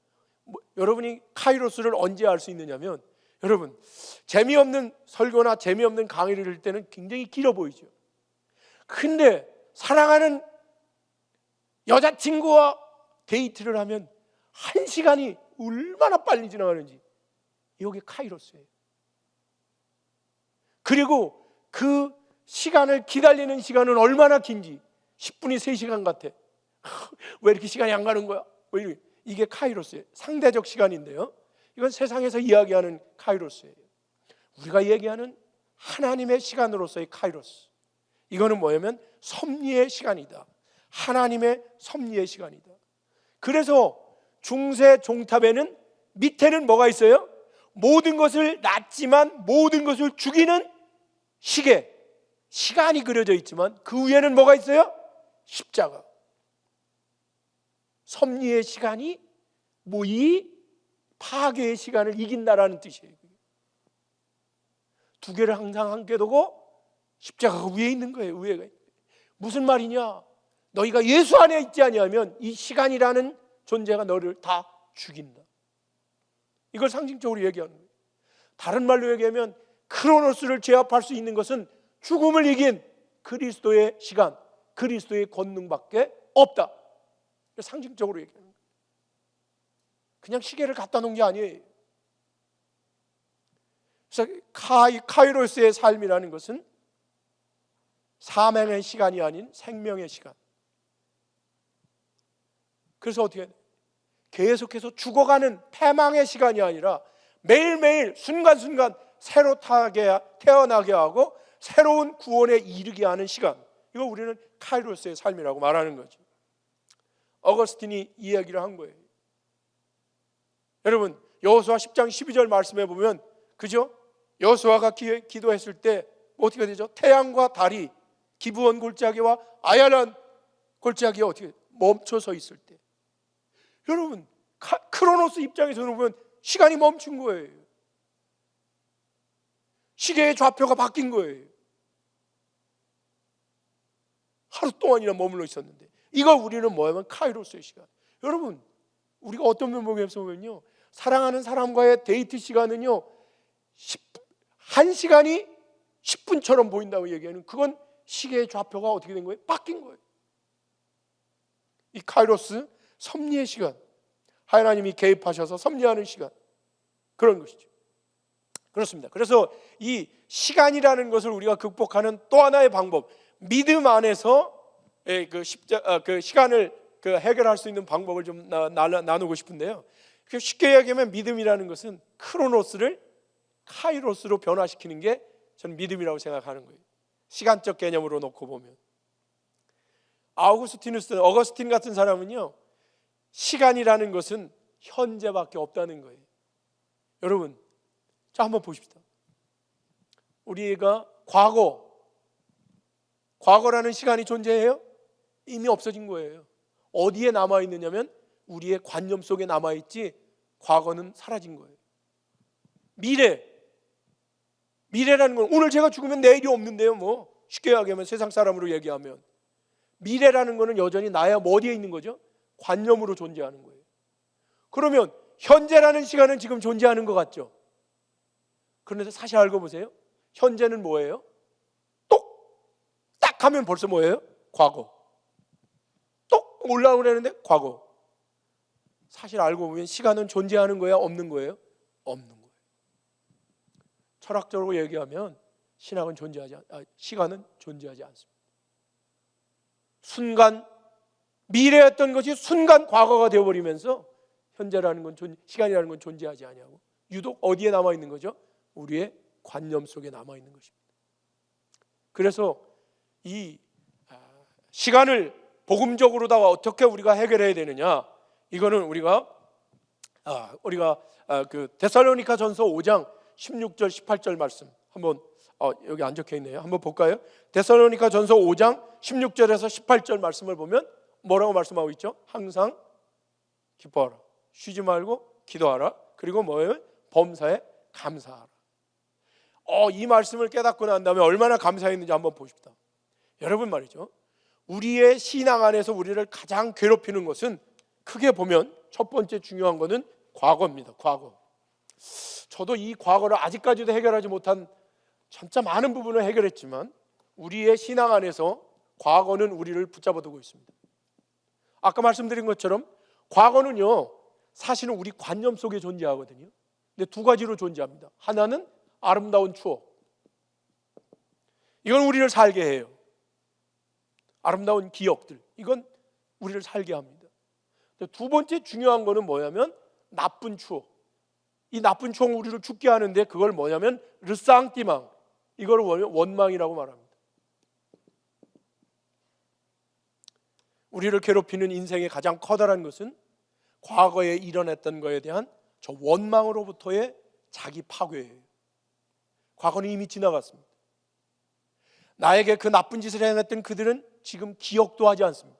여러분이 카이로스를 언제 알 수 있느냐면, 여러분, 재미없는 설교나 재미없는 강의를 할 때는 굉장히 길어 보이죠. 근데 사랑하는 여자친구와 데이트를 하면 1시간이 얼마나 빨리 지나가는지, 이게 카이로스예요. 그리고 그 시간을 기다리는 시간은 얼마나 긴지 10분이 3시간 같아. 왜 이렇게 시간이 안 가는 거야? 이게 카이로스예요. 상대적 시간인데요, 이건 세상에서 이야기하는 카이로스예요. 우리가 얘기하는 하나님의 시간으로서의 카이로스, 이거는 뭐냐면 섭리의 시간이다. 하나님의 섭리의 시간이다. 그래서 중세 종탑에는 밑에는 뭐가 있어요? 모든 것을 낳지만 모든 것을 죽이는 시계, 시간이 그려져 있지만 그 위에는 뭐가 있어요? 십자가. 섭리의 시간이 이 파괴의 시간을 이긴다라는 뜻이에요. 두 개를 항상 함께 두고 십자가가 위에 있는 거예요. 위에가. 무슨 말이냐? 너희가 예수 안에 있지 아니하면 이 시간이라는 존재가 너를 다 죽인다. 이걸 상징적으로 얘기하는 거예요. 다른 말로 얘기하면 크로노스를 제압할 수 있는 것은 죽음을 이긴 그리스도의 시간, 그리스도의 권능밖에 없다. 상징적으로 얘기하는 거예요. 그냥 시계를 갖다 놓은 게 아니에요. 그래서 카이로스의 삶이라는 것은 사명의 시간이 아닌 생명의 시간. 그래서 어떻게 해야 돼? 계속해서 죽어가는 패망의 시간이 아니라 매일매일 순간순간 새로 태어나게 하고 새로운 구원에 이르게 하는 시간, 이거 우리는 카이로스의 삶이라고 말하는 거죠. 어거스틴이 이 이야기를 한 거예요. 여러분, 여호수아 10장 12절 말씀해 보면, 그죠? 여호수아가 기도했을 때 어떻게 되죠? 태양과 달이 기브온 골짜기와 아얄란 골짜기에 어떻게 멈춰서 있을 때, 여러분, 크로노스 입장에서는 보면 시간이 멈춘 거예요. 시계의 좌표가 바뀐 거예요. 하루 동안이나 머물러 있었는데, 이걸 우리는 뭐냐면 카이로스의 시간. 여러분, 우리가 어떤 면목에서 보면요, 사랑하는 사람과의 데이트 시간은요 1시간이 10분처럼 보인다고 얘기하는, 그건 시계의 좌표가 어떻게 된 거예요? 바뀐 거예요. 이 카이로스, 섭리의 시간, 하나님이 개입하셔서 섭리하는 시간, 그런 것이죠. 그렇습니다. 그래서 이 시간이라는 것을 우리가 극복하는 또 하나의 방법, 믿음 안에서 그 시간을 해결할 수 있는 방법을 좀 나누고 싶은데요. 쉽게 얘기하면 믿음이라는 것은 크로노스를 카이로스로 변화시키는 게 저는 믿음이라고 생각하는 거예요. 시간적 개념으로 놓고 보면 어거스틴 같은 사람은요, 시간이라는 것은 현재밖에 없다는 거예요. 여러분, 자 한번 보십시다. 우리가 과거라는 시간이 존재해요? 이미 없어진 거예요. 어디에 남아있느냐면 우리의 관념 속에 남아있지, 과거는 사라진 거예요. 미래라는 건 오늘 제가 죽으면 내일이 없는데요. 뭐 쉽게 얘기하면, 세상 사람으로 얘기하면 미래라는 거는 여전히 나야 어디에 있는 거죠? 관념으로 존재하는 거예요. 그러면 현재라는 시간은 지금 존재하는 것 같죠? 그런데 사실 알고 보세요. 현재는 뭐예요? 딱 하면 벌써 뭐예요? 과거. 똑 올라오려는데 과거. 사실 알고 보면 시간은 존재하는 거야, 없는 거예요? 없는 거예요. 철학적으로 얘기하면 시간은 존재하지 않습니다. 순간 미래였던 것이 순간 과거가 되어버리면서 현재라는 건, 시간이라는 건 존재하지 아니하고 유독 어디에 남아있는 거죠? 우리의 관념 속에 남아있는 것입니다. 그래서 이 시간을 복음적으로다가 어떻게 우리가 해결해야 되느냐, 이거는 우리가 그 데살로니가 전서 5장 16절 18절 말씀 한번 여기 안 적혀 있네요. 한번 볼까요? 데살로니가 전서 5장 16절에서 18절 말씀을 보면 뭐라고 말씀하고 있죠? 항상 기뻐하라, 쉬지 말고 기도하라, 그리고 뭐예요? 범사에 감사하라. 이 말씀을 깨닫고 난 다음에 얼마나 감사했는지 한번 보십시다. 여러분 말이죠, 우리의 신앙 안에서 우리를 가장 괴롭히는 것은 크게 보면 첫 번째 중요한 것은 과거입니다. 과거. 저도 이 과거를 아직까지도 해결하지 못한 진짜 많은 부분을 해결했지만 우리의 신앙 안에서 과거는 우리를 붙잡아두고 있습니다. 아까 말씀드린 것처럼 과거는요, 사실은 우리 관념 속에 존재하거든요. 근데 두 가지로 존재합니다. 하나는 아름다운 추억, 이건 우리를 살게 해요. 아름다운 기억들, 이건 우리를 살게 합니다. 두 번째 중요한 거는 뭐냐면 나쁜 추억. 이 나쁜 추억 우리를 죽게 하는데 그걸 뭐냐면 르상띠망, 이걸 원망이라고 말합니다. 우리를 괴롭히는 인생의 가장 커다란 것은 과거에 일어났던 것에 대한 저 원망으로부터의 자기 파괴예요. 과거는 이미 지나갔습니다. 나에게 그 나쁜 짓을 행했던 그들은 지금 기억도 하지 않습니다.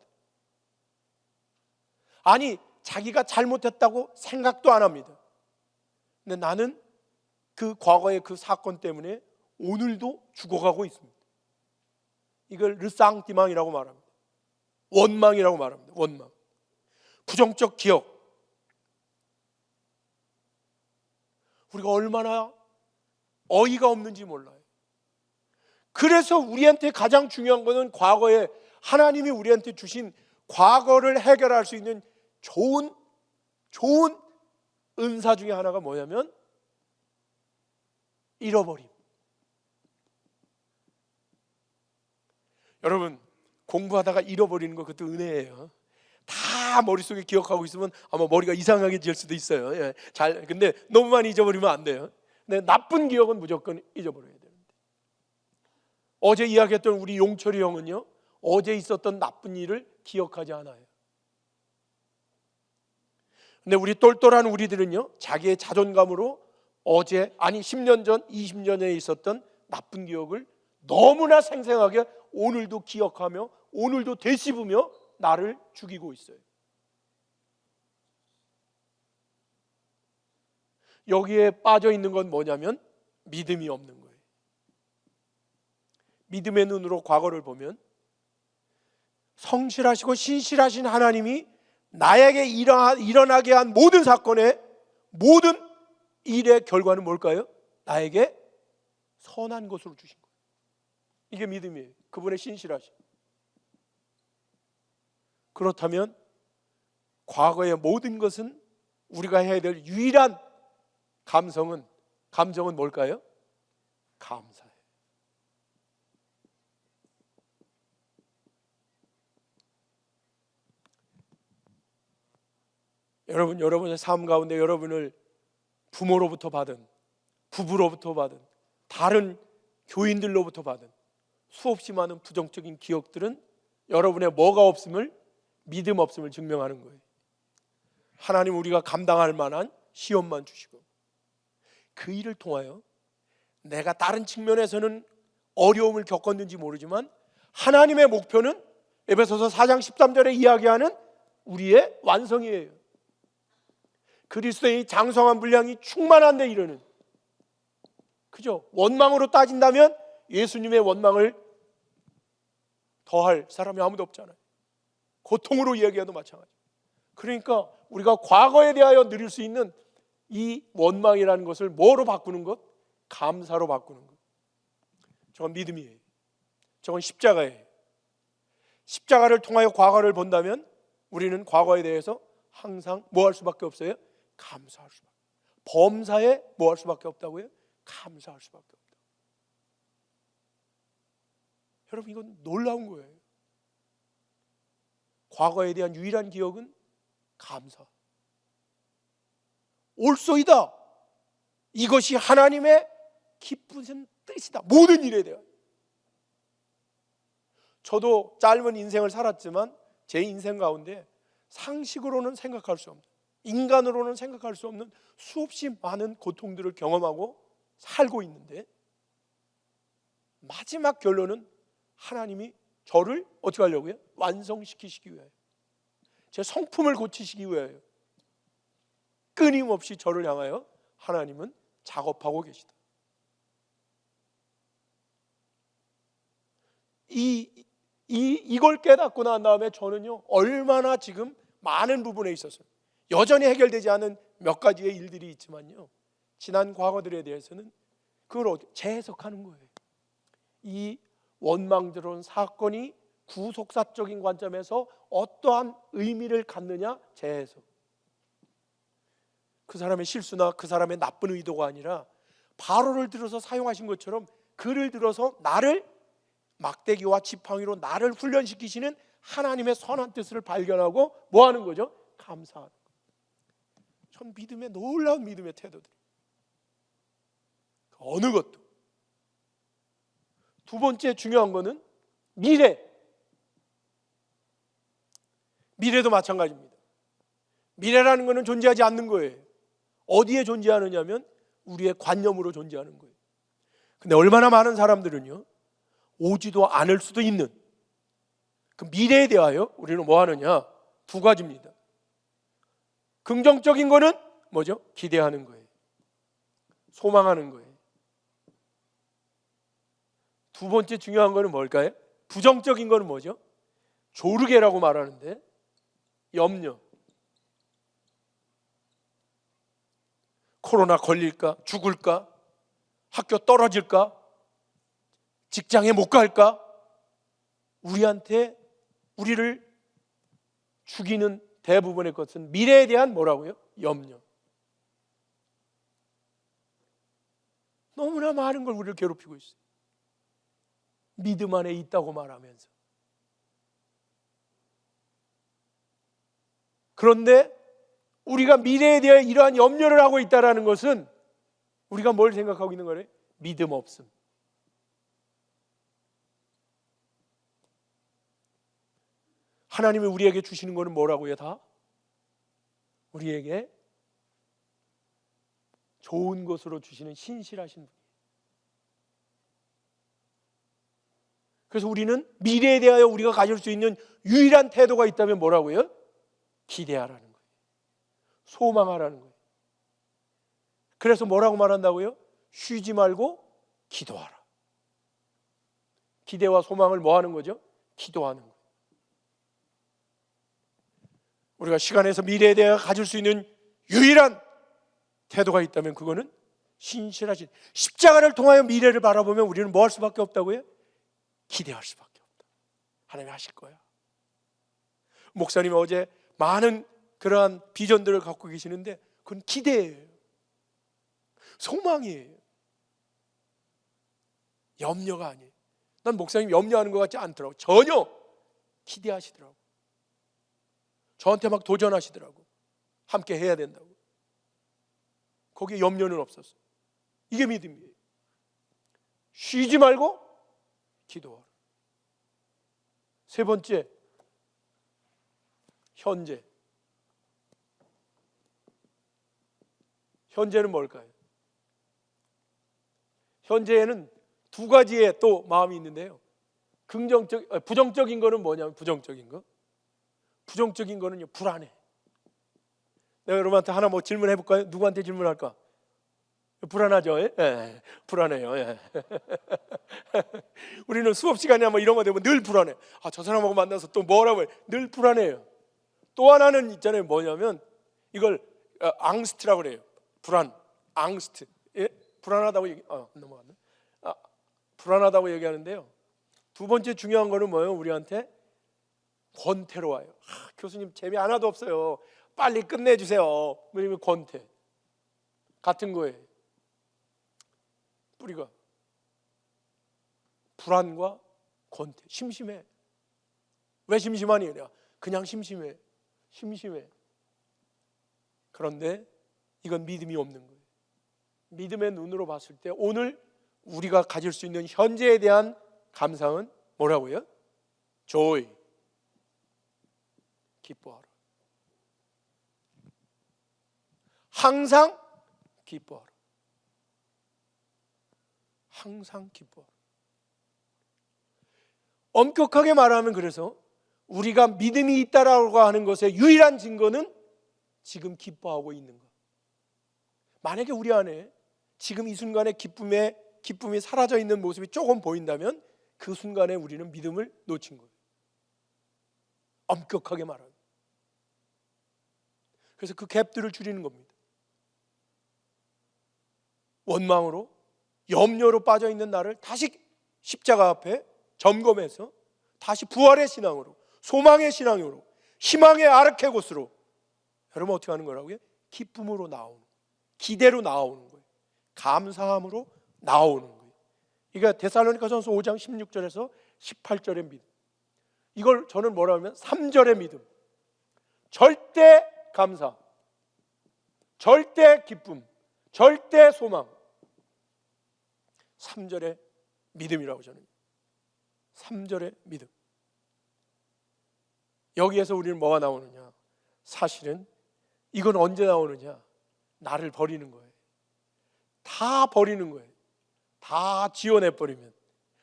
아니, 자기가 잘못했다고 생각도 안 합니다. 근데 나는 그 과거의 그 사건 때문에 오늘도 죽어가고 있습니다. 이걸 르상띠망이라고 말합니다. 원망이라고 말합니다. 원망. 부정적 기억. 우리가 얼마나 어이가 없는지 몰라요. 그래서 우리한테 가장 중요한 것은 과거에 하나님이 우리한테 주신 과거를 해결할 수 있는 좋은 은사 중에 하나가 뭐냐면 잃어버림. 여러분, 공부하다가 잃어버리는 거 그것도 은혜예요. 다 머릿속에 기억하고 있으면 아마 머리가 이상하게 질 수도 있어요. 예, 근데 너무 많이 잊어버리면 안 돼요. 근데 나쁜 기억은 무조건 잊어버려야 되는데, 어제 이야기했던 우리 용철이 형은요, 어제 있었던 나쁜 일을 기억하지 않아요. 근데 우리 똘똘한 우리들은요, 자기의 자존감으로 어제, 아니 10년 전, 20년 전에 있었던 나쁜 기억을 너무나 생생하게 오늘도 기억하며 오늘도 되씹으며 나를 죽이고 있어요. 여기에 빠져 있는 건 뭐냐면 믿음이 없는 거예요. 믿음의 눈으로 과거를 보면 성실하시고 신실하신 하나님이 나에게 일어나게 한 모든 사건의 모든 일의 결과는 뭘까요? 나에게 선한 것으로 주신 거예요. 이게 믿음이에요. 그분의 신실하심. 그렇다면 과거의 모든 것은 우리가 해야 될 유일한 감정은 뭘까요? 감사예요. 여러분의 삶 가운데 여러분을 부모로부터 받은, 부부로부터 받은, 다른 교인들로부터 받은 수없이 많은 부정적인 기억들은 여러분의 뭐가 없음을, 믿음 없음을 증명하는 거예요. 하나님 우리가 감당할 만한 시험만 주시고 그 일을 통하여 내가 다른 측면에서는 어려움을 겪었는지 모르지만 하나님의 목표는 에베소서 4장 13절에 이야기하는 우리의 완성이에요. 그리스도의 장성한 분량이 충만한 데 이르는, 그죠? 원망으로 따진다면 예수님의 원망을 더할 사람이 아무도 없잖아요. 고통으로 이야기해도 마찬가지. 그러니까 우리가 과거에 대하여 누릴 수 있는 이 원망이라는 것을 뭐로 바꾸는 것? 감사로 바꾸는 것. 저건 믿음이에요. 저건 십자가예요. 십자가를 통하여 과거를 본다면 우리는 과거에 대해서 항상 뭐 할 수밖에 없어요? 감사할 수밖에. 범사에 뭐 할 수밖에 없다고요? 감사할 수밖에 없다. 여러분, 이건 놀라운 거예요. 과거에 대한 유일한 기억은 감사. 옳소이다. 이것이 하나님의 기쁘신 뜻이다. 모든 일에 대한. 저도 짧은 인생을 살았지만 제 인생 가운데 상식으로는 생각할 수 없는, 인간으로는 생각할 수 없는 수없이 많은 고통들을 경험하고 살고 있는데 마지막 결론은 하나님이 저를 어떻게 하려고요? 완성시키시기 위하여, 제 성품을 고치시기 위하여 끊임없이 저를 향하여 하나님은 작업하고 계시다. 이걸 깨닫고 난 다음에 저는요, 얼마나 지금 많은 부분에 있어서 여전히 해결되지 않은 몇 가지의 일들이 있지만요, 지난 과거들에 대해서는 그걸 재해석하는 거예요. 이 원망스러운 사건이 구속사적인 관점에서 어떠한 의미를 갖느냐, 재해석. 그 사람의 실수나 그 사람의 나쁜 의도가 아니라 바로를 들어서 사용하신 것처럼 그를 들어서 나를 막대기와 지팡이로 나를 훈련시키시는 하나님의 선한 뜻을 발견하고 뭐 하는 거죠? 감사하는 거예요. 전 믿음의, 놀라운 믿음의 태도들. 어느 것도. 두 번째 중요한 거는 미래. 미래도 마찬가지입니다. 미래라는 것은 존재하지 않는 거예요. 어디에 존재하느냐면 우리의 관념으로 존재하는 거예요. 근데 얼마나 많은 사람들은요, 오지도 않을 수도 있는 그 미래에 대하여 우리는 뭐 하느냐? 두 가지입니다. 긍정적인 거는 뭐죠? 기대하는 거예요. 소망하는 거예요. 두 번째 중요한 거는 뭘까요? 부정적인 거는 뭐죠? 조르게라고 말하는데, 염려. 코로나 걸릴까? 죽을까? 학교 떨어질까? 직장에 못 갈까? 우리를 죽이는 대부분의 것은 미래에 대한 뭐라고요? 염려. 너무나 많은 걸 우리를 괴롭히고 있어요. 믿음 안에 있다고 말하면서. 그런데 우리가 미래에 대해 이러한 염려를 하고 있다는 것은 우리가 뭘 생각하고 있는 거예요? 믿음 없음. 하나님이 우리에게 주시는 것은 뭐라고요? 다 우리에게 좋은 것으로 주시는 신실하신 분이에요. 그래서 우리는 미래에 대하여 우리가 가질 수 있는 유일한 태도가 있다면 뭐라고요? 기대하라는 거예요. 소망하라는 거예요. 그래서 뭐라고 말한다고요? 쉬지 말고 기도하라. 기대와 소망을 뭐 하는 거죠? 기도하는 거예요. 우리가 시간에서 미래에 대해 가질 수 있는 유일한 태도가 있다면 그거는 신실하신, 십자가를 통하여 미래를 바라보면 우리는 뭐 할 수밖에 없다고요? 기대할 수밖에 없다. 하나님이 하실 거야. 목사님이 어제 많은 그러한 비전들을 갖고 계시는데 그건 기대예요. 소망이에요. 염려가 아니에요. 난 목사님 염려하는 것 같지 않더라고. 전혀 기대하시더라고. 저한테 막 도전하시더라고. 함께 해야 된다고. 거기에 염려는 없었어. 이게 믿음이에요. 쉬지 말고 기도하라. 세 번째, 현재. 현재는 뭘까요? 현재에는 두 가지의 또 마음이 있는데요. 부정적인 거는 뭐냐면 부정적인 거는요, 불안해. 내가 여러분한테 하나 뭐 질문해 볼까요? 누구한테 질문할까? 불안하죠? 예? 불안해요. 예. 우리는 수업 시간이나 뭐 이런 거 되면 늘 불안해. 저 사람하고 만나서 또 뭐라고 해? 늘 불안해요. 또 하나는 있잖아요. 뭐냐면 이걸 앙스트라고 그래요. 불안, 앙스트. 예? 불안하다고 넘어갔네. 불안하다고 얘기하는데요. 두 번째 중요한 거는 뭐예요? 우리한테 권태로 와요. 교수님 재미 하나도 없어요. 빨리 끝내주세요. 왜냐면 권태 같은 거예요. 뿌리가 불안과 권태. 심심해. 왜 심심하니? 그냥 심심해. 그런데 이건 믿음이 없는 거예요. 믿음의 눈으로 봤을 때 오늘 우리가 가질 수 있는 현재에 대한 감상은 뭐라고요? joy. 기뻐하라. 항상 기뻐하라. 항상 기뻐하라. 엄격하게 말하면 그래서 우리가 믿음이 있다라고 하는 것의 유일한 증거는 지금 기뻐하고 있는 것. 만약에 우리 안에 지금 이 순간에 기쁨이 사라져 있는 모습이 조금 보인다면 그 순간에 우리는 믿음을 놓친 거예요. 엄격하게 말하면. 그래서 그 갭들을 줄이는 겁니다. 원망으로, 염려로 빠져 있는 나를 다시 십자가 앞에 점검해서 다시 부활의 신앙으로, 소망의 신앙으로, 희망의 아르케고스로, 여러분 어떻게 하는 거라고요? 기쁨으로 나오는 거예요. 기대로 나오는 거예요. 감사함으로 나오는 거예요. 이게 데살로니가전서 5장 16절에서 18절의 믿음. 이걸 저는 뭐라 하면 3절의 믿음. 절대 감사, 절대 기쁨, 절대 소망. 3절의 믿음이라고 저는. 3절의 믿음. 여기에서 우리는 뭐가 나오느냐? 사실은 이건 언제 나오느냐? 나를 버리는 거예요. 다 버리는 거예요. 다 지워내버리면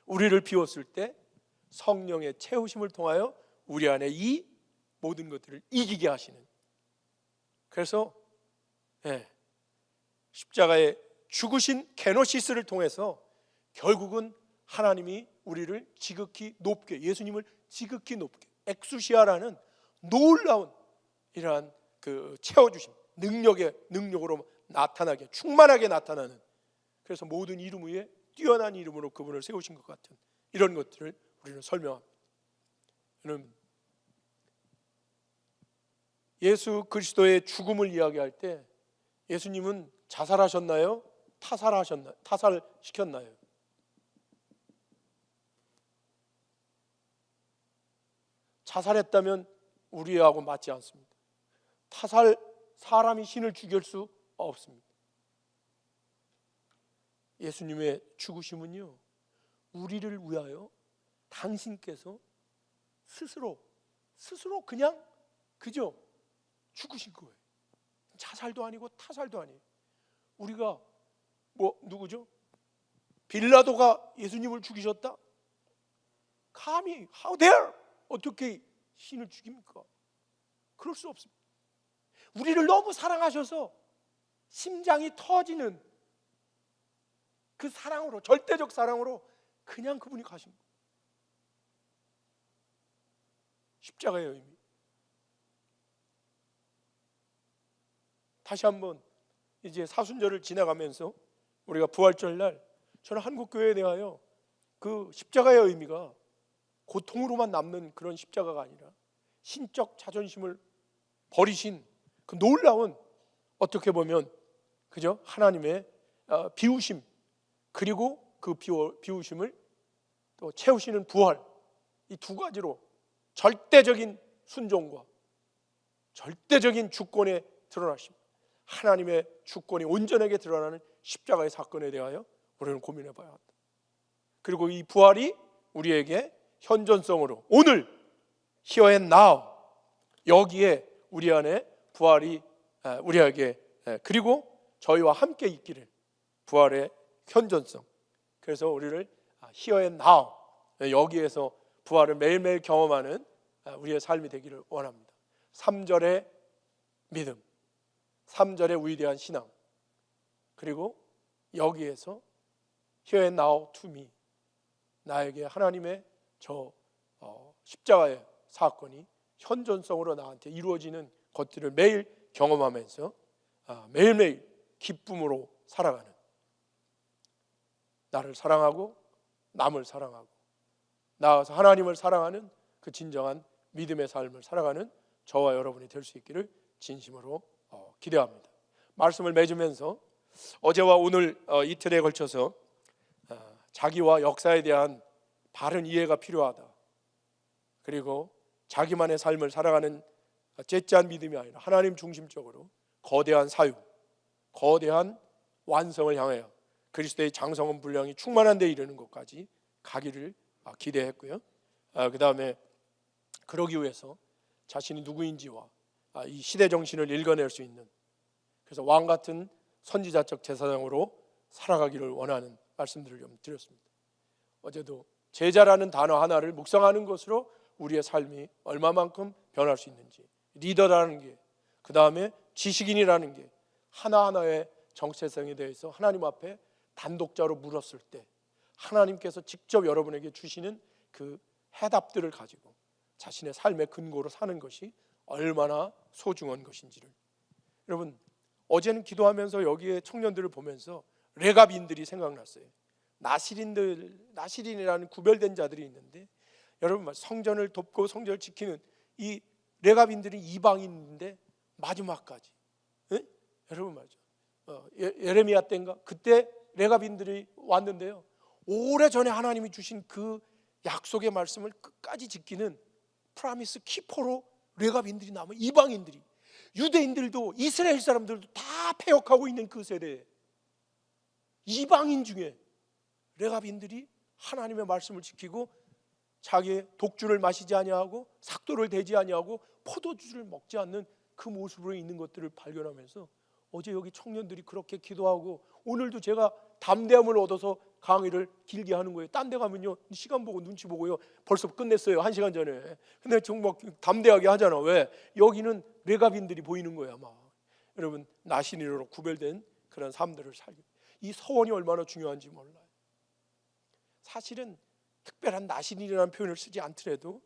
우리를 비웠을 때 성령의 채우심을 통하여 우리 안에 이 모든 것들을 이기게 하시는. 그래서 십자가에 죽으신 게노시스를 통해서 결국은 하나님이 우리를 지극히 높게, 예수님을 지극히 높게, 엑수시아라는 놀라운 이러한 그 채워주심, 능력으로 나타나게, 충만하게 나타나는, 그래서 모든 이름 위에 뛰어난 이름으로 그분을 세우신 것 같은 이런 것들을 우리는 설명합니다. 여러분, 예수 그리스도의 죽음을 이야기할 때 예수님은 자살하셨나요? 타살시켰나요? 자살했다면 우리하고 맞지 않습니다. 사람이 신을 죽일 수 없습니다. 예수님의 죽으심은요, 우리를 위하여 당신께서 스스로 그냥 그저 죽으신 거예요. 자살도 아니고 타살도 아니에요. 우리가 누구죠? 빌라도가 예수님을 죽이셨다? 감히 how dare! 어떻게 신을 죽입니까? 그럴 수 없습니다. 우리를 너무 사랑하셔서 심장이 터지는 그 사랑으로, 절대적 사랑으로 그냥 그분이 가신 거예요. 십자가의 의미. 다시 한번 이제 사순절을 지나가면서 우리가 부활절 날 저는 한국교회에 대하여 그 십자가의 의미가 고통으로만 남는 그런 십자가가 아니라 신적 자존심을 버리신 그 놀라운, 어떻게 보면 그죠? 하나님의 비우심, 그리고 그 비우심을 또 채우시는 부활, 이 두 가지로 절대적인 순종과 절대적인 주권에 드러나심, 하나님의 주권이 온전하게 드러나는 십자가의 사건에 대하여 우리는 고민해 봐야 한다. 그리고 이 부활이 우리에게 현존성으로 오늘 here and now, 여기에 우리 안에 부활이 우리에게, 그리고 저희와 함께 있기를, 부활의 현존성. 그래서 우리를 here and now, 여기에서 부활을 매일매일 경험하는 우리의 삶이 되기를 원합니다. 3절의 믿음, 3절의 위대한 신앙, 그리고 여기에서 here and now to me, 나에게 하나님의 저 십자가의 사건이 현존성으로 나한테 이루어지는 것들을 매일 경험하면서 매일매일 기쁨으로 살아가는, 나를 사랑하고 남을 사랑하고 나아가서 하나님을 사랑하는 그 진정한 믿음의 삶을 살아가는 저와 여러분이 될 수 있기를 진심으로 기대합니다. 말씀을 맺으면서 어제와 오늘 이틀에 걸쳐서 자기와 역사에 대한 바른 이해가 필요하다, 그리고 자기만의 삶을 살아가는 째째한 믿음이 아니라 하나님 중심적으로 거대한 사유, 거대한 완성을 향하여 그리스도의 장성한 분량이 충만한 데 이르는 것까지 가기를 기대했고요. 그 다음에 그러기 위해서 자신이 누구인지와 이 시대 정신을 읽어낼 수 있는, 그래서 왕 같은 선지자적 제사장으로 살아가기를 원하는 말씀들을 좀 드렸습니다. 어제도 제자라는 단어 하나를 묵상하는 것으로 우리의 삶이 얼마만큼 변할 수 있는지, 리더라는 게, 그 다음에 지식인이라는 게 하나하나의 정체성에 대해서 하나님 앞에 단독자로 물었을 때 하나님께서 직접 여러분에게 주시는 그 해답들을 가지고 자신의 삶의 근거로 사는 것이 얼마나 소중한 것인지를, 여러분 어제는 기도하면서 여기에 청년들을 보면서 레갑인들이 생각났어요. 나시린이라는 구별된 자들이 있는데, 여러분 성전을 돕고 성전을 지키는 이 레갑인들이 이방인인데 마지막까지, 여러분 말이죠. 예레미야 때인가 그때 레갑인들이 왔는데요, 오래전에 하나님이 주신 그 약속의 말씀을 끝까지 지키는 프라미스 키퍼로 레갑인들이 남은, 이방인들이, 유대인들도 이스라엘 사람들도 다 패역하고 있는 그 세대에 이방인 중에 레갑인들이 하나님의 말씀을 지키고 자기의 독주를 마시지 아니하고 삭도를 대지 아니하고 포도주를 먹지 않는 그 모습으로 있는 것들을 발견하면서 어제 여기 청년들이 그렇게 기도하고, 오늘도 제가 담대함을 얻어서 강의를 길게 하는 거예요. 딴 데 가면요 시간 보고 눈치 보고요 벌써 끝냈어요, 1시간 전에. 근데 정말 담대하게 하잖아. 왜? 여기는 레갑인들이 보이는 거야. 아마 여러분 나시린으로 구별된 그런 삶들을 살기, 이 서원이 얼마나 중요한지 몰라요. 사실은 특별한 나시린이라는 표현을 쓰지 않더라도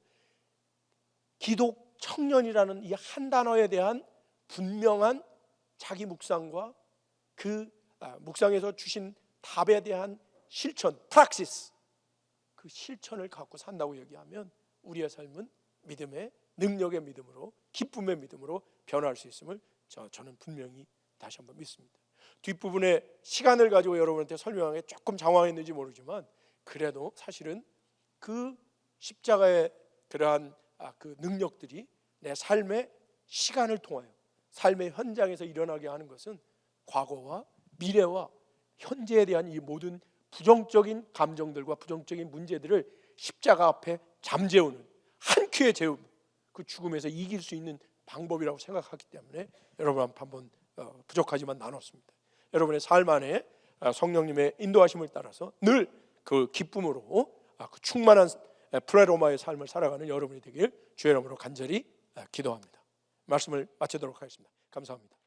기독 청년이라는 이 한 단어에 대한 분명한 자기 묵상과 그 묵상에서 주신 답에 대한 실천, 프락시스, 그 실천을 갖고 산다고 얘기하면 우리의 삶은 믿음의 능력의 믿음으로, 기쁨의 믿음으로 변할 수 있음을 저는 분명히 다시 한번 믿습니다. 뒷부분에 시간을 가지고 여러분한테 설명하기 조금 장황했는지 모르지만, 그래도 사실은 그 십자가의 그러한 그 능력들이 내 삶의 시간을 통하여 삶의 현장에서 일어나게 하는 것은 과거와 미래와 현재에 대한 이 모든 부정적인 감정들과 부정적인 문제들을 십자가 앞에 잠재우는, 한 큐에 재우는 그 죽음에서 이길 수 있는 방법이라고 생각하기 때문에 여러분 한번 부족하지만 나눴습니다. 여러분의 삶 안에 성령님의 인도하심을 따라서 늘 그 기쁨으로 그 충만한 프레로마의 삶을 살아가는 여러분이 되길 주의 이름으로 간절히 기도합니다. 말씀을 마치도록 하겠습니다. 감사합니다.